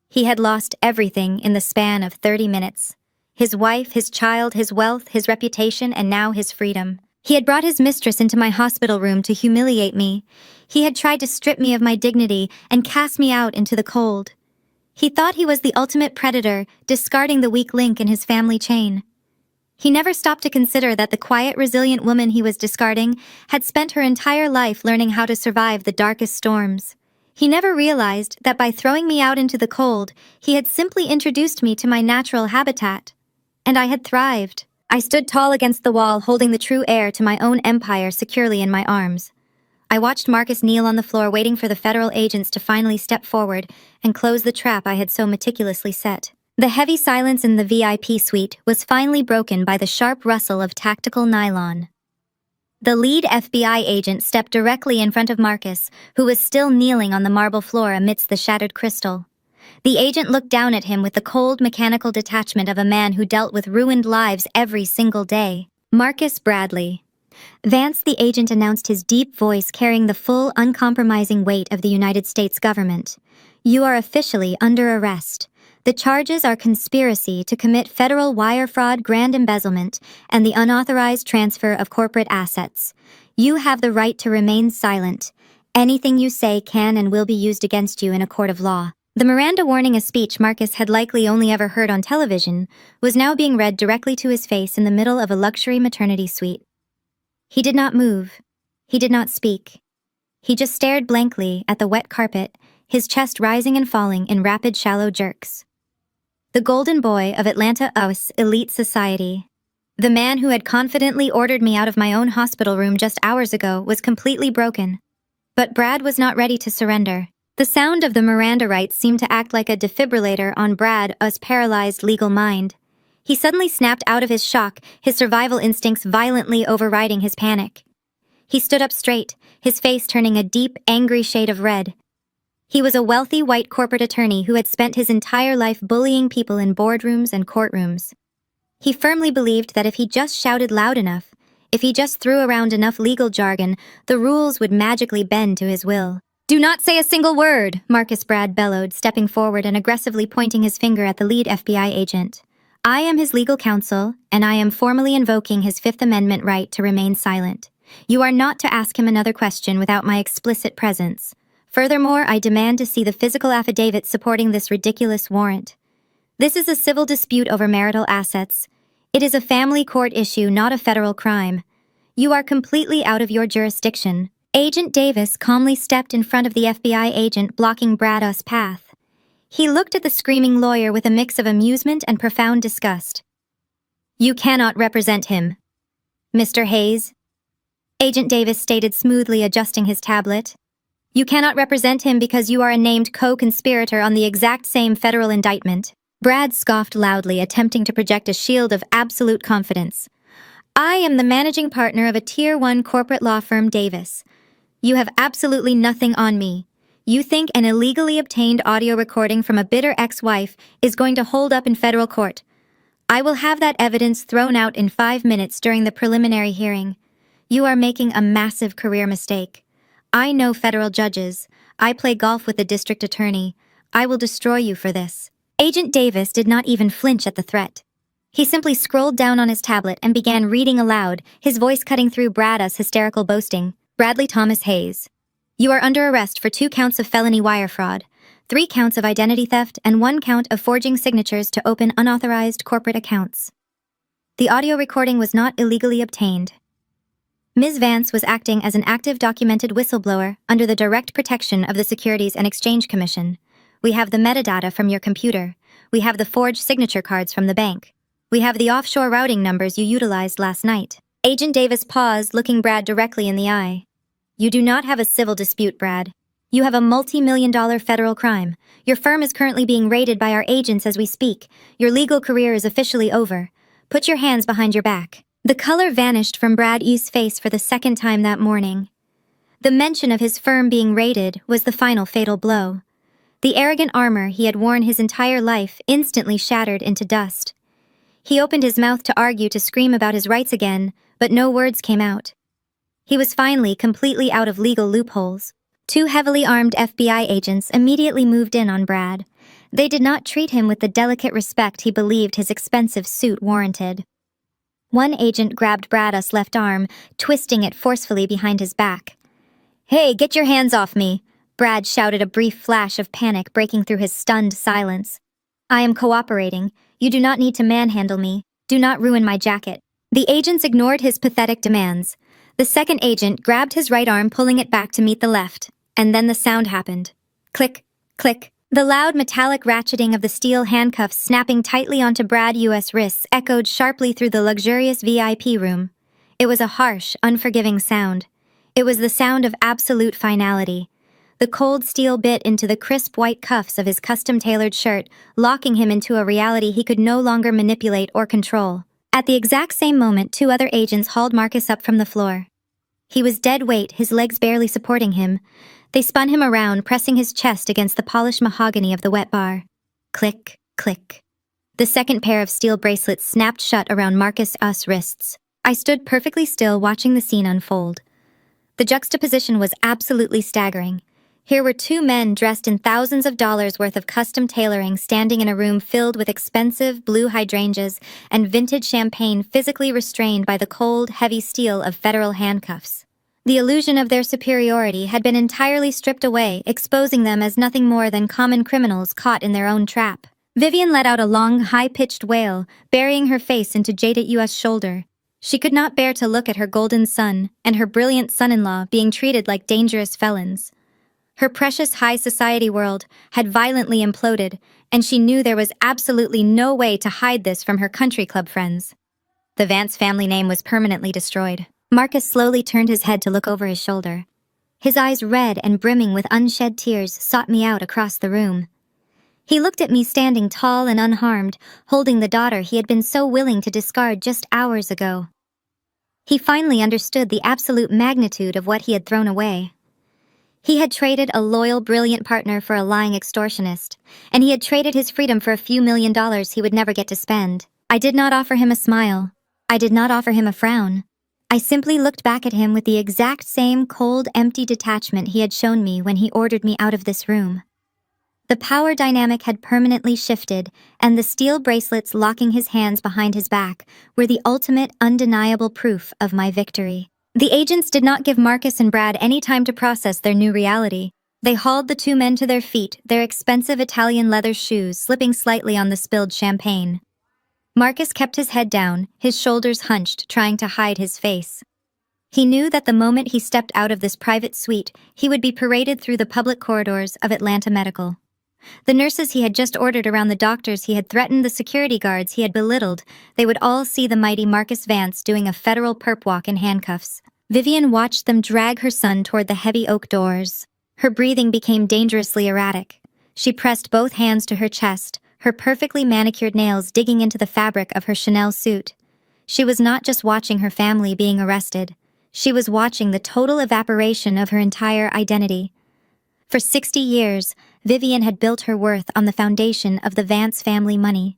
He had lost everything in the span of 30 minutes. His wife, his child, his wealth, his reputation, and now his freedom. He had brought his mistress into my hospital room to humiliate me. He had tried to strip me of my dignity and cast me out into the cold. He thought he was the ultimate predator, discarding the weak link in his family chain. He never stopped to consider that the quiet, resilient woman he was discarding had spent her entire life learning how to survive the darkest storms. He never realized that by throwing me out into the cold, he had simply introduced me to my natural habitat. And I had thrived. I stood tall against the wall, holding the true heir to my own empire securely in my arms. I watched Marcus kneel on the floor, waiting for the federal agents to finally step forward and close the trap I had so meticulously set. The heavy silence in the VIP suite was finally broken by the sharp rustle of tactical nylon. The lead FBI agent stepped directly in front of Marcus, who was still kneeling on the marble floor amidst the shattered crystal. The agent looked down at him with the cold, mechanical detachment of a man who dealt with ruined lives every single day. Marcus Bradley. Vance the agent announced, his deep voice carrying the full, uncompromising weight of the United States government. You are officially under arrest. The charges are conspiracy to commit federal wire fraud, grand embezzlement, and the unauthorized transfer of corporate assets. You have the right to remain silent. Anything you say can and will be used against you in a court of law. The Miranda warning, a speech Marcus had likely only ever heard on television, was now being read directly to his face in the middle of a luxury maternity suite. He did not move. He did not speak. He just stared blankly at the wet carpet, his chest rising and falling in rapid, shallow jerks. The golden boy of Atlanta US elite society. The man who had confidently ordered me out of my own hospital room just hours ago was completely broken. But Brad was not ready to surrender. The sound of the Miranda rights seemed to act like a defibrillator on Brad's paralyzed legal mind. He suddenly snapped out of his shock, his survival instincts violently overriding his panic. He stood up straight, his face turning a deep, angry shade of red. He was a wealthy white corporate attorney who had spent his entire life bullying people in boardrooms and courtrooms. He firmly believed that if he just shouted loud enough, if he just threw around enough legal jargon, the rules would magically bend to his will. "Do not say a single word," Marcus Brad bellowed, stepping forward and aggressively pointing his finger at the lead FBI agent. "I am his legal counsel, and I am formally invoking his Fifth Amendment right to remain silent. You are not to ask him another question without my explicit presence. Furthermore, I demand to see the physical affidavit supporting this ridiculous warrant. This is a civil dispute over marital assets. It is a family court issue, not a federal crime. You are completely out of your jurisdiction." Agent Davis calmly stepped in front of the FBI agent blocking Brad's path. He looked at the screaming lawyer with a mix of amusement and profound disgust. "You cannot represent him, Mr. Hayes," Agent Davis stated smoothly, adjusting his tablet. "You cannot represent him because you are a named co-conspirator on the exact same federal indictment." Brad scoffed loudly, attempting to project a shield of absolute confidence. "I am the managing partner of a Tier 1 corporate law firm, Davis. You have absolutely nothing on me. You think an illegally obtained audio recording from a bitter ex-wife is going to hold up in federal court. I will have that evidence thrown out in 5 minutes during the preliminary hearing. You are making a massive career mistake. I know federal judges. I play golf with the district attorney. I will destroy you for this." Agent Davis did not even flinch at the threat. He simply scrolled down on his tablet and began reading aloud, his voice cutting through Brad's hysterical boasting. "Bradley Thomas Hayes. You are under arrest for 2 counts of felony wire fraud, 3 counts of identity theft, and 1 count of forging signatures to open unauthorized corporate accounts. The audio recording was not illegally obtained. Ms. Vance was acting as an active documented whistleblower under the direct protection of the Securities and Exchange Commission. We have the metadata from your computer. We have the forged signature cards from the bank. We have the offshore routing numbers you utilized last night." Agent Davis paused, looking Brad directly in the eye. "You do not have a civil dispute, Brad. You have a multi-million-dollar federal crime. Your firm is currently being raided by our agents as we speak. Your legal career is officially over. Put your hands behind your back." The color vanished from Brad's face for the second time that morning. The mention of his firm being raided was the final fatal blow. The arrogant armor he had worn his entire life instantly shattered into dust. He opened his mouth to argue, to scream about his rights again, but no words came out. He was finally completely out of legal loopholes. 2 heavily armed FBI agents immediately moved in on Brad. They did not treat him with the delicate respect he believed his expensive suit warranted. One agent grabbed Brad's left arm, twisting it forcefully behind his back. "Hey, get your hands off me!" Brad shouted, a brief flash of panic breaking through his stunned silence. "I am cooperating. You do not need to manhandle me. Do not ruin my jacket." The agents ignored his pathetic demands. The second agent grabbed his right arm, pulling it back to meet the left. And then the sound happened. Click, click. The loud metallic ratcheting of the steel handcuffs snapping tightly onto Brad's wrists echoed sharply through the luxurious VIP room. It was a harsh, unforgiving sound. It was the sound of absolute finality. The cold steel bit into the crisp white cuffs of his custom-tailored shirt, locking him into a reality he could no longer manipulate or control. At the exact same moment, 2 other agents hauled Marcus up from the floor. He was dead weight, his legs barely supporting him. They spun him around, pressing his chest against the polished mahogany of the wet bar. Click, click. The second pair of steel bracelets snapped shut around Marcus's wrists. I stood perfectly still, watching the scene unfold. The juxtaposition was absolutely staggering. Here were 2 men dressed in thousands of dollars worth of custom tailoring, standing in a room filled with expensive blue hydrangeas and vintage champagne, physically restrained by the cold, heavy steel of federal handcuffs. The illusion of their superiority had been entirely stripped away, exposing them as nothing more than common criminals caught in their own trap. Vivian let out a long, high-pitched wail, burying her face into Jada's shoulder. She could not bear to look at her golden son and her brilliant son-in-law being treated like dangerous felons. Her precious high society world had violently imploded, and she knew there was absolutely no way to hide this from her country club friends. The Vance family name was permanently destroyed. Marcus slowly turned his head to look over his shoulder. His eyes, red and brimming with unshed tears, sought me out across the room. He looked at me standing tall and unharmed, holding the daughter he had been so willing to discard just hours ago. He finally understood the absolute magnitude of what he had thrown away. He had traded a loyal, brilliant partner for a lying extortionist, and he had traded his freedom for a few $1,000,000 he would never get to spend. I did not offer him a smile. I did not offer him a frown. I simply looked back at him with the exact same cold, empty detachment he had shown me when he ordered me out of this room. The power dynamic had permanently shifted, and the steel bracelets locking his hands behind his back were the ultimate, undeniable proof of my victory. The agents did not give Marcus and Brad any time to process their new reality. They hauled the two men to their feet, their expensive Italian leather shoes slipping slightly on the spilled champagne. Marcus kept his head down, his shoulders hunched, trying to hide his face. He knew that the moment he stepped out of this private suite, he would be paraded through the public corridors of Atlanta Medical. The nurses he had just ordered around the doctors he had threatened, the security guards he had belittled, they would all see the mighty Marcus Vance doing a federal perp walk in handcuffs. Vivian watched them drag her son toward the heavy oak doors. Her breathing became dangerously erratic. She pressed both hands to her chest, her perfectly manicured nails digging into the fabric of her Chanel suit. She was not just watching her family being arrested. She was watching the total evaporation of her entire identity. For 60 years, Vivian had built her worth on the foundation of the Vance family money.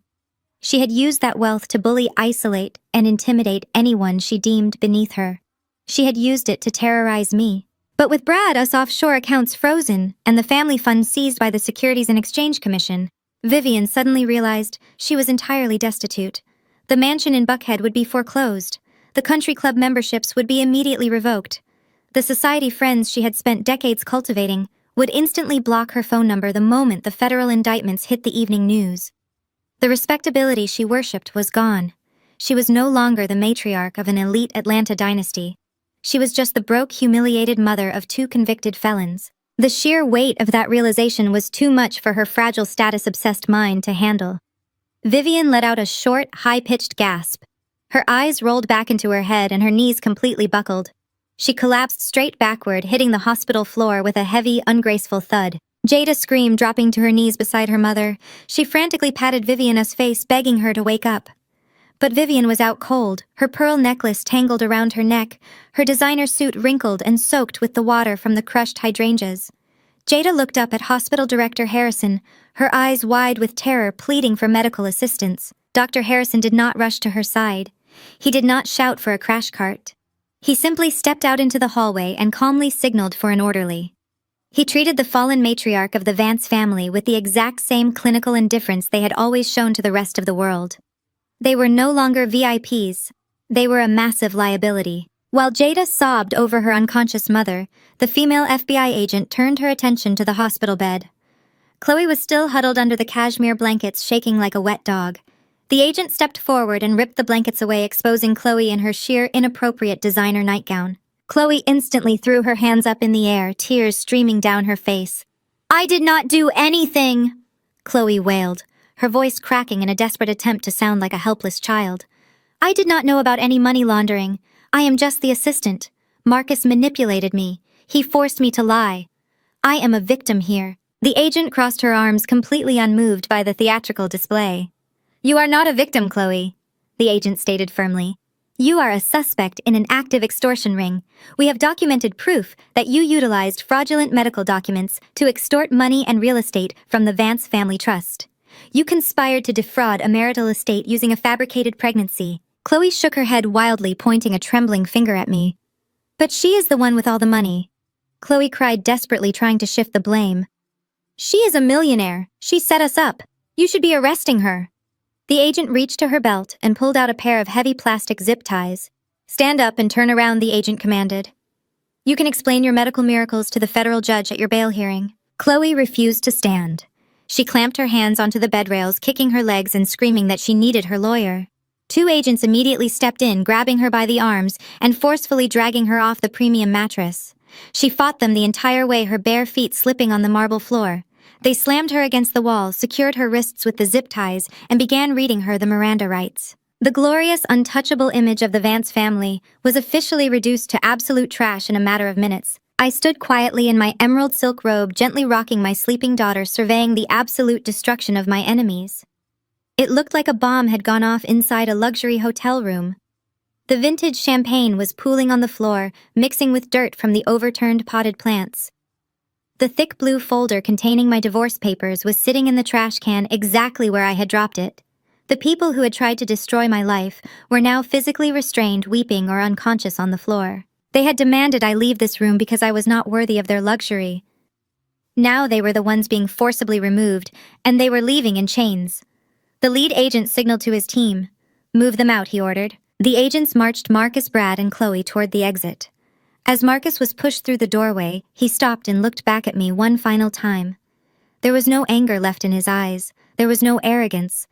She had used that wealth to bully, isolate, and intimidate anyone she deemed beneath her. She had used it to terrorize me. But with Brad, us offshore accounts frozen, and the family fund seized by the Securities and Exchange Commission, Vivian suddenly realized she was entirely destitute. The mansion in Buckhead would be foreclosed. The country club memberships would be immediately revoked. The society friends she had spent decades cultivating would instantly block her phone number the moment the federal indictments hit the evening news. The respectability she worshipped was gone. She was no longer the matriarch of an elite Atlanta dynasty. She was just the broke, humiliated mother of two convicted felons. The sheer weight of that realization was too much for her fragile, status-obsessed mind to handle. Vivian let out a short, high-pitched gasp. Her eyes rolled back into her head and her knees completely buckled. She collapsed straight backward, hitting the hospital floor with a heavy, ungraceful thud. Jada screamed, dropping to her knees beside her mother. She frantically patted Viviana's face, begging her to wake up. But Vivian was out cold, her pearl necklace tangled around her neck, her designer suit wrinkled and soaked with the water from the crushed hydrangeas. Jada looked up at Hospital Director Harrison, her eyes wide with terror, pleading for medical assistance. Dr. Harrison did not rush to her side. He did not shout for a crash cart. He simply stepped out into the hallway and calmly signaled for an orderly. He treated the fallen matriarch of the Vance family with the exact same clinical indifference they had always shown to the rest of the world. They were no longer VIPs. They were a massive liability. While Jada sobbed over her unconscious mother, the female FBI agent turned her attention to the hospital bed. Chloe was still huddled under the cashmere blankets, shaking like a wet dog. The agent stepped forward and ripped the blankets away, exposing Chloe in her sheer, inappropriate designer nightgown. Chloe instantly threw her hands up in the air, tears streaming down her face. "I did not do anything!" Chloe wailed, her voice cracking in a desperate attempt to sound like a helpless child. "I did not know about any money laundering. I am just the assistant. Marcus manipulated me. He forced me to lie. I am a victim here." The agent crossed her arms, completely unmoved by the theatrical display. "You are not a victim, Chloe," the agent stated firmly. "You are a suspect in an active extortion ring. We have documented proof that you utilized fraudulent medical documents to extort money and real estate from the Vance Family Trust. You conspired to defraud a marital estate using a fabricated pregnancy." Chloe shook her head wildly, pointing a trembling finger at me. "But she is the one with all the money." Chloe cried, desperately trying to shift the blame. "She is a millionaire. She set us up. You should be arresting her." The agent reached to her belt and pulled out a pair of heavy plastic zip ties. "Stand up and turn around," the agent commanded. "You can explain your medical miracles to the federal judge at your bail hearing." Chloe refused to stand. She clamped her hands onto the bed rails, kicking her legs and screaming that she needed her lawyer. Two agents immediately stepped in, grabbing her by the arms and forcefully dragging her off the premium mattress. She fought them the entire way, her bare feet slipping on the marble floor. They slammed her against the wall, secured her wrists with the zip ties, and began reading her the Miranda rights. The glorious, untouchable image of the Vance family was officially reduced to absolute trash in a matter of minutes. I stood quietly in my emerald silk robe, gently rocking my sleeping daughter, surveying the absolute destruction of my enemies. It looked like a bomb had gone off inside a luxury hotel room. The vintage champagne was pooling on the floor, mixing with dirt from the overturned potted plants. The thick blue folder containing my divorce papers was sitting in the trash can exactly where I had dropped it. The people who had tried to destroy my life were now physically restrained, weeping or unconscious on the floor. They had demanded I leave this room because I was not worthy of their luxury. Now they were the ones being forcibly removed, and they were leaving in chains. The lead agent signaled to his team. "Move them out," he ordered. The agents marched Marcus, Brad, and Chloe toward the exit. As Marcus was pushed through the doorway, he stopped and looked back at me one final time. There was no anger left in his eyes. There was no arrogance.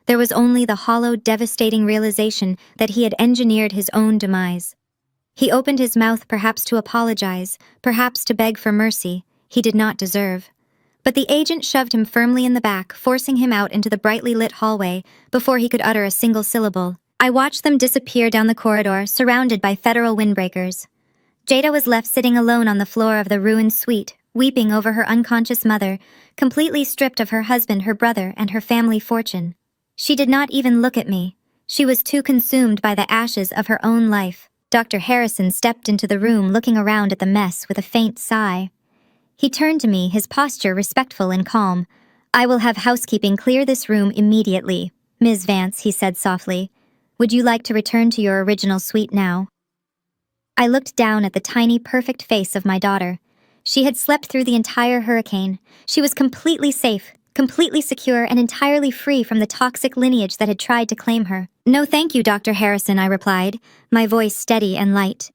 There was only the hollow, devastating realization that he had engineered his own demise. He opened his mouth, perhaps to apologize, perhaps to beg for mercy he did not deserve. But the agent shoved him firmly in the back, forcing him out into the brightly lit hallway before he could utter a single syllable. I watched them disappear down the corridor, surrounded by federal windbreakers. Jada was left sitting alone on the floor of the ruined suite, weeping over her unconscious mother, completely stripped of her husband, her brother, and her family fortune. She did not even look at me. She was too consumed by the ashes of her own life. Dr. Harrison stepped into the room, looking around at the mess with a faint sigh. He turned to me, his posture respectful and calm. "I will have housekeeping clear this room immediately. Ms. Vance," he said softly, "would you like to return to your original suite now?" I looked down at the tiny, perfect face of my daughter. She had slept through the entire hurricane. She was completely safe, completely secure, and entirely free from the toxic lineage that had tried to claim her. "No, thank you, Dr. Harrison," I replied, my voice steady and light.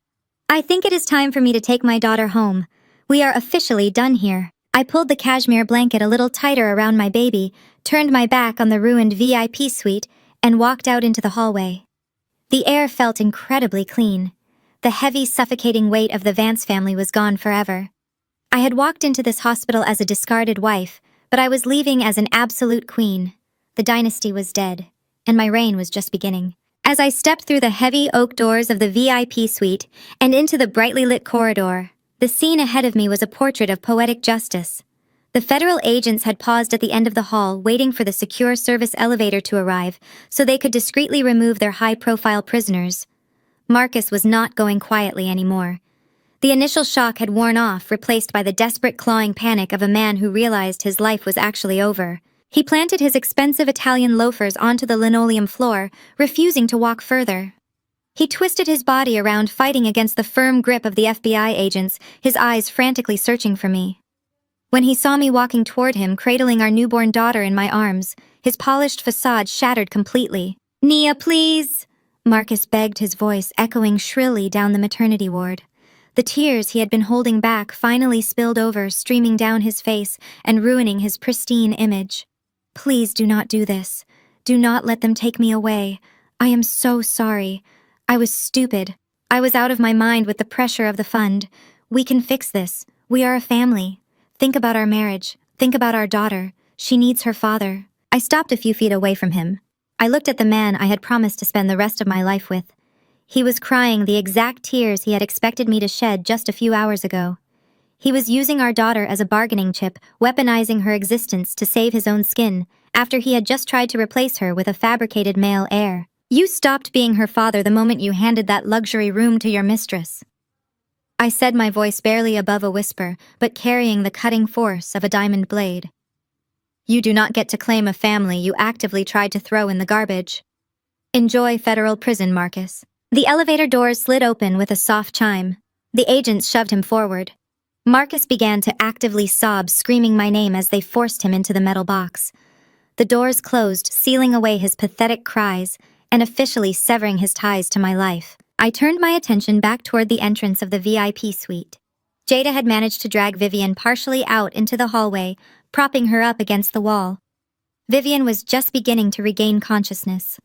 "I think it is time for me to take my daughter home. We are officially done here." I pulled the cashmere blanket a little tighter around my baby, turned my back on the ruined VIP suite, and walked out into the hallway. The air felt incredibly clean. The heavy, suffocating weight of the Vance family was gone forever. I had walked into this hospital as a discarded wife, but I was leaving as an absolute queen. The dynasty was dead, and my reign was just beginning. As I stepped through the heavy oak doors of the VIP suite and into the brightly lit corridor, the scene ahead of me was a portrait of poetic justice. The federal agents had paused at the end of the hall, waiting for the secure service elevator to arrive so they could discreetly remove their high-profile prisoners. Marcus was not going quietly anymore. The initial shock had worn off, replaced by the desperate clawing panic of a man who realized his life was actually over. He planted his expensive Italian loafers onto the linoleum floor, refusing to walk further. He twisted his body around, fighting against the firm grip of the FBI agents, his eyes frantically searching for me. When he saw me walking toward him, cradling our newborn daughter in my arms, his polished facade shattered completely. "Nia, please!" Marcus begged, his voice echoing shrilly down the maternity ward. The tears he had been holding back finally spilled over, streaming down his face and ruining his pristine image. "Please do not do this. Do not let them take me away. I am so sorry. I was stupid. I was out of my mind with the pressure of the fund. We can fix this. We are a family. Think about our marriage. Think about our daughter. She needs her father." I stopped a few feet away from him. I looked at the man I had promised to spend the rest of my life with. He was crying the exact tears he had expected me to shed just a few hours ago. He was using our daughter as a bargaining chip, weaponizing her existence to save his own skin, after he had just tried to replace her with a fabricated male heir. "You stopped being her father the moment you handed that luxury room to your mistress," I said, my voice barely above a whisper, but carrying the cutting force of a diamond blade. "You do not get to claim a family you actively tried to throw in the garbage. Enjoy federal prison, Marcus." The elevator doors slid open with a soft chime. The agents shoved him forward. Marcus began to actively sob, screaming my name as they forced him into the metal box. The doors closed, sealing away his pathetic cries and officially severing his ties to my life. I turned my attention back toward the entrance of the VIP suite. Jada had managed to drag Vivian partially out into the hallway, propping her up against the wall. Vivian was just beginning to regain consciousness.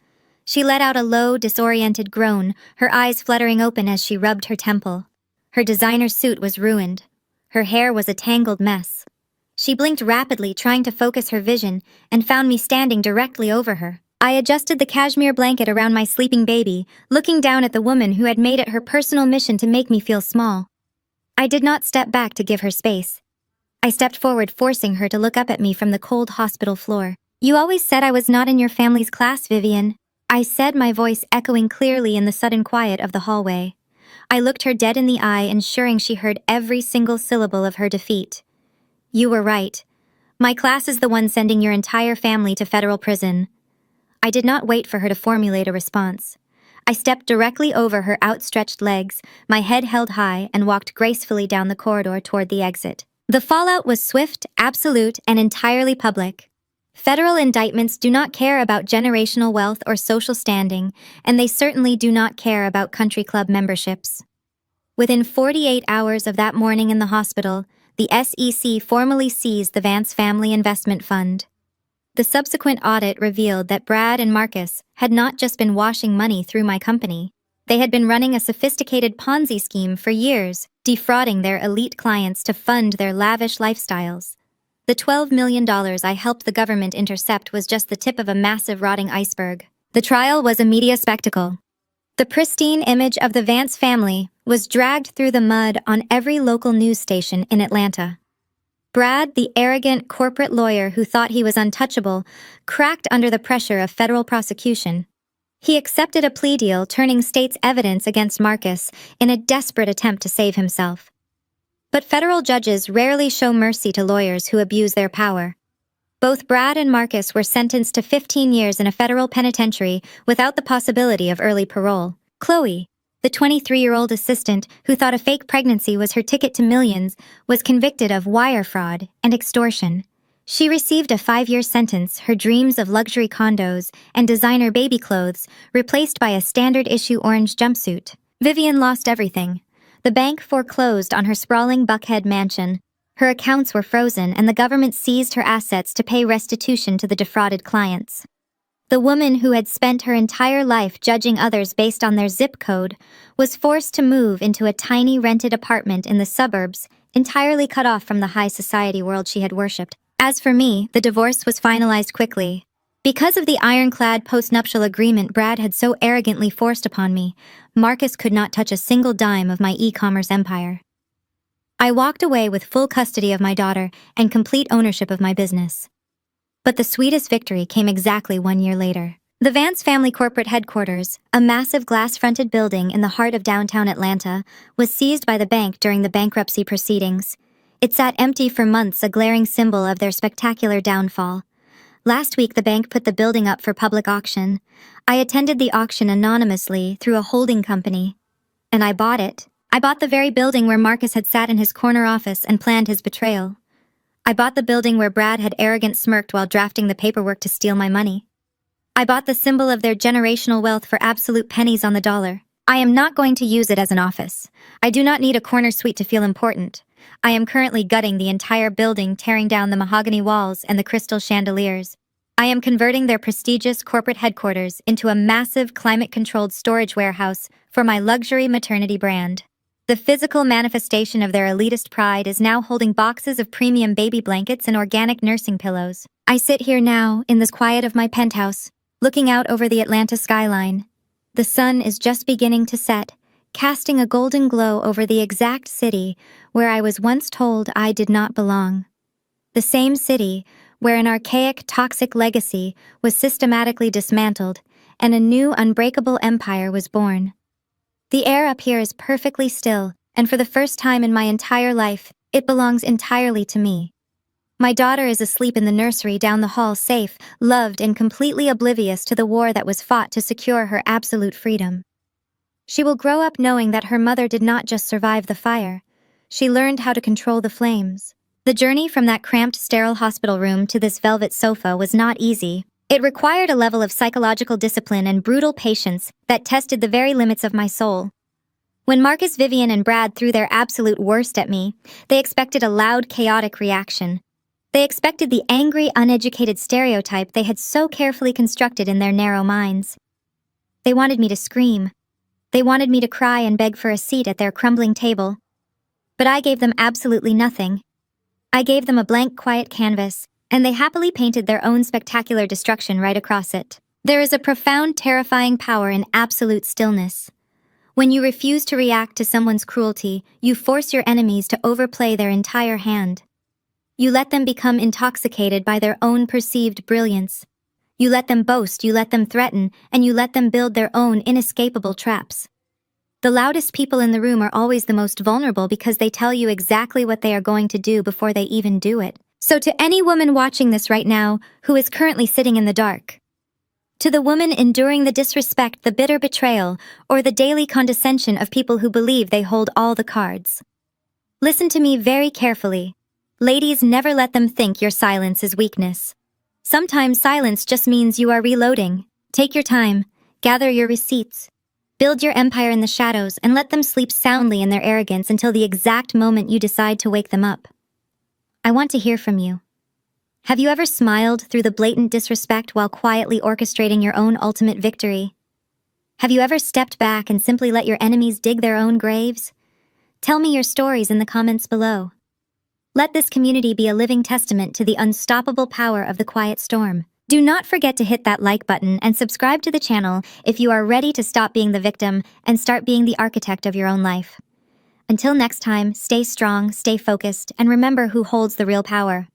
She let out a low, disoriented groan, her eyes fluttering open as she rubbed her temple. Her designer suit was ruined. Her hair was a tangled mess. She blinked rapidly, trying to focus her vision, and found me standing directly over her. I adjusted the cashmere blanket around my sleeping baby, looking down at the woman who had made it her personal mission to make me feel small. I did not step back to give her space. I stepped forward, forcing her to look up at me from the cold hospital floor. "You always said I was not in your family's class, Vivian," I said, my voice echoing clearly in the sudden quiet of the hallway. I looked her dead in the eye, ensuring she heard every single syllable of her defeat. "You were right. My class is the one sending your entire family to federal prison." I did not wait for her to formulate a response. I stepped directly over her outstretched legs, my head held high, and walked gracefully down the corridor toward the exit. The fallout was swift, absolute, and entirely public. Federal indictments do not care about generational wealth or social standing, and they certainly do not care about country club memberships. Within 48 hours of that morning in the hospital, the SEC formally seized the Vance Family Investment Fund. The subsequent audit revealed that Brad and Marcus had not just been washing money through my company. They had been running a sophisticated Ponzi scheme for years, defrauding their elite clients to fund their lavish lifestyles. The $12 million I helped the government intercept was just the tip of a massive rotting iceberg. The trial was a media spectacle. The pristine image of the Vance family was dragged through the mud on every local news station in Atlanta. Brad, the arrogant corporate lawyer who thought he was untouchable, cracked under the pressure of federal prosecution. He accepted a plea deal, turning state's evidence against Marcus in a desperate attempt to save himself. But federal judges rarely show mercy to lawyers who abuse their power. Both Brad and Marcus were sentenced to 15 years in a federal penitentiary without the possibility of early parole. Chloe, the 23-year-old assistant who thought a fake pregnancy was her ticket to millions, was convicted of wire fraud and extortion. She received a 5-year sentence, her dreams of luxury condos and designer baby clothes replaced by a standard-issue orange jumpsuit. Vivian lost everything. The bank foreclosed on her sprawling Buckhead mansion. Her accounts were frozen, and the government seized her assets to pay restitution to the defrauded clients. The woman who had spent her entire life judging others based on their zip code was forced to move into a tiny rented apartment in the suburbs, entirely cut off from the high society world she had worshipped. As for me, the divorce was finalized quickly. Because of the ironclad postnuptial agreement Brad had so arrogantly forced upon me, Marcus could not touch a single dime of my e-commerce empire. I walked away with full custody of my daughter and complete ownership of my business. But the sweetest victory came exactly 1 year later. The Vance family corporate headquarters, a massive glass-fronted building in the heart of downtown Atlanta, was seized by the bank during the bankruptcy proceedings. It sat empty for months, a glaring symbol of their spectacular downfall. Last week, the bank put the building up for public auction. I attended the auction anonymously through a holding company. And I bought it. I bought the very building where Marcus had sat in his corner office and planned his betrayal. I bought the building where Brad had arrogant smirked while drafting the paperwork to steal my money. I bought the symbol of their generational wealth for absolute pennies on the dollar. I am not going to use it as an office. I do not need a corner suite to feel important. I am currently gutting the entire building, tearing down the mahogany walls and the crystal chandeliers. I am converting their prestigious corporate headquarters into a massive climate-controlled storage warehouse for my luxury maternity brand. The physical manifestation of their elitist pride is now holding boxes of premium baby blankets and organic nursing pillows. I sit here now, in the quiet of my penthouse, looking out over the Atlanta skyline. The sun is just beginning to set, casting a golden glow over the exact city where I was once told I did not belong. The same city where an archaic, toxic legacy was systematically dismantled and a new, unbreakable empire was born. The air up here is perfectly still, and for the first time in my entire life, it belongs entirely to me. My daughter is asleep in the nursery down the hall, safe, loved, and completely oblivious to the war that was fought to secure her absolute freedom. She will grow up knowing that her mother did not just survive the fire. She learned how to control the flames. The journey from that cramped, sterile hospital room to this velvet sofa was not easy. It required a level of psychological discipline and brutal patience that tested the very limits of my soul. When Marcus, Vivian, and Brad threw their absolute worst at me, they expected a loud, chaotic reaction. They expected the angry, uneducated stereotype they had so carefully constructed in their narrow minds. They wanted me to scream. They wanted me to cry and beg for a seat at their crumbling table. But I gave them absolutely nothing. I gave them a blank, quiet canvas, and they happily painted their own spectacular destruction right across it. There is a profound, terrifying power in absolute stillness. When you refuse to react to someone's cruelty, you force your enemies to overplay their entire hand. You let them become intoxicated by their own perceived brilliance. You let them boast, you let them threaten, and you let them build their own inescapable traps. The loudest people in the room are always the most vulnerable because they tell you exactly what they are going to do before they even do it. So to any woman watching this right now who is currently sitting in the dark, to the woman enduring the disrespect, the bitter betrayal, or the daily condescension of people who believe they hold all the cards, listen to me very carefully. Ladies, never let them think your silence is weakness. Sometimes silence just means you are reloading. Take your time, gather your receipts, build your empire in the shadows, and let them sleep soundly in their arrogance until the exact moment you decide to wake them up. I want to hear from you. Have you ever smiled through the blatant disrespect while quietly orchestrating your own ultimate victory? Have you ever stepped back and simply let your enemies dig their own graves? Tell me your stories in the comments below. Let this community be a living testament to the unstoppable power of the quiet storm. Do not forget to hit that like button and subscribe to the channel if you are ready to stop being the victim and start being the architect of your own life. Until next time, stay strong, stay focused, and remember who holds the real power.